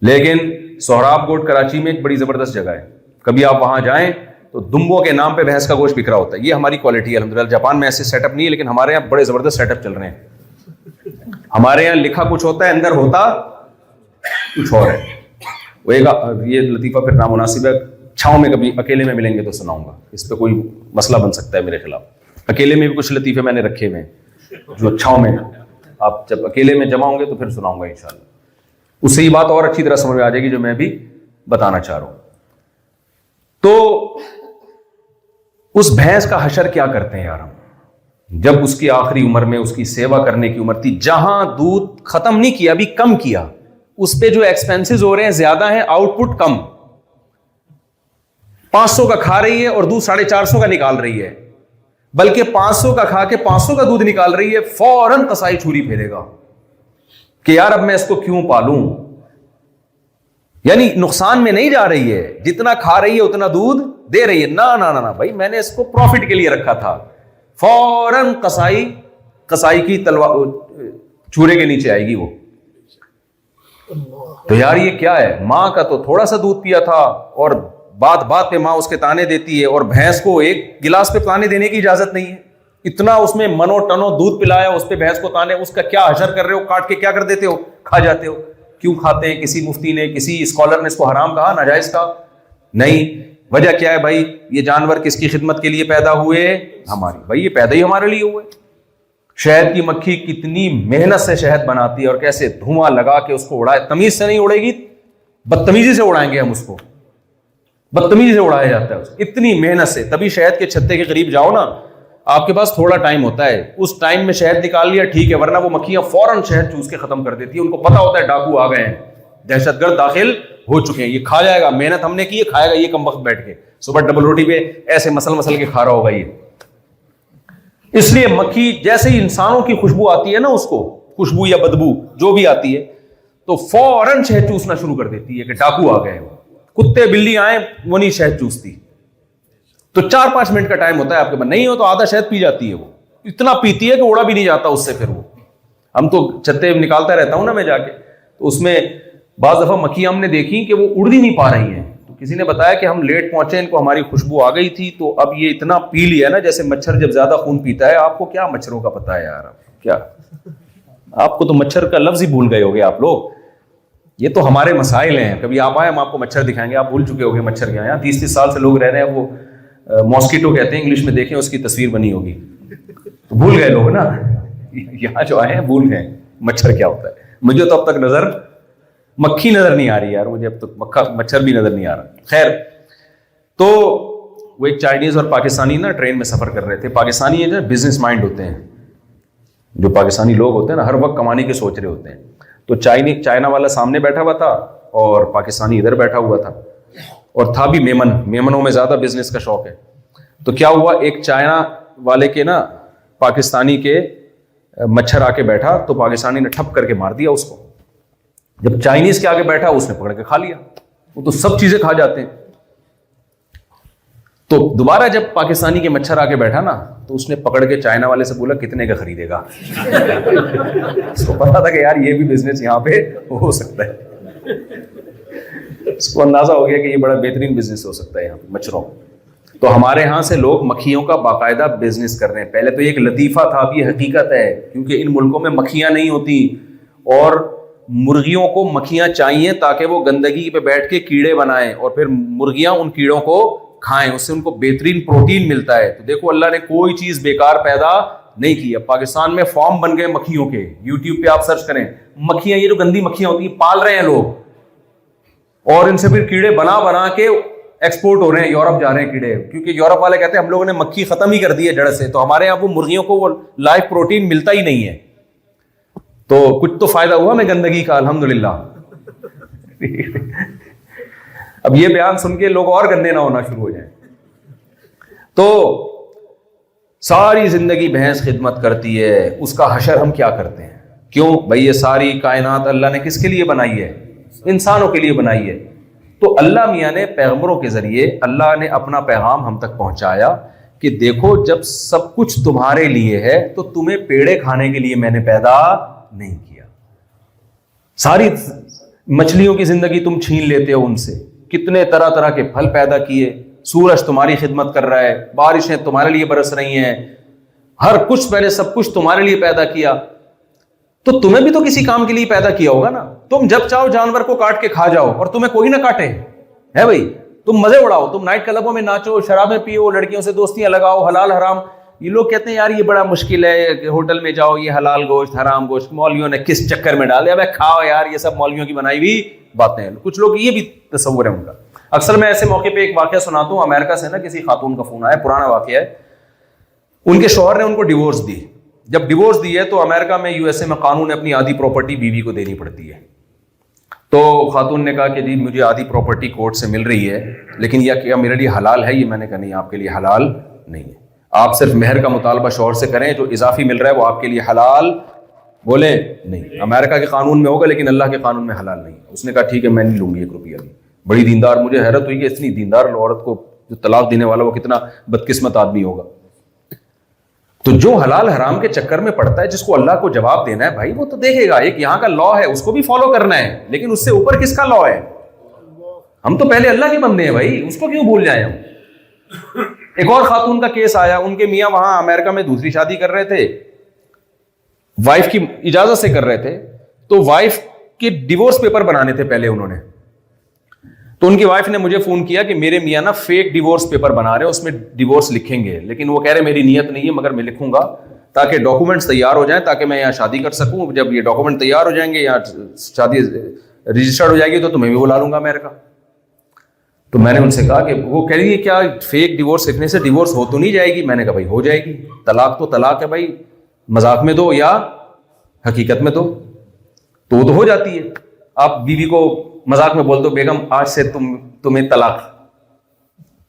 لیکن سہراب گوٹ کراچی میں ایک بڑی زبردست جگہ ہے، کبھی آپ وہاں جائیں تو دمبوں کے نام پہ بھینس کا گوشت بک رہا ہوتا ہے. یہ ہماری کوالٹی ہے الحمدللہ. جاپان میں ایسے سیٹ اپ نہیں ہے، لیکن ہمارے یہاں بڑے زبردست سیٹ اپ چل رہے ہیں. ہمارے یہاں لکھا کچھ ہوتا ہے، اندر ہوتا کچھ اور ہے. وہ ایک یہ لطیفہ پھر نامناسب ہے، چھاؤں میں کبھی اکیلے میں ملیں گے تو سناؤں گا، اس پہ کوئی مسئلہ بن سکتا ہے میرے خلاف. اکیلے میں بھی کچھ لطیفے میں نے رکھے ہوئے ہیں جو چھاؤں میں، آپ جب اکیلے میں جمع ہوں گے تو پھر سناؤں گا انشاءاللہ. اس سے یہ بات اور اچھی طرح سمجھ میں آ جائے گی جو میں بھی بتانا چاہ رہا ہوں. تو اس بھینس کا حشر کیا کرتے ہیں یار ہم؟ جب اس کی آخری عمر میں اس کی سیوا کرنے کی عمر تھی، جہاں دودھ ختم نہیں کیا، ابھی کم کیا، اس پہ جو ایکسپینسز ہو رہے ہیں زیادہ ہیں، آؤٹ پٹ کم. 500 کا کھا رہی ہے اور دودھ 450 کا نکال رہی ہے، بلکہ 500 کا کھا کے 500 کا دودھ نکال رہی ہے، فوراً قصائی چھری پھیرے گا کہ یار اب میں اس کو کیوں پالوں. یعنی نقصان میں نہیں جا رہی ہے، جتنا کھا رہی ہے اتنا دودھ دے رہی ہے. نہ بھائی، میں نے اس کو پروفٹ کے لیے رکھا تھا. فوراً قصائی کی تلوار چورے کے نیچے آئے گی وہ. تو یار یہ کیا ہے؟ ماں کا تو تھوڑا سا دودھ پیا تھا اور بات بات پہ ماں اس کے تانے دیتی ہے، اور بھینس کو ایک گلاس پہ تانے دینے کی اجازت نہیں ہے. اتنا اس میں منو ٹنو دودھ پلایا، اس پہ بھینس کو تانے. اس کا کیا حشر کر رہے ہو؟ کاٹ کے کیا کر دیتے ہو؟ کھا جاتے ہو. کیوں کھاتے ہیں؟ کسی مفتی نے، کسی اسکالر نے اس کو حرام کہا، ناجائز کہا؟ نہیں. وجہ کیا ہے بھائی؟ یہ جانور کس کی خدمت کے لیے پیدا ہوئے؟ ہماری. بھائی یہ پیدا ہی ہمارے لیے ہوئے. شہد کی مکھی کتنی محنت سے شہد بناتی ہے اور کیسے دھواں لگا کے اس کو اڑائے. تمیز سے نہیں اڑے گی، بدتمیزی سے اڑائیں گے ہم اس کو. بدتمیزی سے اڑایا جاتا ہے اس کو، اتنی محنت سے. تبھی شہد کے چھتے کے قریب جاؤ نا، آپ کے پاس تھوڑا ٹائم ہوتا ہے، اس ٹائم میں شہد نکال لیا ٹھیک ہے، ورنہ وہ مکھیاں فوراً شہد چوس کے ختم کر دیتی ہے. ان کو پتا ہوتا ہے ڈاکو آ گئے ہیں، دہشت گرد داخل ہو چکے ہیں، یہ کھا جائے گا. محنت ہم نے کی ہے، کھائے گا یہ کم وقت بیٹھ کے. صبح ڈبل روٹی پہ ایسے مسل کے کھا رہا ہوگا یہ. اس لیے مکھی جیسے ہی انسانوں کی خوشبو آتی ہے نا، اس کو خوشبو یا بدبو جو بھی آتی ہے، تو فوراً شہد چوسنا شروع کر دیتی ہے کہ ڈاکو آ گئے. کتے بلی آئیں وہ نہیں شہد چوستی. تو 4-5 منٹ کا ٹائم ہوتا ہے آپ کے پاس، نہیں ہو تو آدھا شہد پی جاتی ہے. وہ اتنا پیتی ہے کہ اڑا بھی نہیں جاتا اس سے. پھر وہ ہم تو چھتے نکالتا رہتا ہوں نا میں جا کے، تو اس میں بعض دفعہ مکھیاں ہم نے دیکھی کہ وہ اڑ ہی نہیں پا رہی ہیں. تو کسی نے بتایا کہ ہم لیٹ پہنچے، ان کو ہماری خوشبو آ گئی تھی، تو اب یہ اتنا پی لیا نا جیسے مچھر جب زیادہ خون پیتا ہے. آپ کو کیا مچھروں کا پتا ہے یار؟ کیا آپ کو تو مچھر کا لفظ ہی بھول گئے ہوگے آپ لوگ. یہ تو ہمارے مسائل ہیں. کبھی آپ آئے ہم آپ کو مچھر دکھائیں گے، آپ بھول چکے ہوگے مچھر کیا. یہاں 30 سال سے لوگ رہ رہے ہیں. وہ ماسکیٹو کہتے ہیں انگلش میں، دیکھیں اس کی تصویر بنی ہوگی تو بھول گئے لوگ نا. یہاں جو آئے ہیں بھول گئے مچھر کیا ہوتا ہے. مجھے تو اب تک مکھی نظر نہیں آ رہی یار، مجھے اب تک مچھر بھی نظر نہیں آ رہا. خیر، تو وہ ایک چائنیز اور پاکستانی نا ٹرین میں سفر کر رہے تھے. پاکستانی جو بزنس مائنڈ ہوتے ہیں، جو پاکستانی لوگ ہوتے ہیں نا، ہر وقت کمانے کے سوچ رہے ہوتے ہیں. تو چائنا والا سامنے بیٹھا ہوا تھا اور پاکستانی ادھر بیٹھا ہوا تھا، اور تھا بھی میمنوں میں زیادہ بزنس کا شوق ہے. تو کیا ہوا، ایک چائنا والے کے نا پاکستانی کے مچھر آ کے بیٹھا، تو پاکستانی نے ٹھپ کر کے مار دیا اس کو. جب چائنیز کے آگے بیٹھا اس نے پکڑ کے کھا لیا. وہ تو سب چیزیں کھا جاتے ہیں. تو دوبارہ جب پاکستانی کے مچھر آ کے بیٹھا نا، تو اس نے پکڑ کے چائنا والے سے بولا کتنے کا خریدے گا. اس کو پتا تھا کہ یار یہ بھی بزنس یہاں پہ ہو سکتا ہے. اس کو اندازہ ہو گیا کہ یہ بڑا بہترین بزنس ہو سکتا ہے یہاں پہ مچھروں. تو ہمارے ہاں سے لوگ مکھیوں کا باقاعدہ بزنس کر رہے ہیں. پہلے تو یہ ایک لطیفہ تھا، اب یہ حقیقت ہے، کیونکہ ان ملکوں میں مکھیاں نہیں ہوتی، اور مرغیوں کو مکھیاں چاہیے تاکہ وہ گندگی پہ بیٹھ کے کیڑے بنائیں، اور پھر مرغیاں ان کیڑوں کو کھائیں، اس سے ان کو بہترین پروٹین ملتا ہے. تو دیکھو اللہ نے کوئی چیز بیکار پیدا نہیں کی. اب پاکستان میں فارم بن گئے مکھیوں کے، یوٹیوب پہ آپ سرچ کریں مکھیاں، یہ جو گندی مکھیاں ہوتی ہیں پال رہے ہیں لوگ، اور ان سے پھر کیڑے بنا کے ایکسپورٹ ہو رہے ہیں، یورپ جا رہے ہیں کیڑے. کیونکہ یورپ والے کہتے ہیں ہم لوگوں نے مکھی ختم ہی کر دی ہے جڑ سے، تو ہمارے یہاں وہ مرغیوں کو وہ لائف پروٹین ملتا ہی نہیں ہے. تو کچھ تو فائدہ ہوا میں گندگی کا، الحمدللہ. اب یہ بیان سن کے لوگ اور گندے نہ ہونا شروع ہو جائیں. تو ساری زندگی بھینس خدمت کرتی ہے، اس کا حشر ہم کیا کرتے ہیں؟ کیوں بھائی؟ یہ ساری کائنات اللہ نے کس کے لیے بنائی ہے؟ انسانوں کے لیے بنائی ہے. تو اللہ میاں نے پیغمبروں کے ذریعے اللہ نے اپنا پیغام ہم تک پہنچایا کہ دیکھو جب سب کچھ تمہارے لیے ہے تو تمہیں پیڑے کھانے کے لیے میں نے پیدا نہیں کیا. ساری مچھلیوں کی زندگی تم چھین لیتے ہو ان سے, کتنے طرح طرح کے پھل پیدا کیے, سورج تمہاری خدمت کر رہا ہے, بارشیں تمہارے لیے برس رہی ہیں, ہر کچھ میں نے سب کچھ تمہارے لیے پیدا کیا, تو تمہیں بھی تو کسی کام کے لیے پیدا کیا ہوگا نا. تم جب چاہو جانور کو کاٹ کے کھا جاؤ اور تمہیں کوئی نہ کاٹے, ہے بھائی, تم مزے اڑاؤ, تم نائٹ کلبوں میں ناچو, شرابیں پیو, لڑکیوں سے دوستیاں لگاؤ, حلال حرام. یہ لوگ کہتے ہیں یار یہ بڑا مشکل ہے کہ ہوٹل میں جاؤ یہ حلال گوشت حرام گوشت, مولویوں نے کس چکر میں ڈالے, ابے کھاؤ یار, یہ سب مولویوں کی بنائی ہوئی باتیں ہیں. کچھ لوگ یہ بھی تصور ہے ان کا. اکثر میں ایسے موقع پہ ایک واقعہ سناتا ہوں, امریکہ سے نا کسی خاتون کا فون آیا, پرانا واقعہ ہے. ان کے شوہر نے ان کو ڈیورس دی. جب ڈیورس دی ہے تو امریکہ میں یو ایس اے میں قانون ہے اپنی آدھی پراپرٹی بیوی کو دینی پڑتی ہے. تو خاتون نے کہا کہ جی مجھے آدھی پراپرٹی کورٹ سے مل رہی ہے, لیکن یہ کیا میرے لیے حلال ہے؟ یہ میں نے کہا نہیں, آپ کے لیے حلال نہیں ہے. آپ صرف مہر کا مطالبہ شوہر سے کریں, جو اضافی مل رہا ہے وہ آپ کے لیے حلال بولے نہیں. امریکہ کے قانون میں ہوگا لیکن اللہ کے قانون میں حلال نہیں. اس نے کہا ٹھیک ہے میں نہیں لوں گی 1 روپیہ بھی. بڑی دیندار, مجھے حیرت ہوئی کہ اتنی دیندار عورت کو جو طلاق دینے والا وہ کتنا بدقسمت آدمی ہوگا. تو جو حلال حرام کے چکر میں پڑتا ہے, جس کو اللہ کو جواب دینا ہے بھائی, وہ تو دیکھے گا. ایک یہاں کا لا ہے اس کو بھی فالو کرنا ہے, لیکن اس سے اوپر کس کا لا ہے؟ ہم تو پہلے اللہ کے بندے ہیں بھائی, اس کو کیوں بھول جائیں ہم. ایک اور خاتون کا کیس آیا, ان کے میاں وہاں امریکہ میں دوسری شادی کر رہے تھے, وائف کی اجازت سے کر رہے تھے, تو وائف کے ڈیورس پیپر بنانے تھے پہلے انہوں نے. تو ان کی وائف نے مجھے فون کیا کہ میرے میاں نا فیک ڈیورس پیپر بنا رہے ہیں, اس میں ڈیورس لکھیں گے, لیکن وہ کہہ رہے میری نیت نہیں ہے مگر میں لکھوں گا تاکہ ڈاکومنٹس تیار ہو جائیں, تاکہ میں یہاں شادی کر سکوں. جب یہ ڈاکومنٹ تیار ہو جائیں گے, یہاں شادی رجسٹرڈ ہو جائے گی, تو تمہیں بھی بلا لوں گا امریکہ. تو میں نے ان سے کہا کہ وہ کہہ رہی ہے کیا فیک ڈیورس لکھنے سے ڈیورس ہو تو نہیں جائے گی؟ میں نے کہا بھائی ہو جائے گی. طلاق تو طلاق ہے بھائی, مذاق میں دو یا حقیقت میں دو, تو وہ تو ہو جاتی ہے. آپ بیوی کو مذاق میں بول دو بیگم آج سے تمہیں طلاق,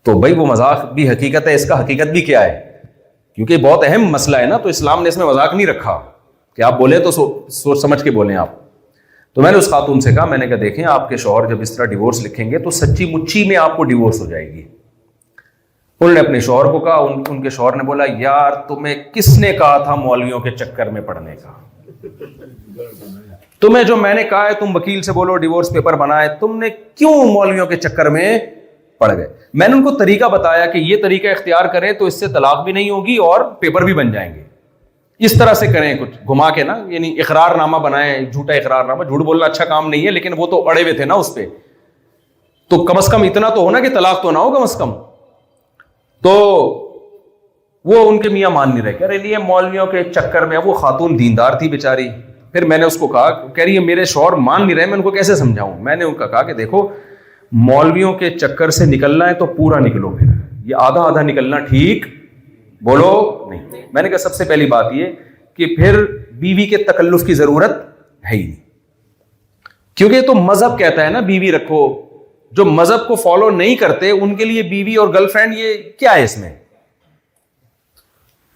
تو بھائی وہ مذاق بھی حقیقت ہے, اس کا حقیقت بھی کیا ہے, کیونکہ بہت اہم مسئلہ ہے نا. تو اسلام نے اس میں مذاق نہیں رکھا کہ آپ بولیں تو سوچ سمجھ کے بولیں آپ. تو میں نے اس خاتون سے کہا, میں نے کہا دیکھیں آپ کے شوہر جب اس طرح ڈیورس لکھیں گے تو سچی مچی میں آپ کو ڈیورس ہو جائے گی. انہوں نے اپنے شوہر کو کہا, ان کے شوہر نے بولا یار تمہیں کس نے کہا تھا مولویوں کے چکر میں پڑنے کا, تمہیں جو میں نے کہا ہے تم وکیل سے بولو ڈیورس پیپر بنائے, تم نے کیوں مولویوں کے چکر میں پڑ گئے. میں نے ان کو طریقہ بتایا کہ یہ طریقہ اختیار کریں تو اس سے طلاق بھی نہیں ہوگی اور پیپر بھی بن جائیں گے. اس طرح سے کریں کچھ گھما کے نا, یعنی اقرار نامہ بنائیں, جھوٹا اقرار نامہ. جھوٹ بولنا اچھا کام نہیں ہے, لیکن وہ تو اڑے ہوئے تھے نا اس پہ, تو کم از کم اتنا تو ہونا کہ طلاق تو نہ ہو کم از کم. تو وہ ان کے میاں مان نہیں رہے, کہہ رہے لیے مولویوں کے چکر میں. وہ خاتون دیندار تھی بیچاری. پھر میں نے اس کو کہا, کہہ رہی ہے میرے شوہر مان نہیں رہے, میں ان کو کیسے سمجھاؤں. میں نے ان کا کہا کہ دیکھو مولویوں کے چکر سے نکلنا ہے تو پورا نکلو, پھر یہ آدھا آدھا نکلنا ٹھیک بولو نہیں. میں نے کہا سب سے پہلی بات یہ کہ پھر بیوی کے تکلف کی ضرورت ہے ہی نہیں, کیونکہ تو مذہب کہتا ہے نا بیوی رکھو. جو مذہب کو فالو نہیں کرتے ان کے لیے بیوی اور گرل فرینڈ یہ کیا ہے اس میں,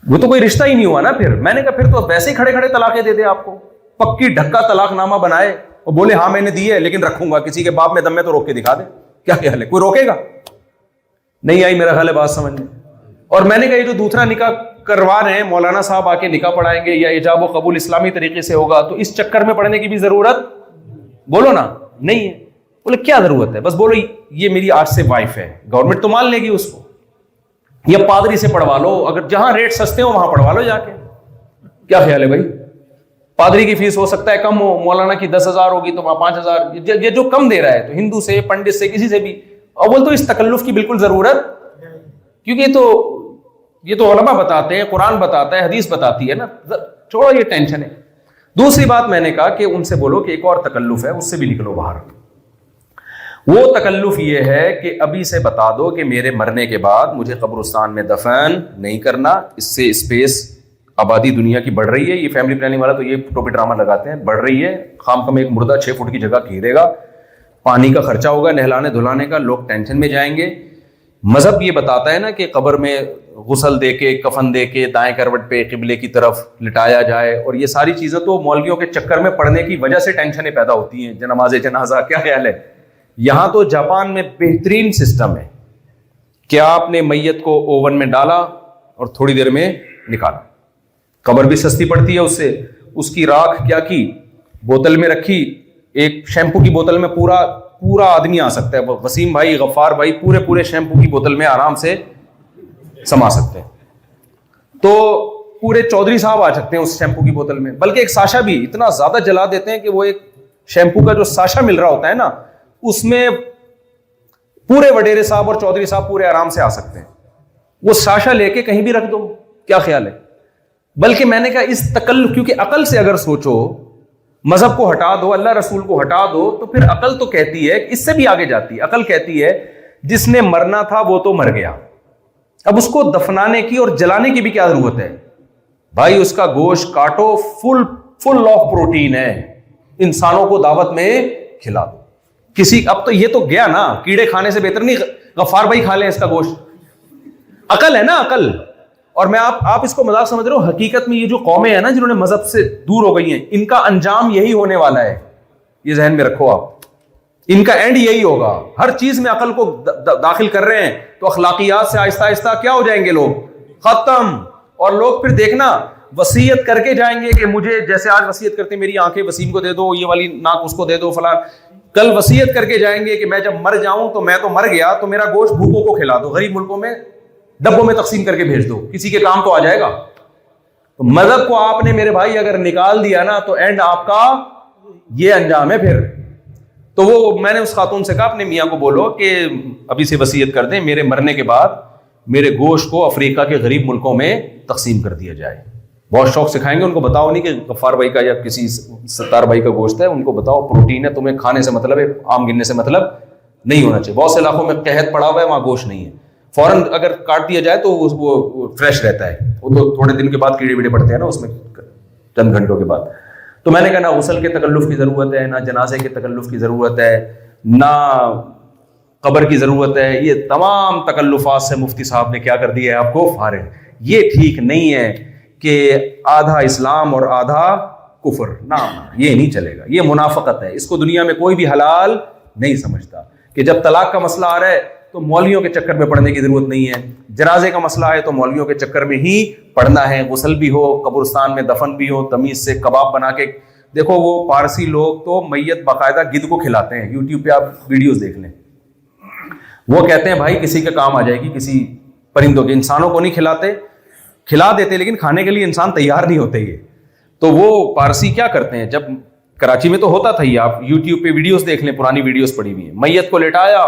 وہ تو کوئی رشتہ ہی نہیں ہوا نا. پھر میں نے کہا پھر تو ویسے ہی کھڑے کھڑے طلاقیں دے دے آپ کو, پکی ڈھکا طلاق نامہ بنائے اور بولے ہاں میں نے دی ہے لیکن رکھوں گا, کسی کے باپ میں دم میں تو روک کے دکھا دے. کیا خیال ہے, کوئی روکے گا؟ نہیں آئی میرا خیال ہے بات سمجھ میں. اور میں نے کہا یہ جو دوسرا نکاح کروا رہے ہیں مولانا صاحب آ کے نکاح پڑھائیں گے یا ایجاب و قبول اسلامی طریقے سے ہوگا, تو اس چکر میں پڑھنے کی بھی ضرورت بولو نا نہیں ہے. بولے کیا ضرورت ہے, بس بولو یہ میری آج سے وائف ہے, گورنمنٹ تو مان لے گی اس کو, یا پادری سے پڑھوا لو, اگر جہاں ریٹ سستے ہو وہاں پڑھوا لو جا کے. کیا خیال ہے بھائی, پادری کی فیس ہو سکتا ہے کم ہو, مولانا کی 10,000 ہوگی تو وہاں 5,000, یہ جو کم دے رہا ہے تو ہندو سے پنڈت سے کسی سے بھی. اور بول تو اس تکلف کی بالکل ضرورت, کیونکہ یہ تو علماء بتاتے ہیں, قرآن بتاتا ہے, حدیث بتاتی ہے نا, چھوڑو یہ ٹینشن ہے. دوسری بات میں نے کہا کہ ان سے بولو کہ ایک اور تکلف ہے, اس سے بھی نکلو باہر. وہ تکلف یہ ہے کہ ابھی سے بتا دو کہ میرے مرنے کے بعد مجھے قبرستان میں دفن نہیں کرنا. اس سے اسپیس آبادی دنیا کی بڑھ رہی ہے, یہ فیملی پلاننگ والا تو یہ ٹوپی ڈرامہ لگاتے ہیں, بڑھ رہی ہے. خام کم ایک مردہ 6 فٹ کی جگہ گھیرے گا, پانی کا خرچہ ہوگا نہلانے دھلانے کا, لوگ ٹینشن میں جائیں گے. مذہب یہ بتاتا ہے نا کہ قبر میں غسل دے کے کفن دے کے دائیں کروٹ پہ قبلے کی طرف لٹایا جائے, اور یہ ساری چیزیں تو مولویوں کے چکر میں پڑنے کی وجہ سے ٹینشنیں پیدا ہوتی ہیں. نماز جنازہ, کیا خیال ہے, یہاں تو جاپان میں بہترین سسٹم ہے کہ آپ نے میت کو اوون میں ڈالا اور تھوڑی دیر میں نکالا. قبر بھی سستی پڑتی ہے اس سے. اس کی راکھ کیا کی, بوتل میں رکھی, ایک شیمپو کی بوتل میں پورا آدمی آ سکتا ہے. وسیم بھائی, غفار بھائی پورے شیمپو کی بوتل میں آرام سے سما سکتے ہیں. تو پورے چودھری صاحب آ سکتے ہیں اس شیمپو کی بوتل میں. بلکہ ایک ساشا بھی اتنا زیادہ جلا دیتے ہیں کہ وہ ایک شیمپو کا جو ساشا مل رہا ہوتا ہے نا, اس میں پورے وڈیرے صاحب اور چودھری صاحب پورے آرام سے آ سکتے ہیں. وہ ساشا لے کے کہیں بھی رکھ دو, کیا خیال ہے؟ بلکہ میں نے کہا اس تکلف, کیونکہ عقل سے اگر سوچو, مذہب کو ہٹا دو, اللہ رسول کو ہٹا دو, تو پھر عقل تو کہتی ہے, اس سے بھی آگے جاتی ہے, عقل کہتی ہے جس نے مرنا تھا وہ تو مر گیا, اب اس کو دفنانے کی اور جلانے کی بھی کیا ضرورت ہے بھائی؟ اس کا گوشت کاٹو, فل آف پروٹین ہے, انسانوں کو دعوت میں کھلا دو. کسی, اب تو یہ تو گیا نا, کیڑے کھانے سے بہتر نہیں غفار بھائی کھا لیں اس کا گوشت. عقل ہے نا, عقل. اور میں آپ اس کو مذاق سمجھ رہے ہو, حقیقت میں یہ جو قومیں ہیں نا جنہوں نے مذہب سے دور ہو گئی ہیں, ان کا انجام یہی ہونے والا ہے. یہ ذہن میں رکھو آپ, ان کا اینڈ یہی ہوگا. ہر چیز میں عقل کو داخل کر رہے ہیں تو اخلاقیات سے آہستہ آہستہ کیا ہو جائیں گے لوگ, ختم. اور لوگ پھر دیکھنا وصیت کر کے جائیں گے کہ مجھے, جیسے آج وصیت کرتے ہیں میری آنکھیں وسیم کو دے دو, یہ والی ناک اس کو دے دو فلاں, کل وصیت کر کے جائیں گے کہ میں جب مر جاؤں تو میں تو مر گیا, تو میرا گوشت بھوکوں کو کھلا دو, غریب ملکوں میں ڈبوں میں تقسیم کر کے بھیج دو, کسی کے کام تو آ جائے گا. تو مذہب کو آپ نے میرے بھائی اگر نکال دیا نا تو اینڈ آپ کا یہ انجام ہے پھر. تو وہ میں نے اس خاتون سے کہا اپنے میاں کو بولو کہ ابھی سے وصیت کر دیں, میرے مرنے کے بعد میرے گوشت کو افریقہ کے غریب ملکوں میں تقسیم کر دیا جائے. بہت شوق سکھائیں گے ان کو, بتاؤ نہیں کہ غفار بھائی کا یا کسی ستار بھائی کا گوشت ہے, ان کو بتاؤ پروٹین ہے, تمہیں کھانے سے مطلب ہے, آم گننے سے مطلب نہیں ہونا چاہیے. بہت سے علاقوں میں قحط پڑا ہوا ہے, وہاں گوشت نہیں ہے, فوراً اگر کاٹ دیا جائے تو وہ فریش رہتا ہے, وہ تو تھوڑے دن کے بعد کیڑے ویڑے پڑتے ہیں نا اس میں, چند گھنٹوں کے بعد. تو میں نے کہا نہ غسل کے تکلف کی ضرورت ہے, نہ جنازے کے تکلف کی ضرورت ہے, نہ قبر کی ضرورت ہے. یہ تمام تکلفات سے مفتی صاحب نے کیا کر دیا ہے آپ کو فارغ. یہ ٹھیک نہیں ہے کہ آدھا اسلام اور آدھا کفر, نہ یہ نہیں چلے گا, یہ منافقت ہے. اس کو دنیا میں کوئی بھی حلال نہیں سمجھتا کہ جب طلاق کا مسئلہ آ رہا ہے تو مولویوں کے چکر میں پڑھنے کی ضرورت نہیں ہے, جنازے کا مسئلہ ہے تو مولویوں کے چکر میں ہی پڑھنا ہے, غسل بھی ہو, قبرستان میں دفن بھی ہو, تمیز سے کباب بنا کے. دیکھو وہ پارسی لوگ تو میت باقاعدہ گدھ کو کھلاتے ہیں, یوٹیوب پہ آپ ویڈیوز دیکھ لیں. وہ کہتے ہیں بھائی کسی کے کام آ جائے گی, کسی پرندوں کے, انسانوں کو نہیں کھلاتے, کھلا دیتے لیکن کھانے کے لیے انسان تیار نہیں ہوتے. یہ تو وہ پارسی کیا کرتے ہیں, جب کراچی میں تو ہوتا تھا, یہ آپ یوٹیوب پہ ویڈیوز دیکھ لیں, پرانی ویڈیوز پڑی ہوئی ہیں, میت کو لٹایا,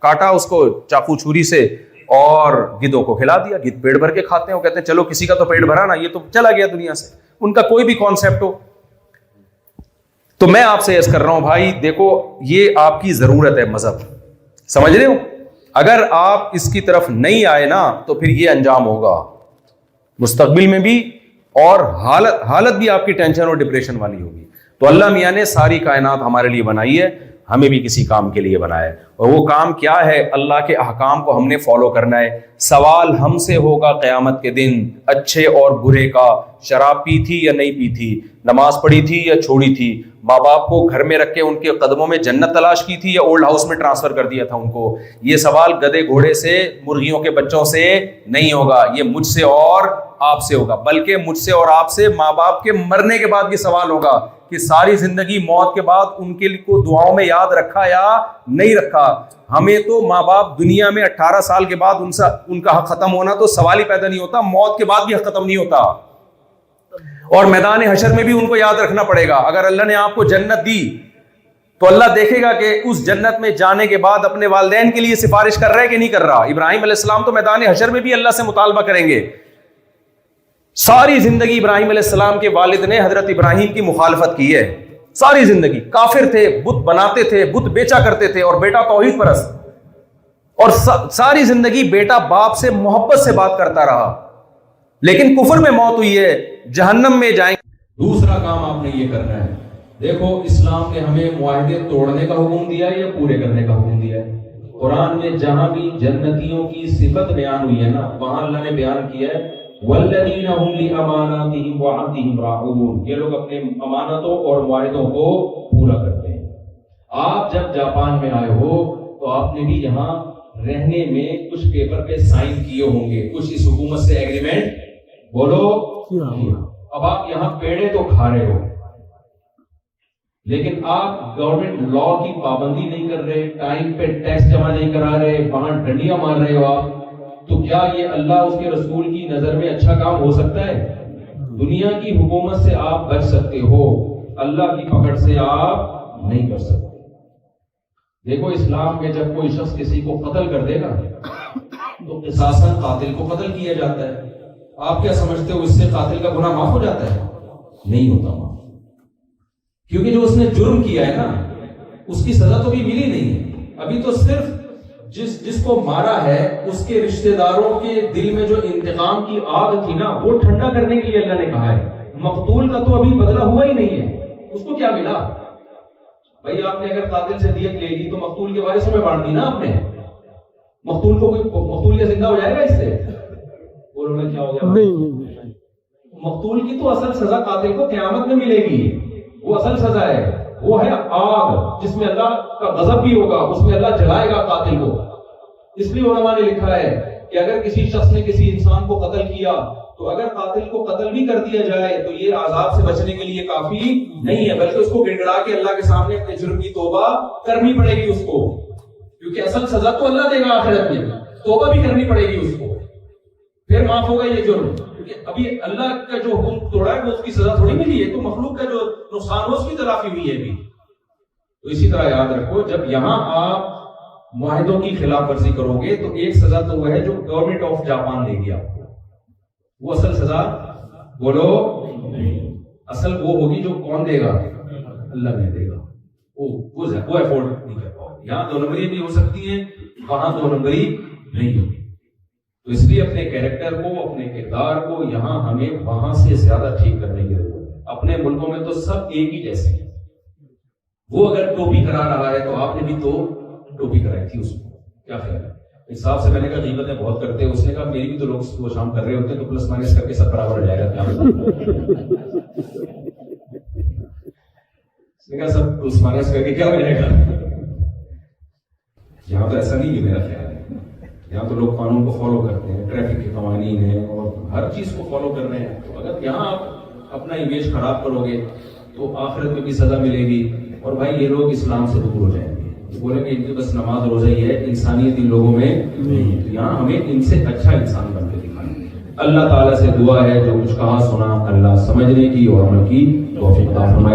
کاٹا اس کو چاقو چھری سے اور گدھوں کو کھلا دیا. گدھ پیٹ بھر کے کھاتے ہیں, وہ کہتے ہیں چلو کسی کا تو پیٹ بھرا نا, یہ تو چلا گیا دنیا سے. ان کا کوئی بھی کانسیپٹ ہو. تو میں آپ سے عرض کر رہا ہوں بھائی دیکھو, یہ آپ کی ضرورت ہے مذہب, سمجھ رہے ہو. اگر آپ اس کی طرف نہیں آئے نا تو پھر یہ انجام ہوگا مستقبل میں بھی, اور حالت بھی آپ کی ٹینشن اور ڈپریشن والی ہوگی. تو اللہ میاں نے ساری کائنات ہمارے لیے بنائی ہے, ہمیں بھی کسی کام کے لیے بنایا ہے, اور وہ کام کیا ہے؟ اللہ کے احکام کو ہم نے فالو کرنا ہے. سوال ہم سے ہوگا قیامت کے دن, اچھے اور برے کا, شراب پی تھی یا نہیں پی تھی, نماز پڑھی تھی یا چھوڑی تھی, ماں باپ کو گھر میں رکھ کے ان کے قدموں میں جنت تلاش کی تھی یا اولڈ ہاؤس میں ٹرانسفر کر دیا تھا ان کو. یہ سوال گدے گھوڑے سے, مرغیوں کے بچوں سے نہیں ہوگا, یہ مجھ سے اور آپ سے ہوگا. بلکہ مجھ سے اور آپ سے ماں باپ کے مرنے کے بعد بھی سوال ہوگا کہ ساری زندگی موت کے بعد ان کے کو دعاؤں میں یاد رکھا یا نہیں رکھا. ہمیں تو ماں باپ دنیا میں 18 سال کے بعد ان کا حق ختم ہونا تو سوال ہی پیدا نہیں ہوتا, موت کے بعد بھی حق ختم نہیں ہوتا. اور میدان حشر میں بھی ان کو یاد رکھنا پڑے گا. اگر اللہ نے آپ کو جنت دی تو اللہ دیکھے گا کہ اس جنت میں جانے کے بعد اپنے والدین کے لیے سفارش کر رہا ہے کہ نہیں کر رہا. ابراہیم علیہ السلام تو میدان حشر میں بھی اللہ سے مطالبہ کریں گے. ساری زندگی ابراہیم علیہ السلام کے والد نے حضرت ابراہیم کی مخالفت کی ہے, ساری زندگی کافر تھے, بت بناتے تھے, بت بیچا کرتے تھے, اور بیٹا توحید پرست, اور ساری زندگی بیٹا باپ سے محبت سے بات کرتا رہا, لیکن کفر میں موت ہوئی ہے, جہنم میں جائیں. دوسرا کام آپ نے یہ کرنا ہے. دیکھو اسلام نے ہمیں معاہدے توڑنے کا حکم دیا ہے یا پورے کرنے کا حکم دیا ہے؟ قرآن میں جہاں بھی جنتیوں کی صفت بیان ہوئی ہے نا, وہاں اللہ نے بیان کیا ہے والذین هم لاماناتهم وعهدهم راعون, یہ لوگ اپنے امانتوں اور معاہدوں کو پورا کرتے ہیں. آپ جب جاپان میں آئے ہو تو آپ نے بھی یہاں رہنے میں کچھ پیپر پہ سائن کیے ہوں گے, کچھ اس حکومت سے ایگریمنٹ بولو. اب آپ یہاں پیڑے تو کھا رہے ہو, لیکن آپ گورنمنٹ لا کی پابندی نہیں کر رہے, ٹائم پہ ٹیکس جمع نہیں کرا رہے, وہاں ڈنڈیاں مار رہے ہو آپ, تو کیا یہ اللہ اس کے رسول کی نظر میں اچھا کام ہو سکتا ہے؟ دنیا کی حکومت سے آپ بچ سکتے ہو, اللہ کی پکڑ سے آپ نہیں کر سکتے. دیکھو اسلام میں جب کوئی شخص کسی کو قتل کر دے گا تو قصاصاً قاتل کو قتل کیا جاتا ہے. آپ کیا سمجھتے ہو اس سے قاتل کا گناہ معاف ہو جاتا ہے؟ نہیں ہوتا معاف, کیونکہ جو اس نے جرم کیا ہے نا اس کی سزا تو بھی ملی نہیں ہے. ابھی تو صرف جس کو مارا ہے اس کے رشتہ داروں کے دل میں جو انتقام کی آگ تھی نا وہ ٹھنڈا کرنے کے لیے اللہ نے کہا ہے. مقتول کا تو ابھی بدلہ ہوا ہی نہیں ہے, اس کو کیا ملا؟ بھائی آپ نے اگر قاتل سے دیت لے لی تو مقتول کے وارثوں میں بانٹ دی نا آپ نے. مقتول کو مقتول کیا زندہ ہو جائے گا اس سے؟ بولو نا کیا ہو گیا؟ نہیں, مقتول کی تو اصل سزا قاتل کو قیامت میں ملے گی, وہ اصل سزا ہے, وہ ہے آگ جس میں اللہ کا غضب بھی ہوگا, اس میں اللہ جلائے گا قاتل کو. اس لیے علماء نے لکھا ہے کہ اگر کسی شخص نے کسی انسان کو قتل کیا تو اگر قاتل کو قتل بھی کر دیا جائے تو یہ عذاب سے بچنے کے لیے کافی نہیں ہے, بلکہ اس کو گڑگڑا کے اللہ کے سامنے اپنے جرم کی توبہ کرنی پڑے گی اس کو, کیونکہ اصل سزا تو اللہ دے گا آخرت میں, توبہ بھی کرنی پڑے گی اس کو, پھر معاف ہوگا یہ جرم. ابھی اللہ کا جو حکم توڑا ہے وہ اس کی سزا تھوڑی ملی ہے, تو مخلوق کا جو نقصان ہو اس کی تلافی ہوئی ہے ابھی. تو اسی طرح یاد رکھو جب یہاں آپ معاہدوں کی خلاف ورزی کرو گے تو ایک سزا تو وہ ہے جو گورنمنٹ آف جاپان دے گی آپ کو, وہ اصل سزا بولو اصل وہ ہوگی جو کون دے گا؟ اللہ نے دے گا. وہ افورڈ نہیں کر پاؤ. یہاں 2 نمبری بھی ہو سکتی ہیں, وہاں 2 نمبری نہیں ہوگی. تو اس لیے اپنے کیریکٹر کو, اپنے کردار کو یہاں ہمیں وہاں سے زیادہ ٹھیک کرنے کی ضرورت ہے. اپنے ملکوں میں تو سب ایک ہی جیسے ہیں. وہ اگر ٹوپی کرا رہا ہے تو آپ نے بھی تو ٹوپی کرائی تھی اس کو, کیا خیال ہے؟ انصاف سے میں نے کہا غیبتیں بہت کرتے ہیں, اس نے کہا میری بھی تو لوگ صبح شام کر رہے ہوتے ہیں, تو پلس مائنس کر کے سب برابر ہو جائے گا. کیا اس نے کہا سب پلس مائنس کر کے کیا ہو جائے گا؟ یہاں تو ایسا نہیں ہے میرا خیال ہے. یہاں تو لوگ قانون کو فالو کرتے ہیں, ٹریفک کے قوانین ہیں اور ہر چیز کو فالو کر رہے ہیں. تو اگر یہاں آپ اپنا امیج خراب کرو گے تو آخرت میں بھی سزا ملے گی. اور بھائی یہ لوگ اسلام سے دور ہو جائیں گے, بولیں گے ان کے بس نماز روزہ ہی ہے, انسانیت ان لوگوں میں نہیں ہے. تو یہاں ہمیں ان سے اچھا انسان بن کے دکھانا ہے. اللہ تعالیٰ سے دعا ہے جو کچھ کہا سنا اللہ سمجھنے کی اور عمل کی توفیق عطا فرمائے.